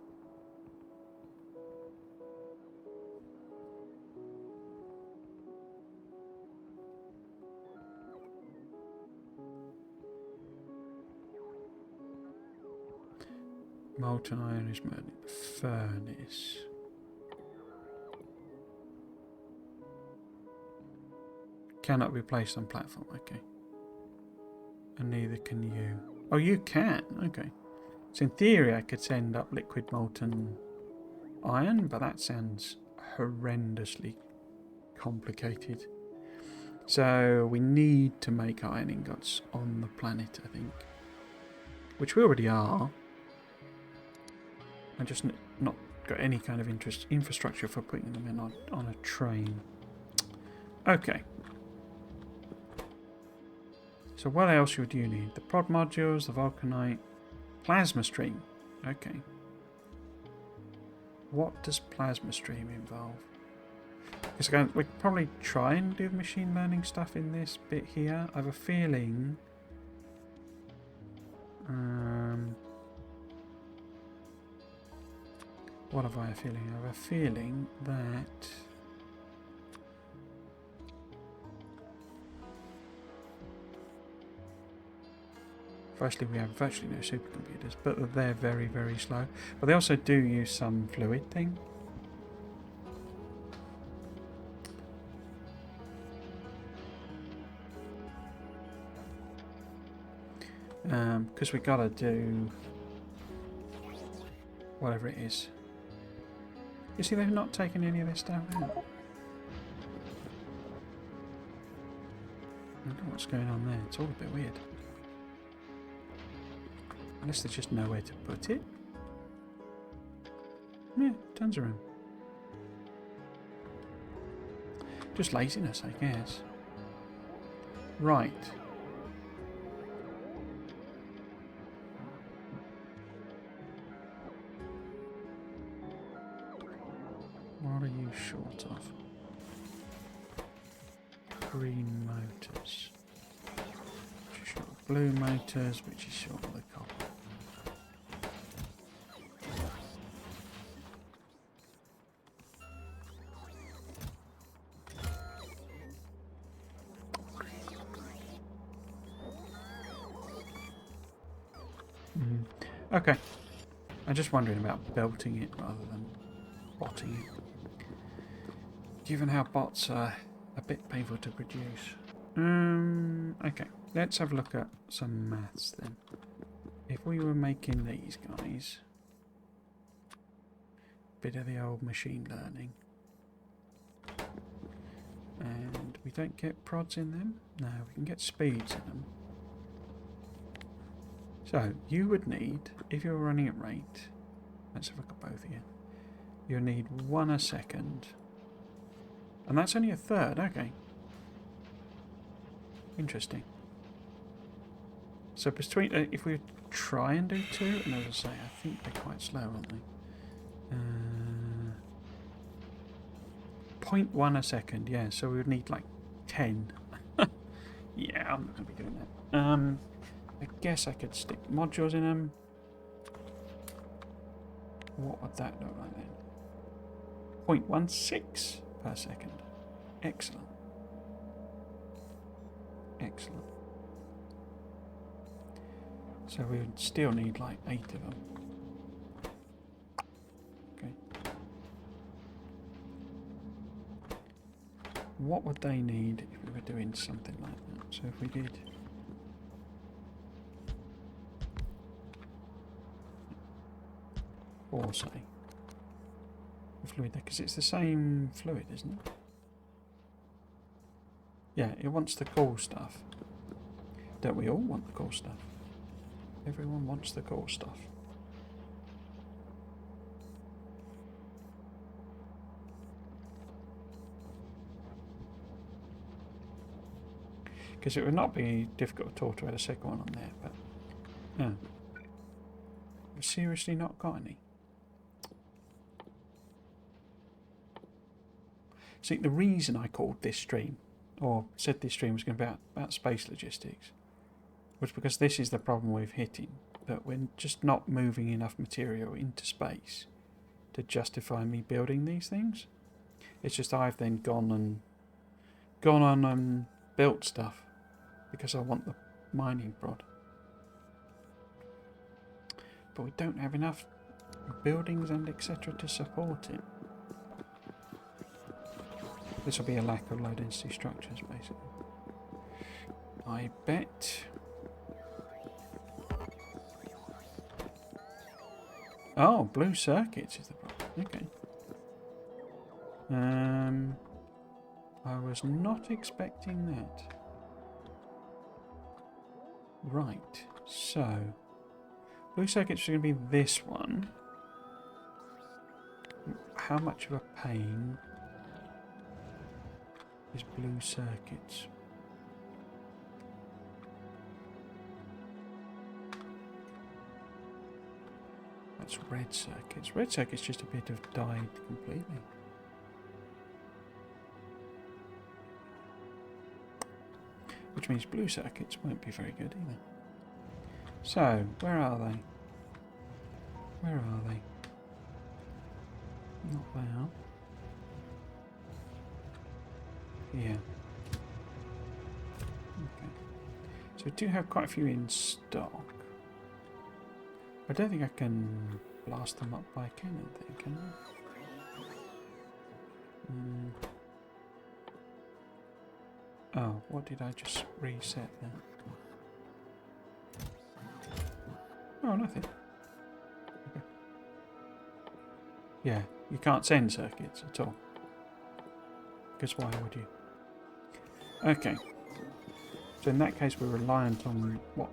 Molten iron is made in the furnace. Cannot be placed on platform, okay. And neither can you. Oh, you can, okay. So in theory I could send up liquid molten iron, but that sounds horrendously complicated. So we need to make iron ingots on the planet, I think. Which we already are. I just not got any kind of infrastructure for putting them in on a train. Okay. So what else would you need? The prod modules, the vulcanite, plasma stream. Okay. What does plasma stream involve? Because we could probably try and do the machine learning stuff in this bit here. I have a feeling. What have I a feeling? I have a feeling that firstly we have virtually no supercomputers, but they're very, very slow. But they also do use some fluid thing. Because we gotta do whatever it is. You see, they've not taken any of this stuff out. I don't know what's going on there. It's all a bit weird. Unless there's just nowhere to put it. Yeah, tons of room. Just laziness, I guess. Right. What are you short of? Green motors. Which is short of blue motors, which is short of the copper. Okay. I'm just wondering about belting it rather than botting it. Given how bots are a bit painful to produce. Okay, let's have a look at some maths then. If we were making these guys, bit of the old machine learning, and we don't get prods in them. No, we can get speeds in them. So you would need, if you're running at rate, let's have a look at both here. You'll need 1 a second. And that's only a third, okay. Interesting. So between, if we try and do 2, and as I say, I think they're quite slow, aren't they? 0.1 a second, yeah, so we would need like 10. Yeah, I'm not going to be doing that. I guess I could stick modules in them. What would that look like then? 0.16 per second. Excellent. Excellent. So we would still need like 8 of them. Okay. What would they need if we were doing something like that? So if we did... or say... the fluid there, because it's the same fluid, isn't it? Yeah, it wants the cool stuff. Don't we all want the cool stuff? Everyone wants the cool stuff. Because it would not be difficult at all to add a second one on there, but no. I've seriously not got any. See, the reason I called this stream, or said this stream was going to be about space logistics, was because this is the problem we're hitting, that we're just not moving enough material into space to justify me building these things. It's just I've then gone on and built stuff because I want the mining prod. But we don't have enough buildings and etc. to support it. This will be a lack of low density structures, basically. I bet. Oh, blue circuits is the problem. Okay. I was not expecting that. Right, so blue circuits are going to be this one. How much of a pain is blue circuits? That's red circuits. Red circuits just appear to have died completely. Which means blue circuits won't be very good either. So, where are they? Where are they? Not there. Here. Okay. So we do have quite a few in stock. I don't think I can blast them up by cannon thing, can I? Oh, what did I just reset then? Oh, nothing. Okay. Yeah, you can't send circuits at all. Because why would you? Okay. So in that case, we're reliant on what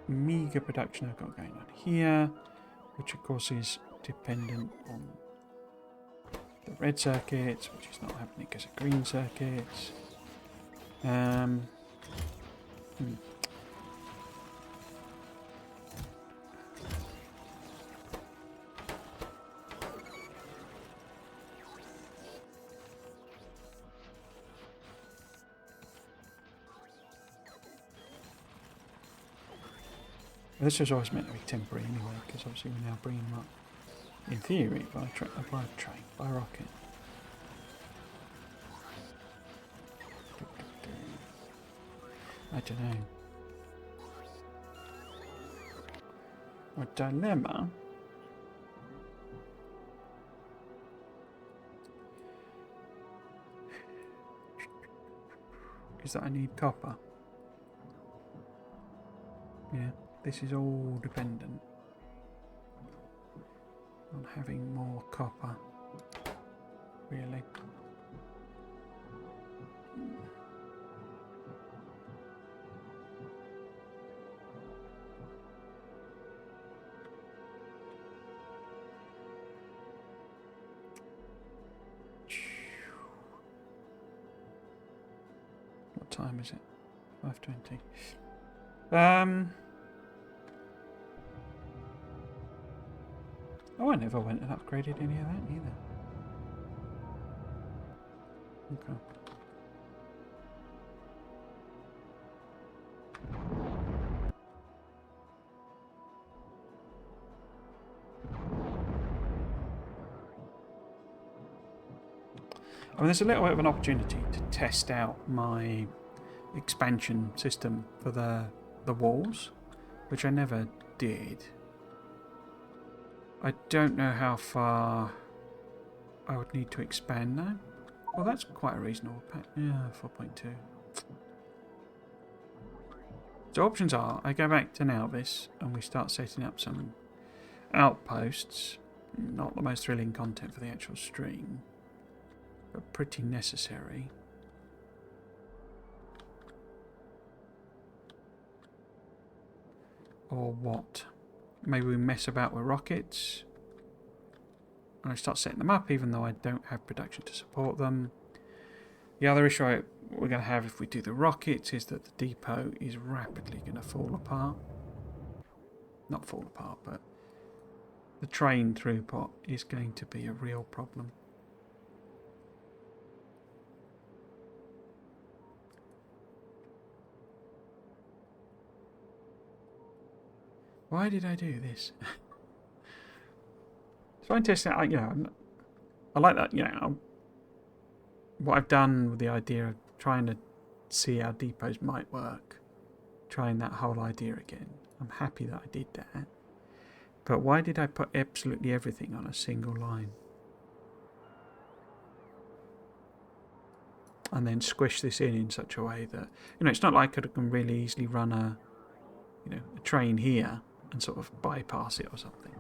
meager production I've got going on here, which of course is dependent on the red circuits, which is not happening because of green circuits. This was always meant to be temporary anyway, because obviously we're now bringing them up, in theory, by train, by rocket. I don't know. A dilemma is that I need copper. Yeah, this is all dependent on having more copper, really. What time is it? 5:20. Oh, I never went and upgraded any of that either. Okay. I mean, there's a little bit of an opportunity to test out my expansion system for the walls, which I never did. I don't know how far I would need to expand now. Well, that's quite a reasonable pack. Yeah, 4.2. So options are, I go back to Nalvis and we start setting up some outposts. Not the most thrilling content for the actual stream, but pretty necessary. Or what? Maybe we mess about with rockets and I start setting them up even though I don't have production to support them. The other issue what we're going to have if we do the rockets is that the depot is rapidly going to fall apart. Not fall apart, but the train throughput is going to be a real problem. Why did I do this? So I'm testing. I like that. What I've done with the idea of trying to see how depots might work, trying that whole idea again. I'm happy that I did that. But why did I put absolutely everything on a single line? And then squish this in such a way that, it's not like I can really easily run a train here and sort of bypass it or something.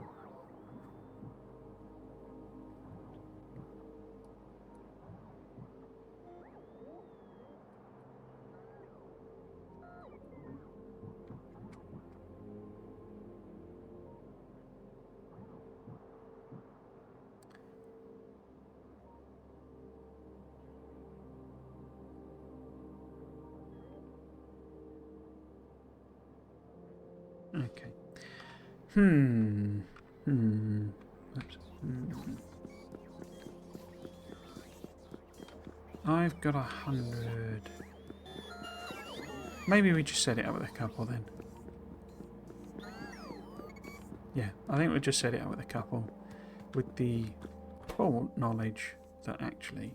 Okay. I've got 100. Maybe we just set it up with a couple then. Yeah, I think we'll just set it up with a couple with the full knowledge that actually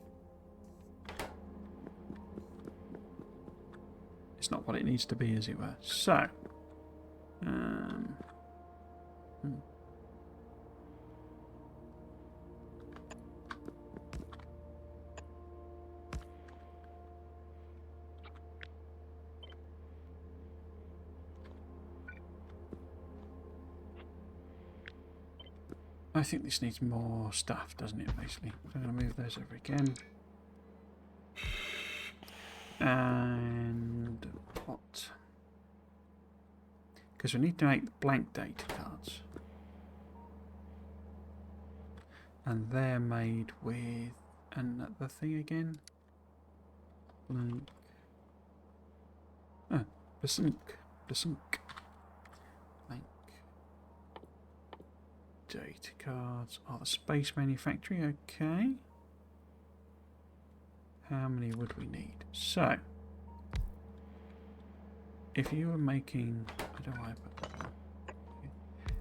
it's not what it needs to be, as it were. So, I think this needs more stuff, doesn't it, basically? So I'm going to move those over again. And what? Because we need to make blank data cards. And they're made with another thing again. Blank. Oh, blank. Data cards. Oh, the space manufacturing. Okay. How many would we need? So, if you were making, I don't know why I put that.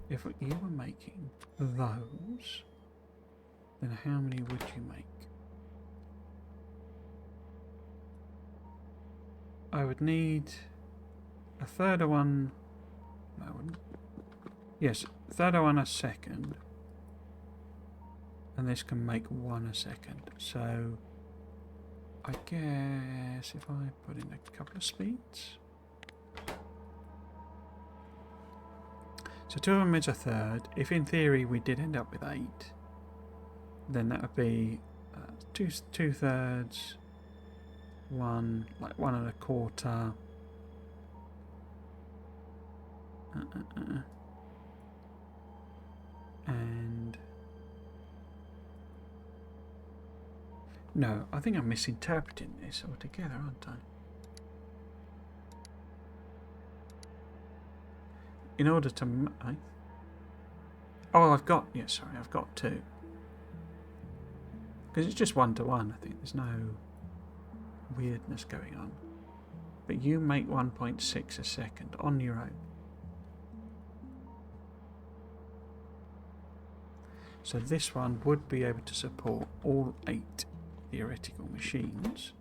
If you were making those, then how many would you make? I would need a third of one. No, I wouldn't. Yes, a third of one a second. And this can make one a second. So, I guess if I put in a couple of speeds. So 2 of them is a third. If in theory we did end up with 8, then that would be two thirds, one, like 1 1/4. And no, I think I'm misinterpreting this altogether, aren't I? In order to... Oh, I've got... Yeah, sorry, I've got 2. Because it's just 1 to 1, I think. There's no weirdness going on. But you make 1.6 a second on your own. So this one would be able to support all 8 theoretical machines.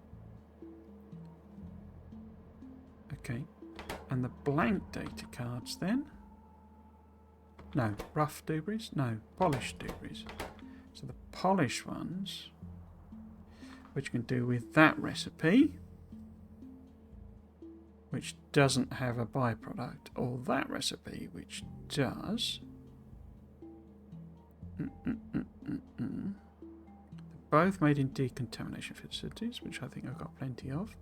Okay. And the blank data cards then? No, rough doobies? No, polished doobies. So the polished ones, which you can do with that recipe, which doesn't have a byproduct, or that recipe, which does. They're both made in decontamination facilities, which I think I've got plenty of.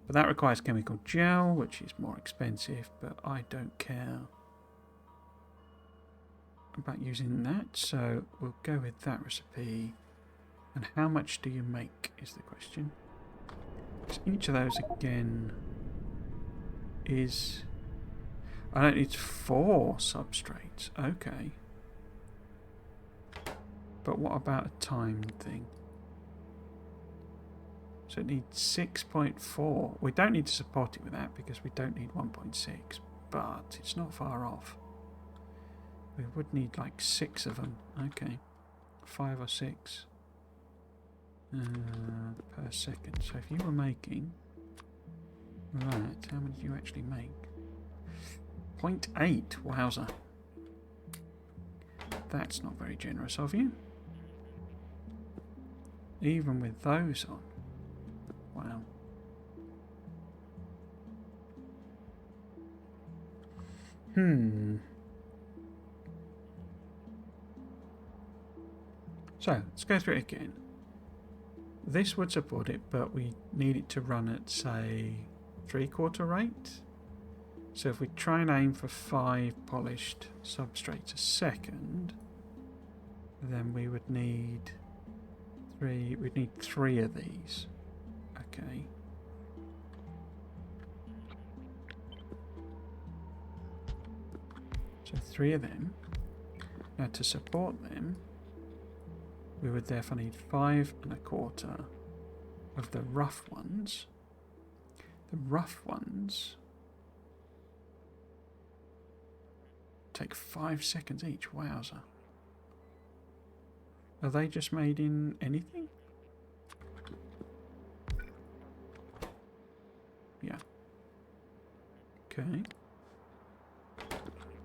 But that requires chemical gel, which is more expensive, but I don't care about using that, so we'll go with that recipe. And how much do you make is the question. 'Cause each of those again is... I don't need 4 substrates. Okay. But what about a timed thing? So it needs 6.4. We don't need to support it with that because we don't need 1.6. But it's not far off. We would need like 6 of them. Okay. 5 or 6 per second. So if you were making... Right, how many do you actually make? 0.8. Wowza. That's not very generous of you. Even with those on. Wow. So, let's go through it again. This would support it, but we need it to run at, say, 3/4 rate. So if we try and aim for 5 polished substrates a second, then we would need 3. We'd need 3 of these. Okay. So 3 of them. Now to support them, we would therefore need 5 1/4 of the rough ones. The rough ones take 5 seconds each. Wowza. Are they just made in anything? Yeah. Okay.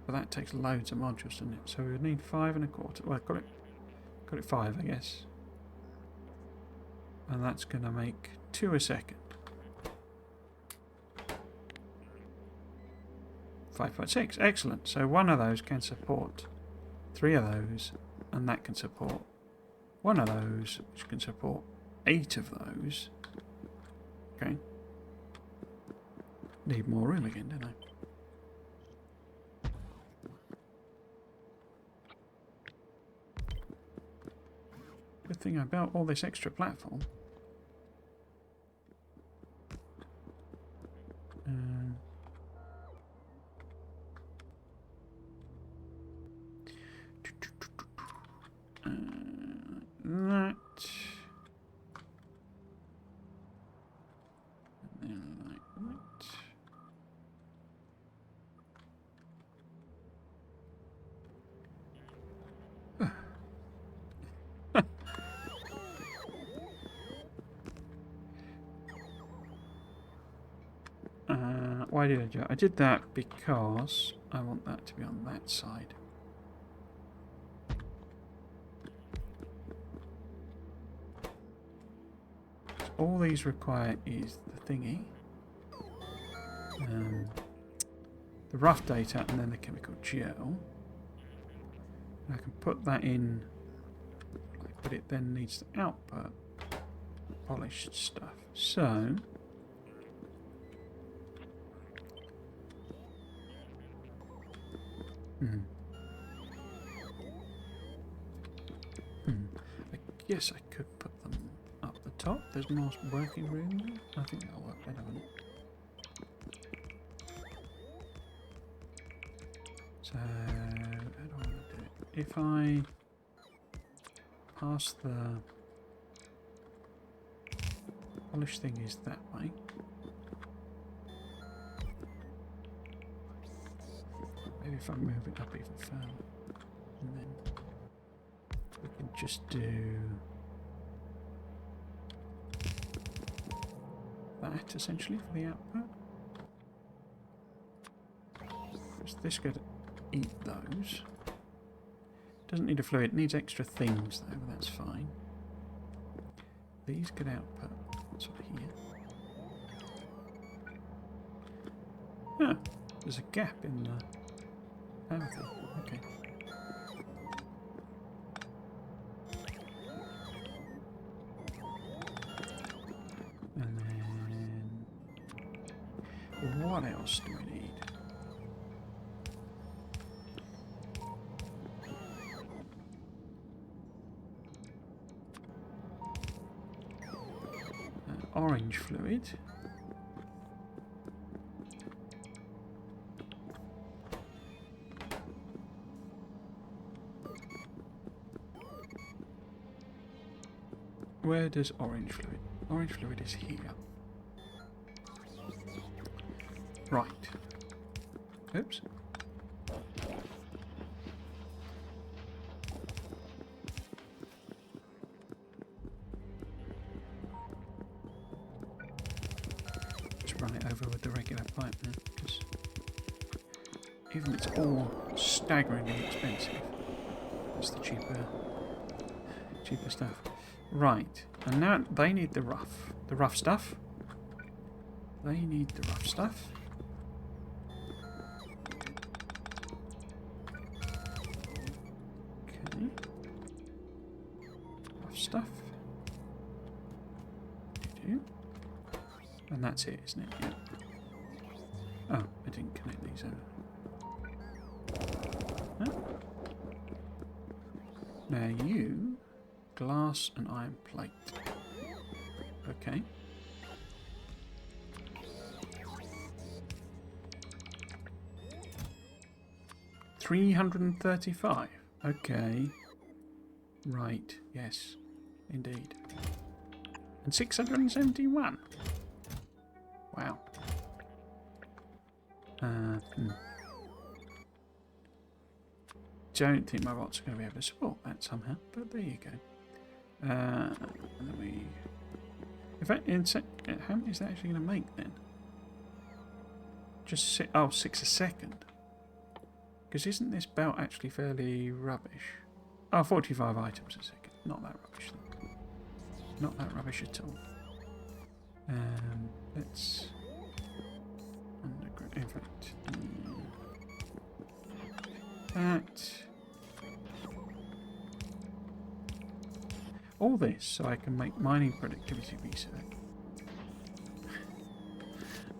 But that takes loads of modules, doesn't it? So we would need 5 1/4. Well, got it 5, I guess. And that's going to make 2 a second. 5.6. Excellent. So one of those can support 3 of those, and that can support 1 of those, which can support 8 of those. Okay. Need more room again, don't I? Good thing I built all this extra platform. That. And then like that. Why did I do it? I did that because I want that to be on that side. So all these require is the thingy, the rough data, and then the chemical gel. And I can put that in, but it then needs to output polished stuff. So I guess I could put them up the top. There's more working room there. I think that'll work better, won't it? So, how do I want to do it? If I pass the polish thing is that way. Maybe if I move it up even further, and then we can just do that essentially for the output. Is this going to eat those? Doesn't need a fluid, it needs extra things though, but that's fine. These could output sort of here. Ah, there's a gap in the power thing. Okay. And then what else do we need? orange fluid. Where does orange fluid? Orange fluid is here. Right. Oops. Just run it over with the regular pipe now, because even if it's all staggeringly expensive, it's the cheaper stuff. Right, and now they need the rough stuff. They need the rough stuff. Okay. Rough stuff. And that's it, isn't it? Yeah. Oh, I didn't connect these over. No. Now you... glass and iron plate. Okay. $335. Okay. Right. Yes. Indeed. And 671. Wow. Don't think my bots are going to be able to support that somehow, but there you go. And then we... In fact, how many is that actually going to make then? Just 6 a second. Because isn't this belt actually fairly rubbish? Oh, 45 items a second. Not that rubbish then. Not that rubbish at all. Let's... In fact... that... all this so I can make mining productivity research.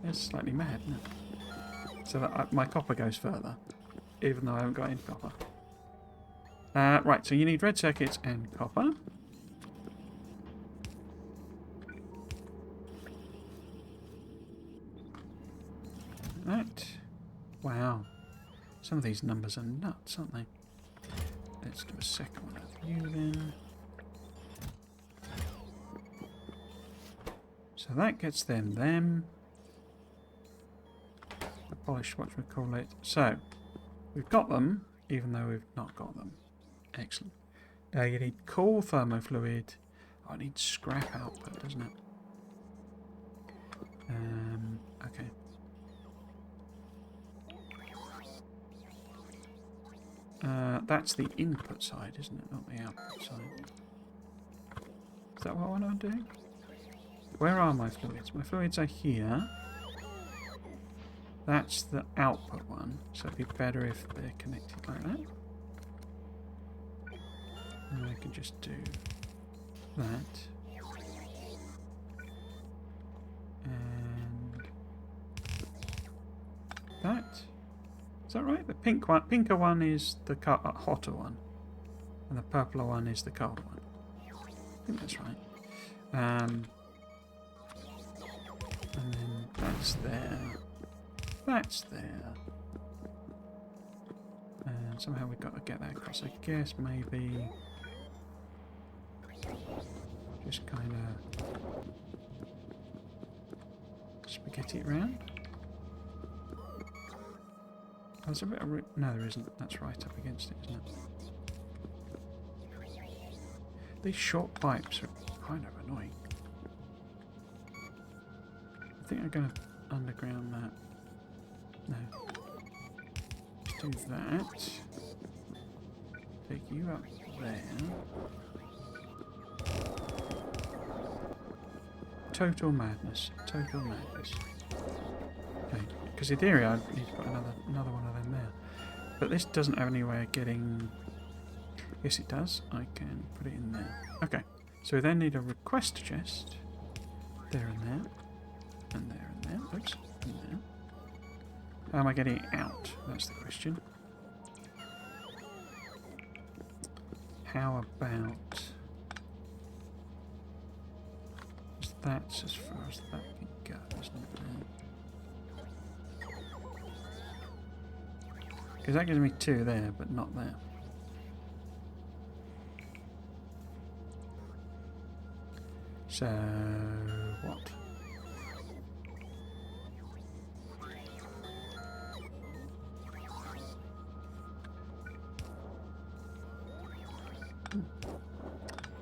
That's slightly mad, isn't it? So that my copper goes further, even though I haven't got any copper. Right, so you need red circuits and copper. That. Wow. Some of these numbers are nuts, aren't they? Let's do a second one of you then. So that gets them. The polished whatchamacallit. So, we've got them, even though we've not got them. Excellent. You need cool thermofluid. Oh, it needs scrap output, doesn't it? Okay. That's the input side, isn't it? Not the output side. Is that what I want to do? Where are my fluids? My fluids are here. That's the output one, so it'd be better if they're connected like that. And I can just do that. And that. Is that right? The pinker one is the hotter one, and the purpler one is the colder one. I think that's right. And then that's there. That's there. And somehow we've got to get that across. I guess maybe just kind of spaghetti it around. Oh, there's a bit of no, there isn't. That's right up against it, isn't it? These short pipes are kind of annoying. I think I'm going to underground that. No. Do that. Take you up there. Total madness. Total madness. Okay. Because in theory I need to put another one of them there. But this doesn't have any way of getting... Yes it does. I can put it in there. Okay. So we then need a request chest. There and there. And there and there. Oops. And there. How am I getting it out? That's the question. How about... just That's as far as that can go, isn't it? Because that gives me 2 there, but not there. So, what?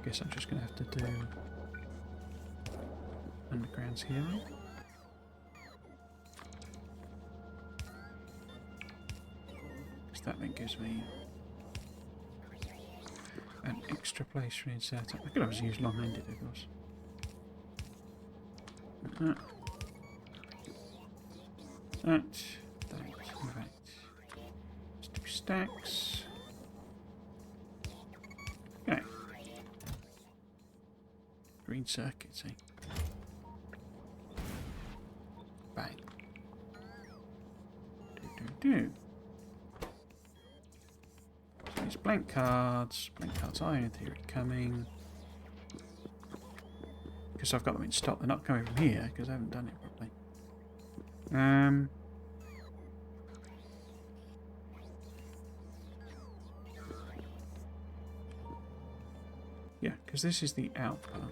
Guess I'm just going to have to do undergrounds here. Because that then gives me an extra place for inserting. I could always use long-handed, of course. That. Right. Let's do stacks. Okay. Green circuits, eh? Bang. Do. So these blank cards. Blank cards are in theory coming. Because I've got them in stock. They're not coming from here because I haven't done it properly. Yeah, because this is the output.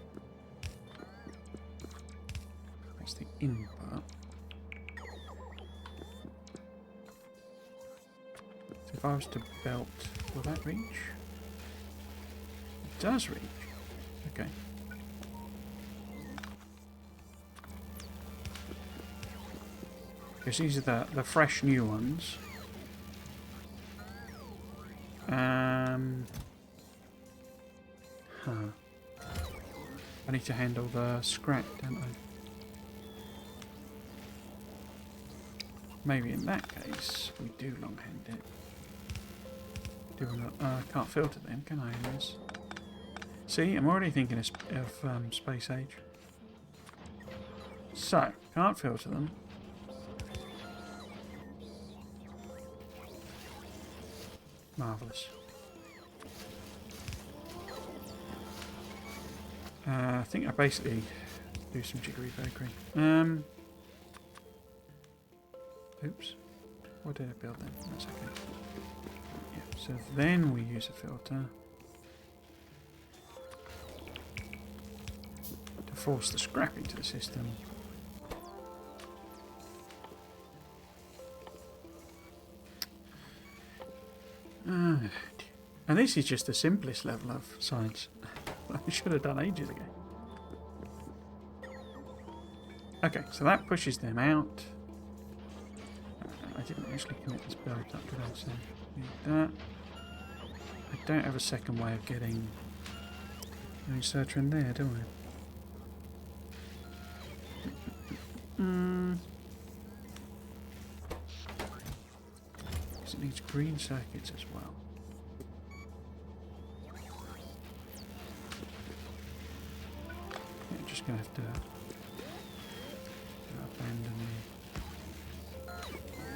That's the input. So if I was to belt, will that reach? It does reach. Okay. Because these are the fresh new ones. I need to handle the scrap, don't I? Maybe in that case we do long-hand it. I can't filter them, can I? In this? See, I'm already thinking of space age. So, can't filter them. Marvellous. I think I basically do some jiggery pokery. Oops. What did I build then? That's okay. Yeah, so then we use a filter to force the scrap into the system. And this is just the simplest level of science. I should have done ages ago. Okay, so that pushes them out. I didn't actually commit this build up, did I? So need that. I don't have a second way of getting an inserter in there, do I? Because it needs green circuits as well. Just going to have to abandon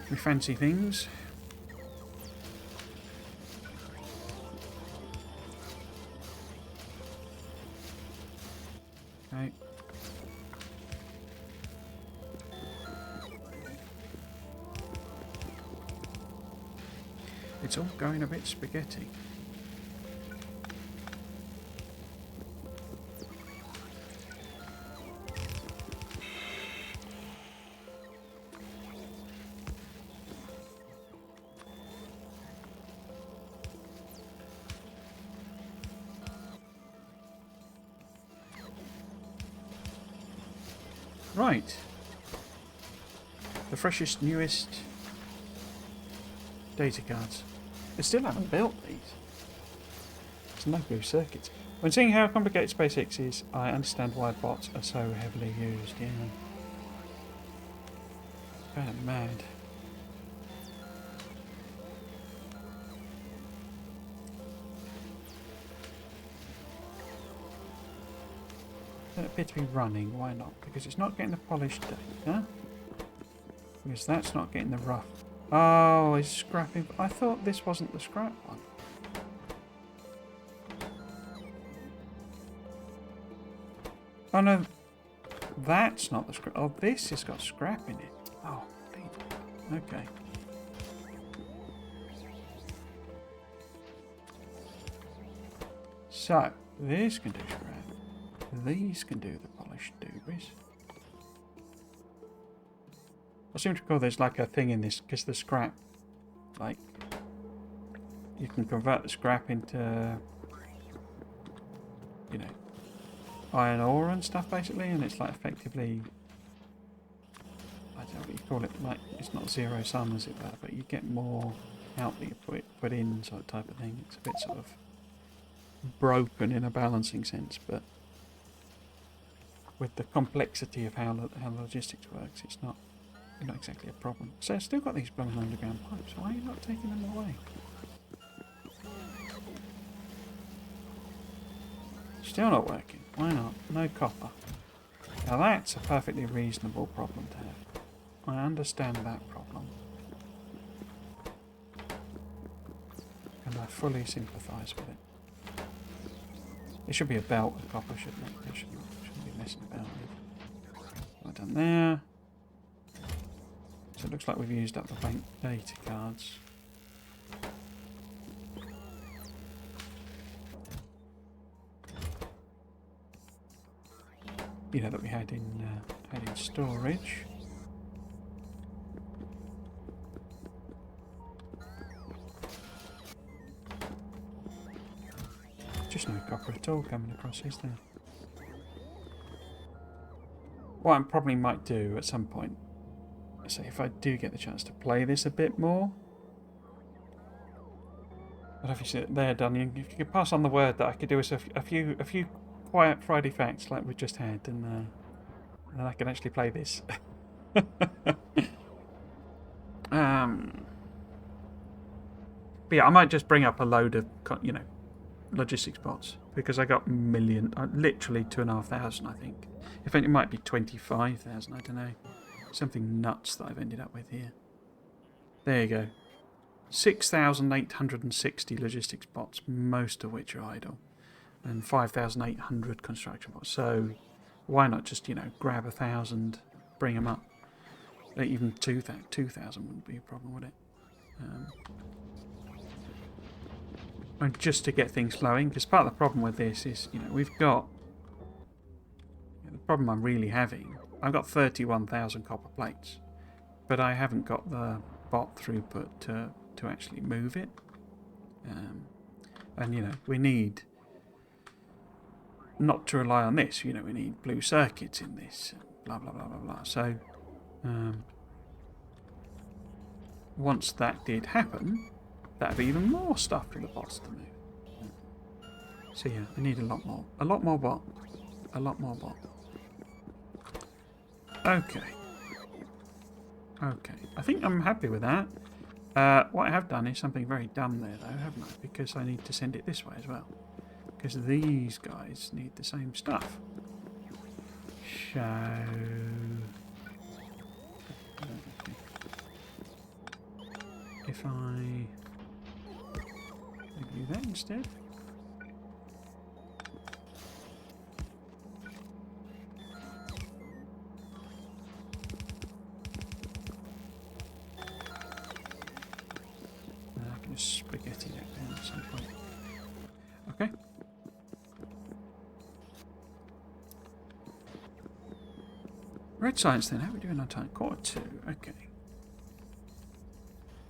my fancy things. Okay. It's all going a bit spaghetti. Right. The freshest, newest data cards. I still haven't built these. There's no blue circuits. When seeing how complicated SpaceX is, I understand why bots are so heavily used. Yeah. Kind of mad. Doesn't appear to be running. Why not? Because it's not getting the polished data. Because that's not getting the rough. Oh, it's scrapping. I thought this wasn't the scrap one. Oh no. that's not the scrap. Oh, this has got scrap in it. Oh, indeed. Okay. So, this can do scrap. These can do the polished doobies. I seem to recall there's like a thing in this, because the scrap, like, you can convert the scrap into, you know, iron ore and stuff basically, and it's like effectively, I don't know what you call it, like, it's not zero sum as it were, but you get more out that you put in, sort of type of thing. It's a bit sort of broken in a balancing sense, but with the complexity of how logistics works, it's not exactly a problem. So I've still got these blooming underground pipes. Why are you not taking them away? Still not working. Why not? No copper. Now that's a perfectly reasonable problem to have. I understand that problem. And I fully sympathise with it. It should be a belt of copper, shouldn't it? It shouldn't be messing about with. Right done there. So it looks like we've used up the bank data cards. You know, that we had in storage. Just no copper at all coming across, is there? What I probably might do at some point, say if I do get the chance to play this a bit more. But obviously there, Dunyan, if you could pass on the word that I could do us a few quiet Friday facts like we just had, and then I can actually play this. But yeah, I might just bring up a load of, you know, logistics bots, because I got literally 2,500, I think. If it might be 25,000, I don't know. Something nuts that I've ended up with here. There you go. 6,860 logistics bots, most of which are idle, and 5,800 construction bots. So why not just, you know, grab 1,000, bring them up? Even 2,000 wouldn't be a problem, would it? And just to get things flowing, because part of the problem with this is, you know, we've got, the problem I'm really having, I've got 31,000 copper plates, but I haven't got the bot throughput to actually move it. And, you know, we need not to rely on this, you know, we need blue circuits in this, blah, blah, blah, blah, blah. So, once that did happen, that'd be even more stuff for the bots to move. So yeah, we need a lot more bot. A lot more bot. Okay. I think I'm happy with that. What I have done is something very dumb there though, haven't I? Because I need to send it this way as well. Because these guys need the same stuff. So... if I do that instead. I can just spaghetti that down at some point. Okay. Red science then, how are we doing on time? 1:45. Okay.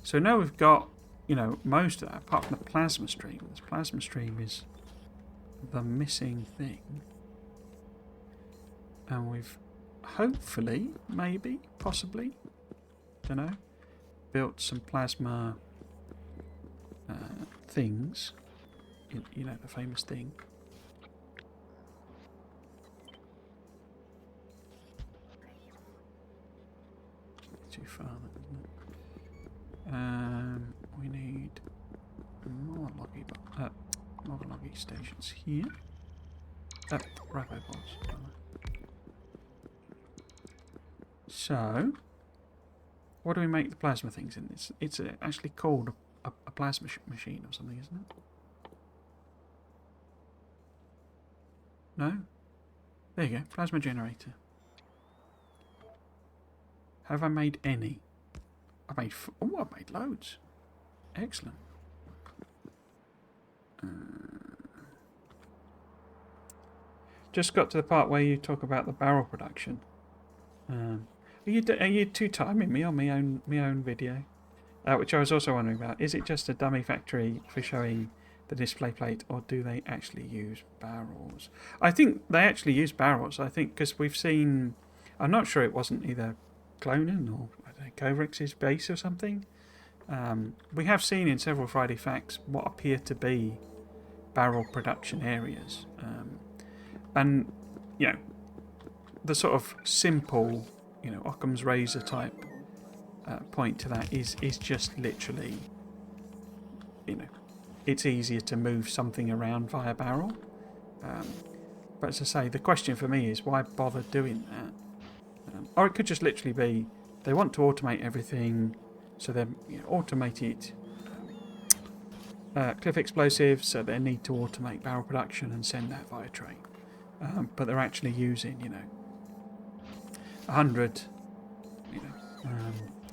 So now we've got, you know, most of that, apart from the plasma stream. This plasma stream is the missing thing. And we've hopefully, maybe, possibly, don't know, built some plasma things. You know, the famous thing. Too far, isn't it? We need more loggy stations here. Rabobots. So, what do we make the plasma things in this? It's actually called a plasma machine or something, isn't it? No? There you go, plasma generator. Have I made any? I made... Oh, I made loads. Excellent. Just got to the part where you talk about the barrel production. Are you two timing me on my own video? Which I was also wondering about. Is it just a dummy factory for showing the display plate, or do they actually use barrels? I think they actually use barrels. I think because we've seen... I'm not sure it wasn't either Clonan or Kovrix's base or something. We have seen in several Friday Facts what appear to be barrel production areas. And, you know, the sort of simple, you know, Occam's razor type point to that is just literally, you know, it's easier to move something around via barrel. But as I say, the question for me is why bother doing that? Or it could just literally be they want to automate everything, so they automate it. Cliff explosives, so they need to automate barrel production and send that via train. But they're actually using, 100,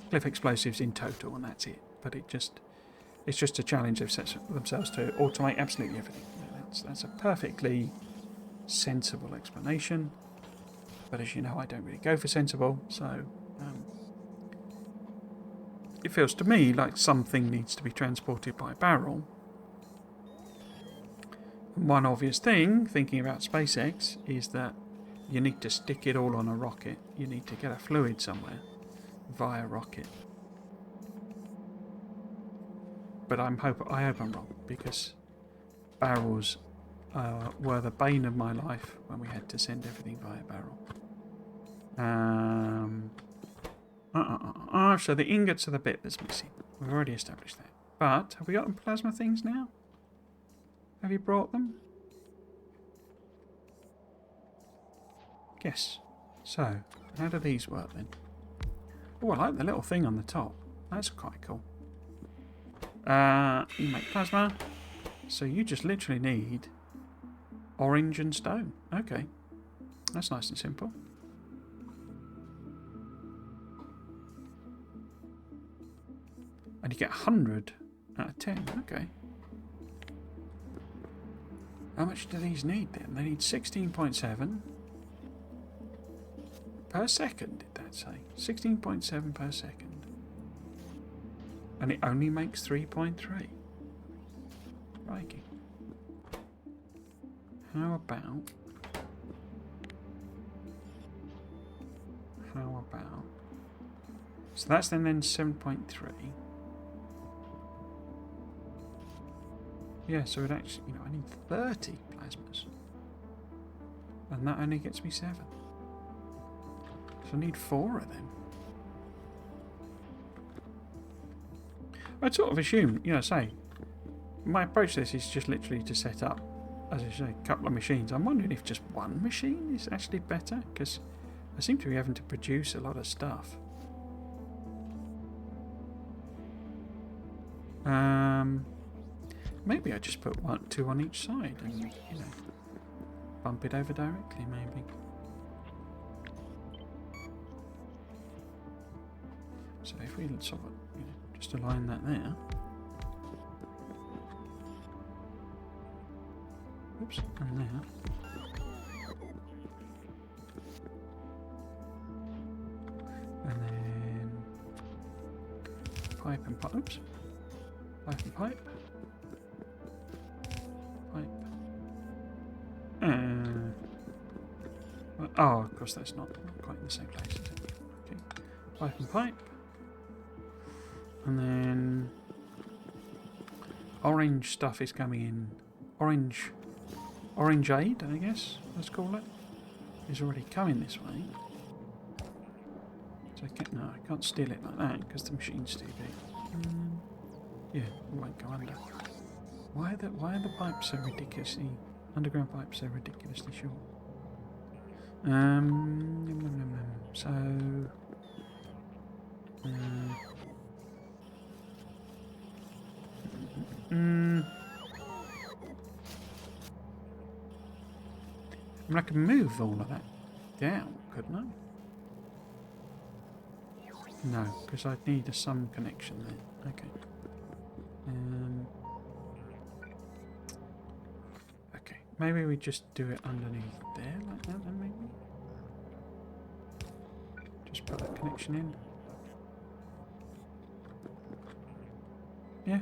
cliff explosives in total, and that's it. But it's just a challenge they've set themselves to automate absolutely everything. That's a perfectly sensible explanation. But as you know, I don't really go for sensible, so it feels to me like something needs to be transported by barrel. And one obvious thing, thinking about SpaceX, is that you need to stick it all on a rocket. You need to get a fluid somewhere via rocket. But I hope I'm wrong, because barrels were the bane of my life when we had to send everything via barrel. So the ingots are the bit that's missing. We've already established that. But have we got plasma things now? Have you brought them? Yes. So, how do these work then? Oh, I like the little thing on the top. That's quite cool. You make plasma. So you just literally need orange and stone. Okay. That's nice and simple. And you get 100 out of 10. Okay. How much do these need then? They need 16.7 per second, did that say? 16.7 per second. And it only makes 3.3. Crikey. How about... So that's then 7.3. Yeah, so it actually, I need 30 plasmas. And that only gets me 7. So I need 4 of them. I'd sort of assume, my approach to this is just literally to set up, as I say, a couple of machines. I'm wondering if just one machine is actually better, because I seem to be having to produce a lot of stuff. Maybe I just put 2 on each side and, bump it over directly, maybe. So if we sort of, just align that there. Oops, and there. And then pipe and pipe. Oops. Pipe and pipe. Pipe. Oh, of course that's not quite in the same place, is it? Okay. Pipe and pipe. And then orange stuff is coming in. Orangeade, I guess, let's call it, is already coming this way. So I can't steal it like that because the machine's too big. Yeah, it won't go under. Why are the pipes so ridiculously, underground pipes so ridiculously short? So I could move all of that down, couldn't I? No, because I'd need some connection there. Okay. Okay, maybe we just do it underneath there, like that then maybe? Just put that connection in. Yeah.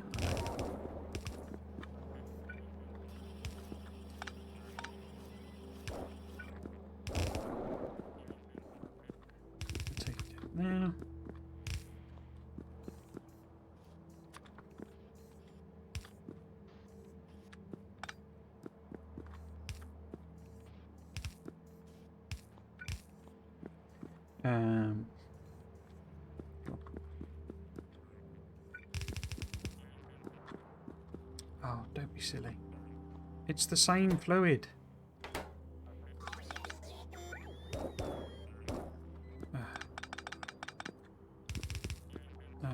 Take it there. Oh, don't be silly. It's the same fluid. No.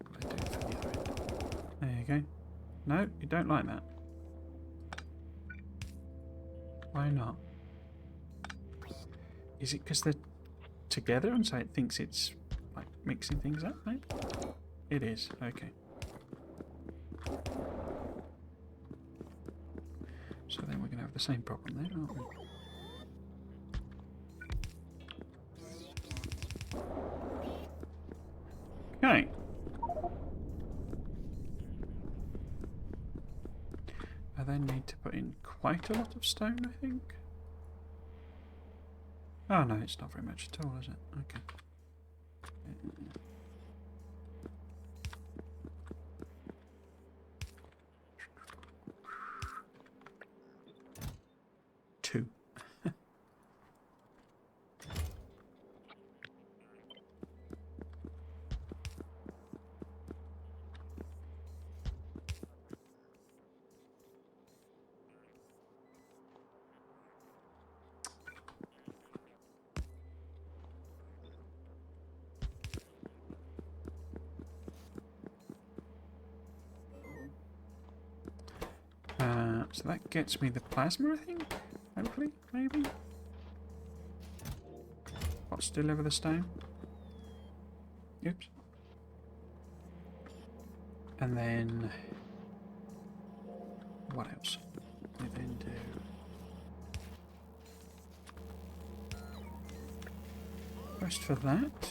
What do I do for the other end? There you go. No, you don't like that. Why not? Is it because they're together and so it thinks it's like mixing things up, mate? It is, okay. So then we're going to have the same problem there, aren't we? Okay. I then need to put in quite a lot of stone, I think. Oh no, it's not very much at all, is it? Okay. Two. So that gets me the plasma, I think? Hopefully, maybe? What's deliver the stone? Oops. And then... what else? We then do... First for that.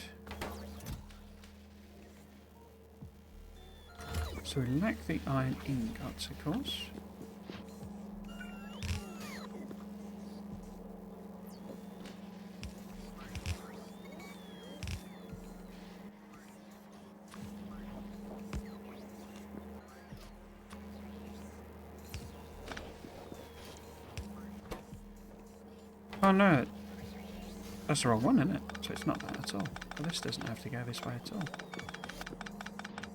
So we lack the iron ingots, of course. Oh no, that's the wrong one, isn't it? So it's not that at all. Well, this doesn't have to go this way at all.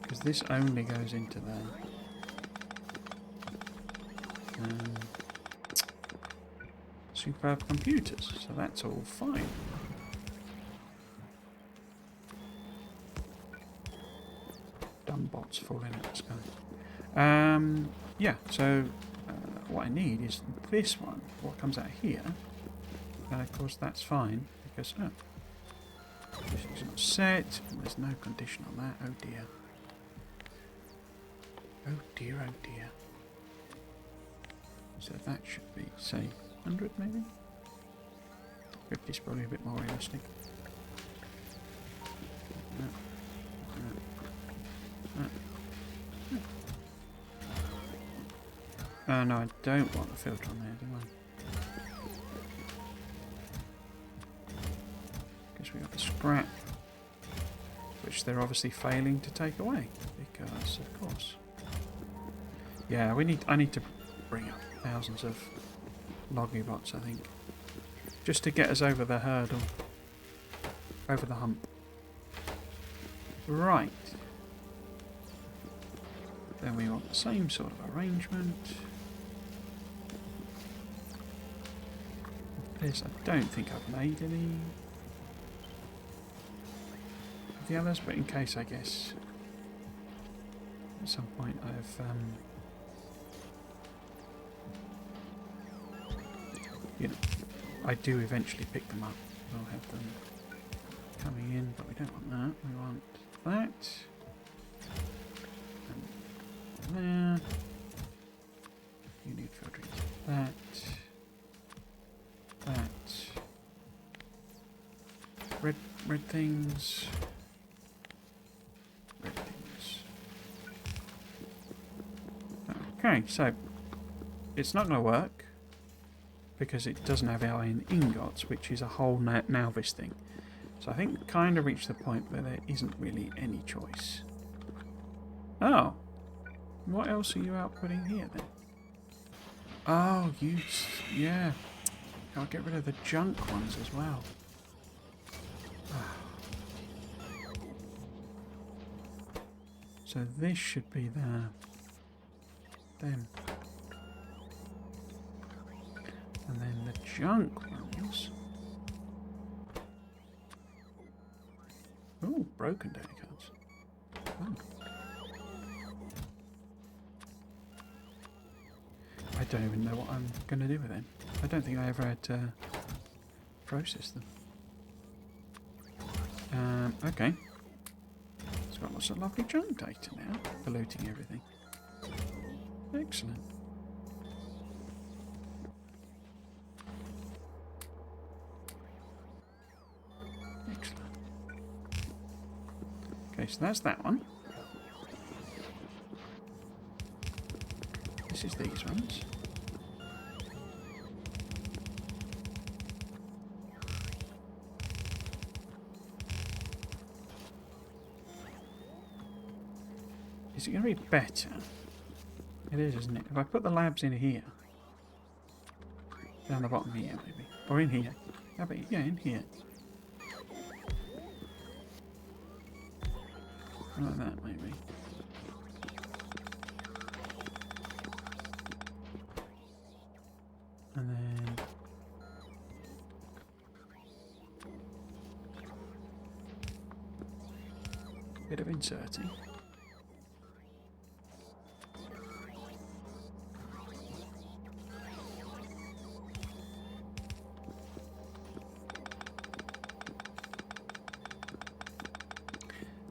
Because this only goes into there. Superb computers, so that's all fine. Dumb bots falling out of the sky. Yeah, so what I need is this one, what comes out here. And of course that's fine, because this is not set, and there's no condition on that. Oh dear. Oh dear, oh dear. So that should be, say, 100 maybe? 50 is probably a bit more realistic. Oh no, I don't want the filter on there, do I? Because we got the scrap, which they're obviously failing to take away, because of course. Yeah, I need to bring up thousands of loggy bots, I think, just to get us over the hurdle, over the hump. Right. Then we want the same sort of arrangement. This, I don't think I've made any of the others, but in case, I guess at some point I've you know, I do eventually pick them up. We'll have them coming in, but we don't want that. We want that. And there. You need filtering. That. That. Red things. Red things. Okay, so it's not going to work because it doesn't have iron ingots, which is a whole novice thing. So I think we kind of reached the point where there isn't really any choice. Oh, what else are you outputting here then? Oh, yeah. I'll get rid of the junk ones as well. So this should be them. And then the junk ones. Oh, broken data cards. Oh. I don't even know what I'm going to do with them. I don't think I ever had to process them. Okay. It's got lots of lovely junk data now, polluting everything. Excellent. Excellent. Okay, so that's that one. This is these ones. Is it going to be better? It is, isn't it? If I put the labs in here, down the bottom here, maybe, or in here. How about, yeah, in here. Like that, maybe. And then a bit of inserting.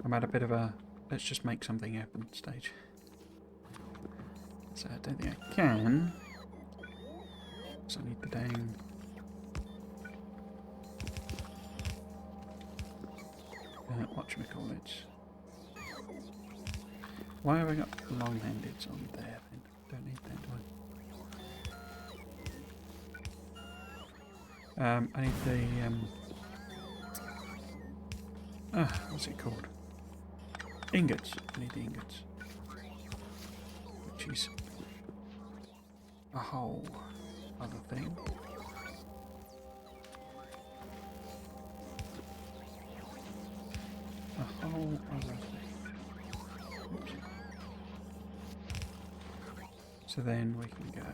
I'm at a bit of a let's just make something happen stage. So I don't think I can. So I need the dang. Whatchamacallit. Why have I got long-handeds on there then? Don't need that, do I? I need the what's it called? Ingots. I need the ingots. Which is a whole other thing. A whole other thing. Oops. So then we can go.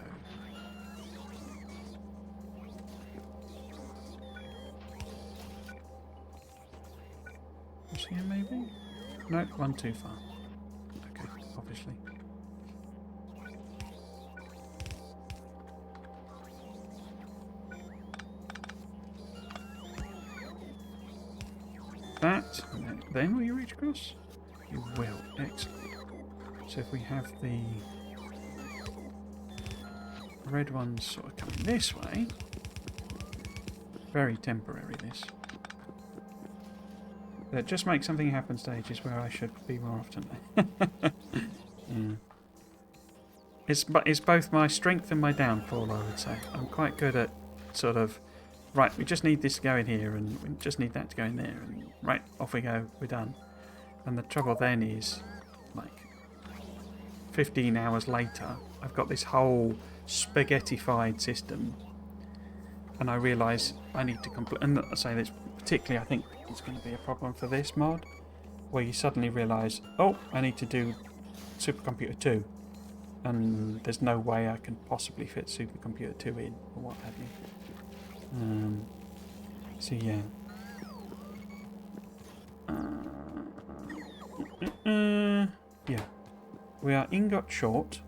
What's here maybe? No, one too far. Okay, obviously. That, and then will you reach across? You will, excellent. So if we have the red ones sort of coming this way, very temporary this. That just makes something happen stages where I should be more often. Yeah. It's both my strength and my downfall, I would say. I'm quite good at sort of, right, we just need this to go in here and we just need that to go in there and right, off we go, we're done. And the trouble then is, like, 15 hours later, I've got this whole spaghettified system and I realise I need to complete, and I say this particularly, I think it's going to be a problem for this mod, where you suddenly realise, oh, I need to do Supercomputer 2, and there's no way I can possibly fit Supercomputer 2 in, or what have you. So yeah. Yeah. We are ingot short.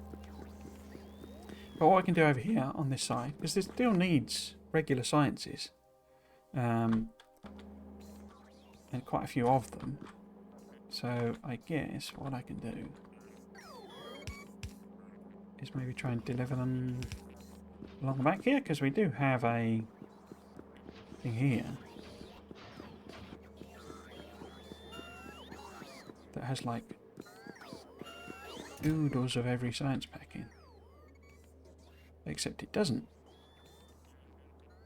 But what I can do over here on this side, because this still needs regular sciences. And quite a few of them. So I guess what I can do is maybe try and deliver them along the back here, because we do have a thing here that has like oodles of every science pack in. Except it doesn't.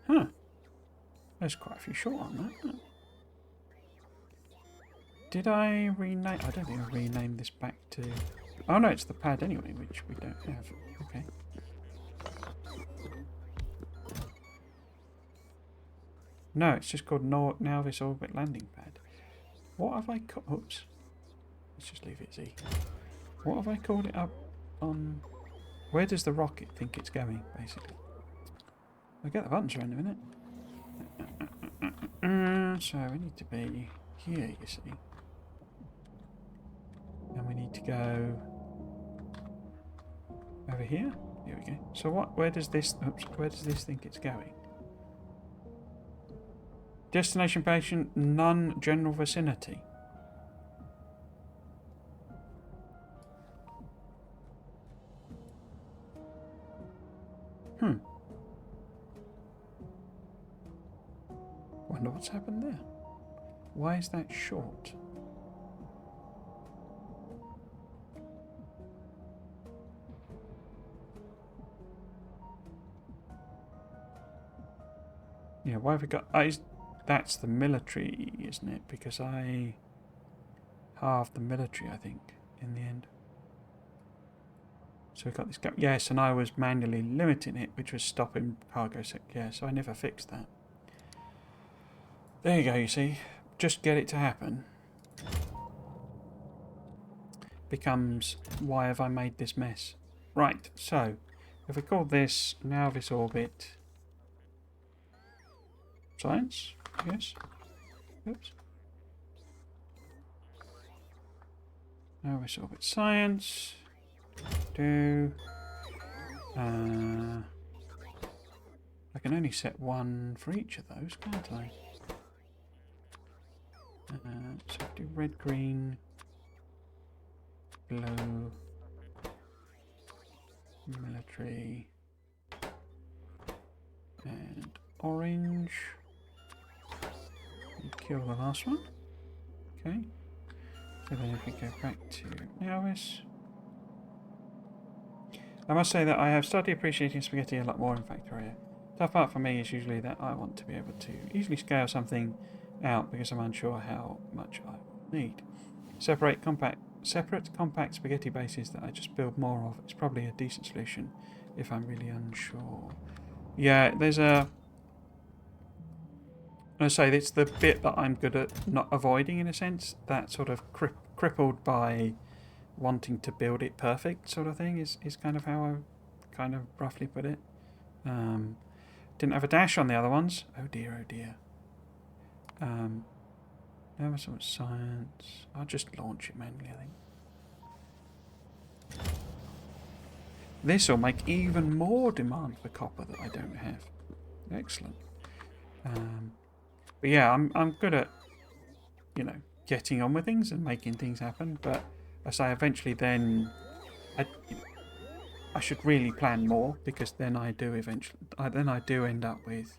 Huh. There's quite a few short on that. Huh. Did I rename... I don't think I renamed this back to... Oh no, it's the pad anyway, which we don't have. Okay. No, it's just called Nauvis Orbit Landing Pad. What have I called... Oops. Let's just leave it Z. What have I called it up on... Where does the rocket think it's going, basically? I'll get the buttons around in a minute. So we need to be here, you see. And we need to go over here. Here we go. So what? Where does this? Oops. Where does this think it's going? Destination patient, none general vicinity. Wonder what's happened there. Why is that short? Yeah, why have we got... that's the military, isn't it? Because I halved the military, I think, in the end. So we've got this gap. Yes, and I was manually limiting it, which was stopping cargo sec. Yeah, so I never fixed that. There you go, you see. Just get it to happen. Becomes, why have I made this mess? Right, so, if we call this Nauvis Orbit... Science? Yes. Oops. Nauvis Orbit Science. Do... I can only set one for each of those, can't I? So do red, green, blue, military, and orange. And kill the last one. Okay. So then if we go back to Nauvis. I must say that I have started appreciating spaghetti a lot more in Factorio. Tough part for me is usually that I want to be able to easily scale something out because I'm unsure how much I will need. Separate compact spaghetti bases that I just build more of is probably a decent solution if I'm really unsure. Yeah, there's a... I say it's the bit that I'm good at not avoiding in a sense. That sort of crippled by wanting to build it perfect sort of thing is kind of how I kind of roughly put it. Didn't have a dash on the other ones. Oh dear, oh dear. Never saw science. I'll just launch it manually, I think. This will make even more demand for copper that I don't have. Excellent. But yeah, I'm good at, you know, getting on with things and making things happen. But I say eventually then I should really plan more, because then I do end up with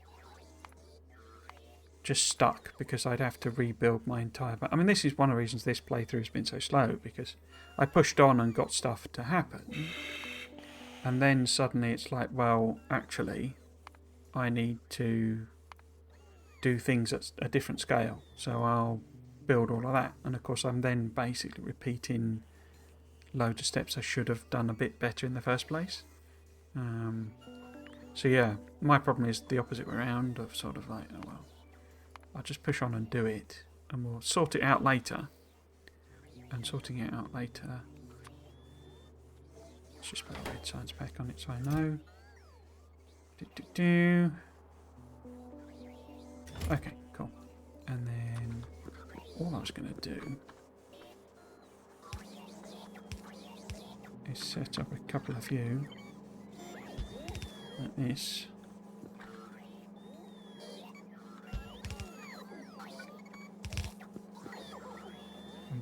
just stuck, because I'd have to rebuild my entire... I mean, this is one of the reasons this playthrough has been so slow, because I pushed on and got stuff to happen, and then suddenly it's like, well, actually, I need to do things at a different scale, so I'll build all of that, and of course I'm then basically repeating loads of steps I should have done a bit better in the first place. So yeah, my problem is the opposite way around, of sort of like, oh well, I'll just push on and do it, and we'll sort it out later. And sorting it out later, let's just put a red science pack on it so I know. Okay, cool. And then all I was going to do is set up a couple of you like this.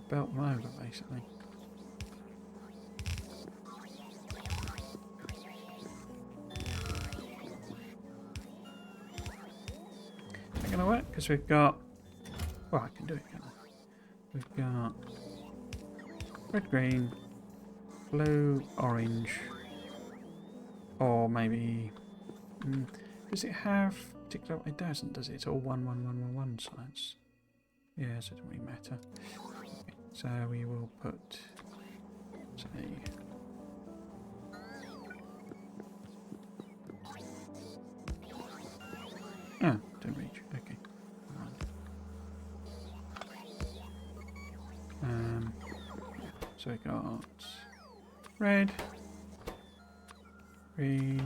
belt them over, basically. Is that going to work? Because we've got... Well, I can do it, can't I? We've got red, green, blue, orange, or maybe... does it have particular... It doesn't, does it? It's all 1, 1, 1, 1, 1 sides. Yeah, so it doesn't really matter. Okay, so we will put, say... Ah, don't reach. Okay. So we got red, green,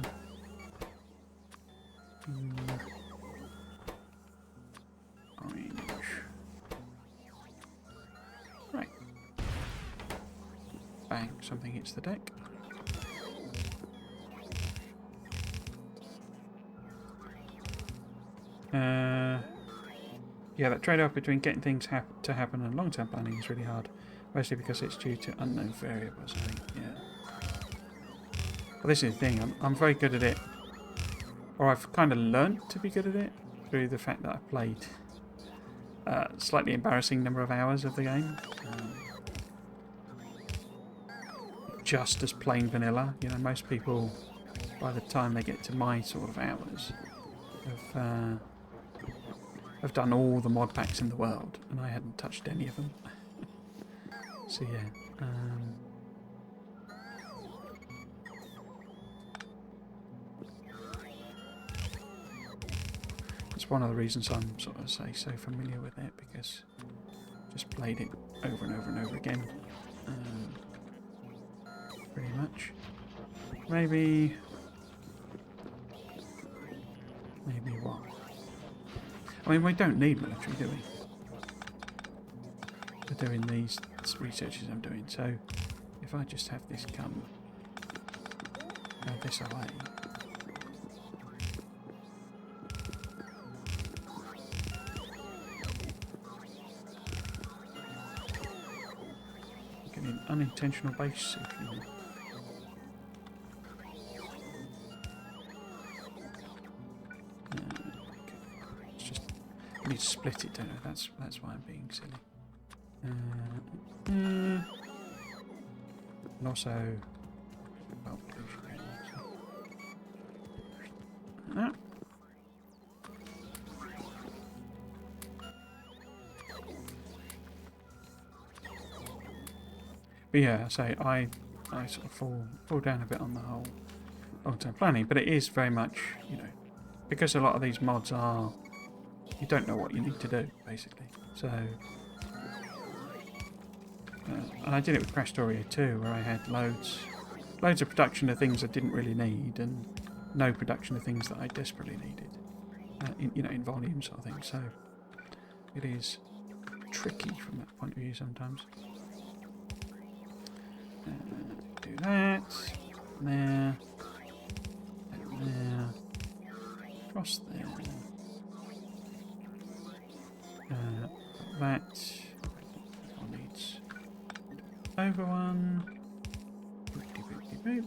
orange. Right. Bang, something hits the deck. Yeah, that trade-off between getting things to happen and long-term planning is really hard. Mostly because it's due to unknown variables, I think, yeah. Well, this is the thing, I'm very good at it. Or I've kind of learnt to be good at it through the fact that I've played a slightly embarrassing number of hours of the game. Just as plain vanilla. You know, most people, by the time they get to my sort of hours, have done all the mod packs in the world, and I hadn't touched any of them. So yeah, it's one of the reasons I'm sort of so familiar with it, because I just played it over and over and over again, pretty much. Maybe what? I mean, we don't need military, do we? For doing these researches I'm doing. So if I just have this come this away, getting unintentional base sinking. I need to split it, don't I? That's why I'm being silly. And also, well, but yeah, so I sort of fall down a bit on the whole long-term planning, but it is very much, you know, because a lot of these mods are, you don't know what you need to do, basically. So, and I did it with Factorio too, where I had loads of production of things I didn't really need, and no production of things that I desperately needed, in volume sort of thing. So it is tricky from that point of view sometimes. Do that, there, and there, across there. That one needs over one. Boop, boop.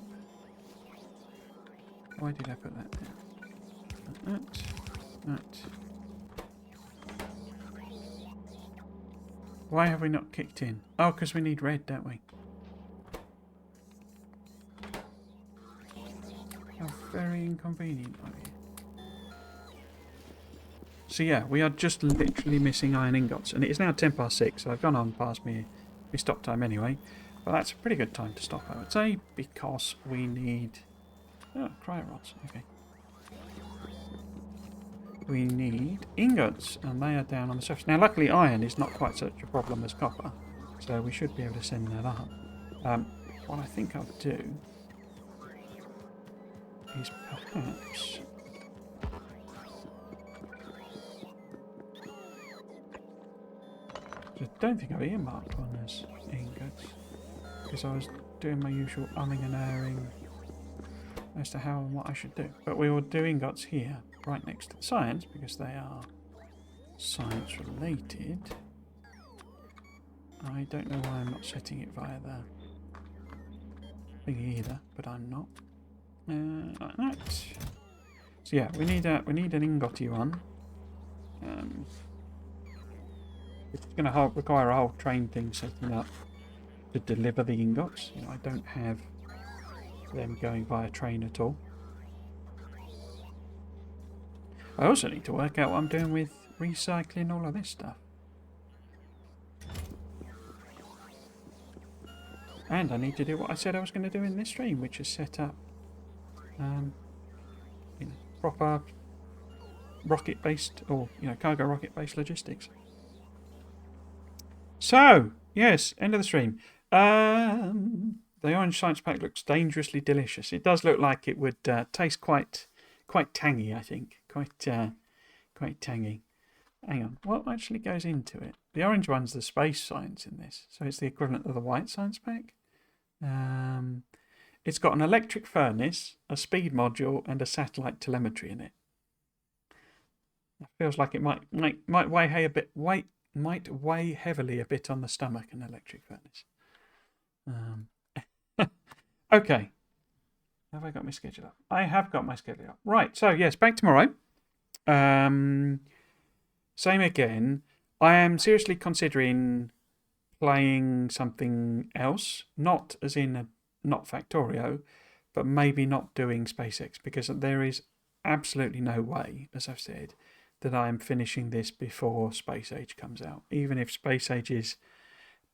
Why did I put that there? That. Why have we not kicked in? Oh, because we need red, don't we? How very inconvenient of you. So yeah, we are just literally missing iron ingots, and it is now 6:10, so I've gone on past my stop time anyway. But that's a pretty good time to stop, I would say, because we need... Oh, cryo rods, okay. We need ingots, and they are down on the surface. Now, luckily, iron is not quite such a problem as copper, so we should be able to send that up. What I think I'll do is perhaps... I don't think I've earmarked one as ingots, because I was doing my usual umming and erring as to how and what I should do. But we will do ingots here, right next to the science, because they are science related. I don't know why I'm not setting it via the thingy either, but I'm not. Like that. So yeah, we need an ingoty one. It's going to require a whole train thing setting up to deliver the ingots. I don't have them going via train at all. I also need to work out what I'm doing with recycling all of this stuff. And I need to do what I said I was going to do in this stream, which is set up proper rocket-based or cargo rocket-based logistics. So yes, end of the stream. The orange science pack looks dangerously delicious. It does look like it would taste quite tangy. I think quite tangy. Hang on, what actually goes into it? The orange one's the space science in this, so it's the equivalent of the white science pack. It's got an electric furnace, a speed module, and a satellite telemetry in it. It feels like it might weigh heavily a bit on the stomach, an electric furnace. Okay. Have I got my schedule up? I have got my schedule up. Right, so yes, back tomorrow. Same again. I am seriously considering playing something else, not as in not Factorio, but maybe not doing SpaceX, because there is absolutely no way, as I've said, that I am finishing this before Space Age comes out. Even if Space Age is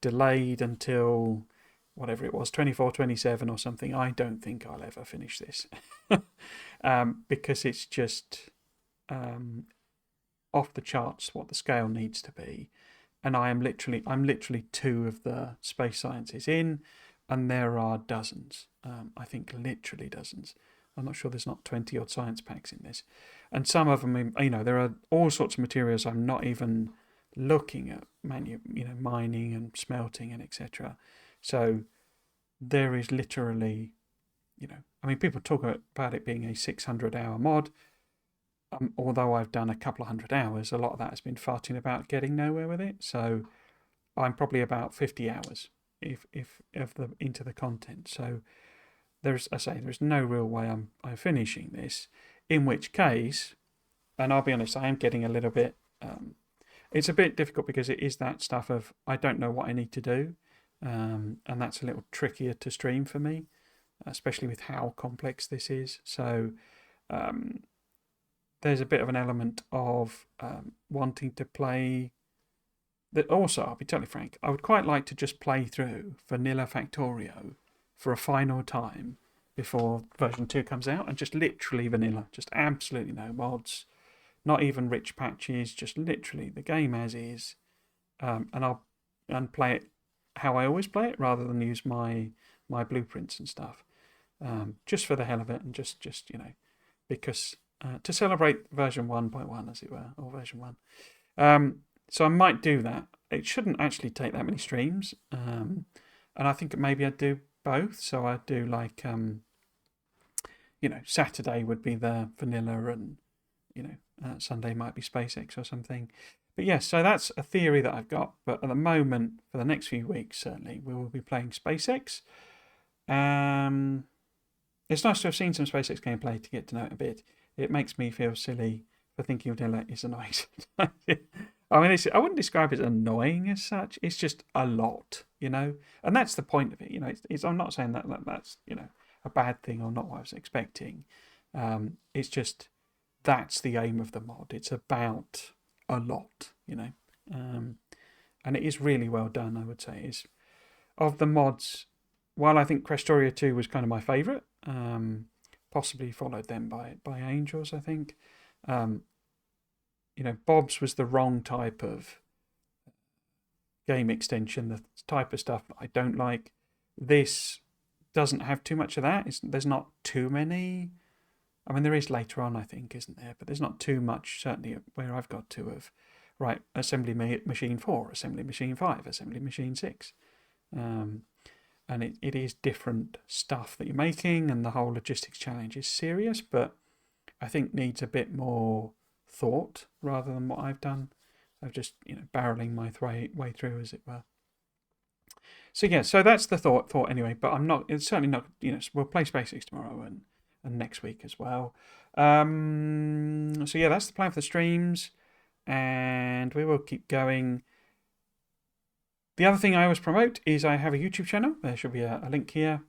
delayed until whatever it was, 24, 27 or something, I don't think I'll ever finish this. Because it's just off the charts what the scale needs to be. And I'm literally 2 of the space sciences in, and there are dozens. I think literally dozens. I'm not sure there's not 20 odd science packs in this. And some of them, there are all sorts of materials I'm not even looking at, mining and smelting and etc. So there is literally, people talk about it being a 600-hour mod. Although I've done a couple of 100 hours, a lot of that has been farting about getting nowhere with it. So I'm probably about 50 hours into the content. So there's no real way I'm finishing this. In which case, and I'll be honest, I am getting a little bit. It's a bit difficult because it is that stuff of I don't know what I need to do, and that's a little trickier to stream for me, especially with how complex this is. So. There's a bit of an element of wanting to play. That also, I'll be totally frank, I would quite like to just play through vanilla Factorio for a final time before version 2 comes out, and just literally vanilla, just absolutely no mods, not even rich patches, just literally the game as is, and I'll play it how I always play it rather than use my blueprints and stuff, just for the hell of it, and just because. To celebrate version 1.1, as it were, or version 1. So I might do that. It shouldn't actually take that many streams. And I think maybe I'd do both. So I'd do like, Saturday would be the vanilla and, Sunday might be SpaceX or something. But yes, so that's a theory that I've got. But at the moment, for the next few weeks, certainly, we will be playing SpaceX. It's nice to have seen some SpaceX gameplay to get to know it a bit. It makes me feel silly for thinking vanilla is annoying. I mean, I wouldn't describe it as annoying as such. It's just a lot, and that's the point of it. I'm not saying that that's a bad thing or not what I was expecting. It's just that's the aim of the mod. It's about a lot, and it is really well done. I would say is of the mods. While I think Crestoria 2 was kind of my favourite. Possibly followed then by Angels, I think. Bob's was the wrong type of game extension, the type of stuff I don't like. This doesn't have too much of that. There's not too many. I mean, there is later on, I think, isn't there? But there's not too much, certainly, where I've got to of, right, assembly machine 4, assembly machine 5, assembly machine 6. And it is different stuff that you're making, and the whole logistics challenge is serious, but I think needs a bit more thought rather than what I've done of just barreling my way through, as it were. So yeah, so that's the thought anyway. But I'm not. It's certainly not. We'll play Space Six tomorrow and next week as well. So yeah, that's the plan for the streams, and we will keep going. The other thing I always promote is I have a YouTube channel. There should be a link here,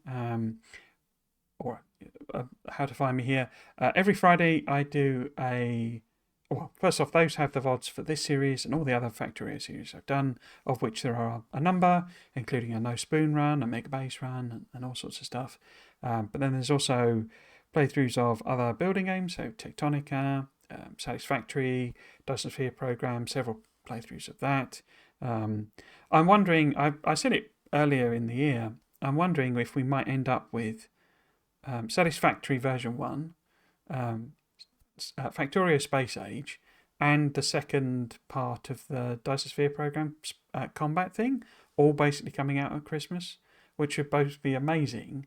or how to find me here. Every Friday I do a. Well, first off, those have the VODs for this series and all the other Factorio series I've done, of which there are a number, including a No Spoon run, a Mega Base run, and all sorts of stuff. But then there's also playthroughs of other building games, so Tectonica, Satisfactory, Dyson Sphere program, several playthroughs of that. I'm wondering, I said it earlier in the year, I'm wondering if we might end up with Satisfactory version 1, Factorio Space Age, and the second part of the Dyson Sphere program combat thing, all basically coming out at Christmas, which would both be amazing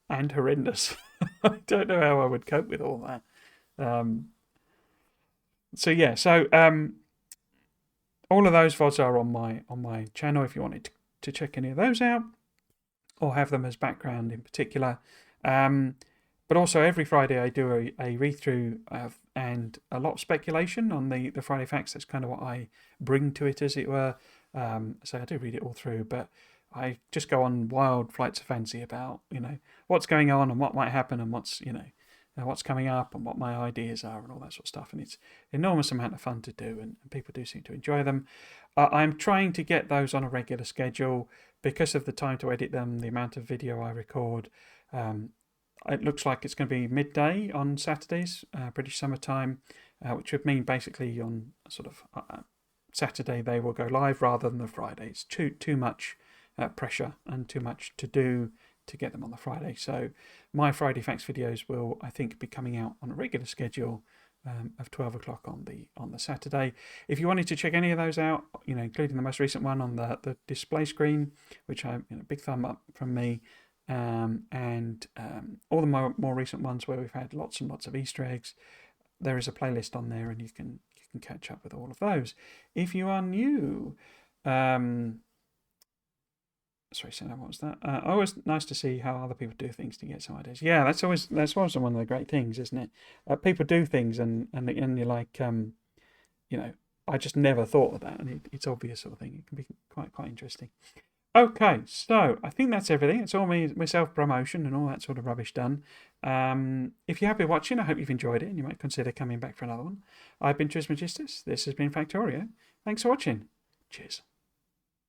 and horrendous. I don't know how I would cope with all that. All of those VODs are on my channel if you wanted to check any of those out or have them as background in particular. But also every Friday I do a read-through and a lot of speculation on the Friday Facts. That's kind of what I bring to it, as it were. So I do read it all through, but I just go on wild flights of fancy about, what's going on and what might happen and what's coming up and what my ideas are and all that sort of stuff. And it's an enormous amount of fun to do, and people do seem to enjoy them. I'm trying to get those on a regular schedule because of the time to edit them, the amount of video I record. It looks like it's going to be midday on Saturdays, British Summer Time, which would mean basically on sort of Saturday they will go live rather than the Friday. It's too much pressure and too much to do to get them on the Friday. So my Friday Facts videos will, I think, be coming out on a regular schedule of 12 o'clock on the Saturday. If you wanted to check any of those out, including the most recent one on the display screen, which I big thumb up from me. And all the more recent ones where we've had lots and lots of Easter eggs, there is a playlist on there, and you can catch up with all of those. If you are new, sorry, Sarah, what was that? Always nice to see how other people do things to get some ideas. Yeah, that's always one of the great things, isn't it? People do things, and you're like, I just never thought of that, and it's obvious sort of thing. It can be quite interesting. Okay, so I think that's everything. It's all my self-promotion and all that sort of rubbish done. If you're happy watching, I hope you've enjoyed it and you might consider coming back for another one. I've been Trismegistus. This has been Factorio. Thanks for watching. Cheers.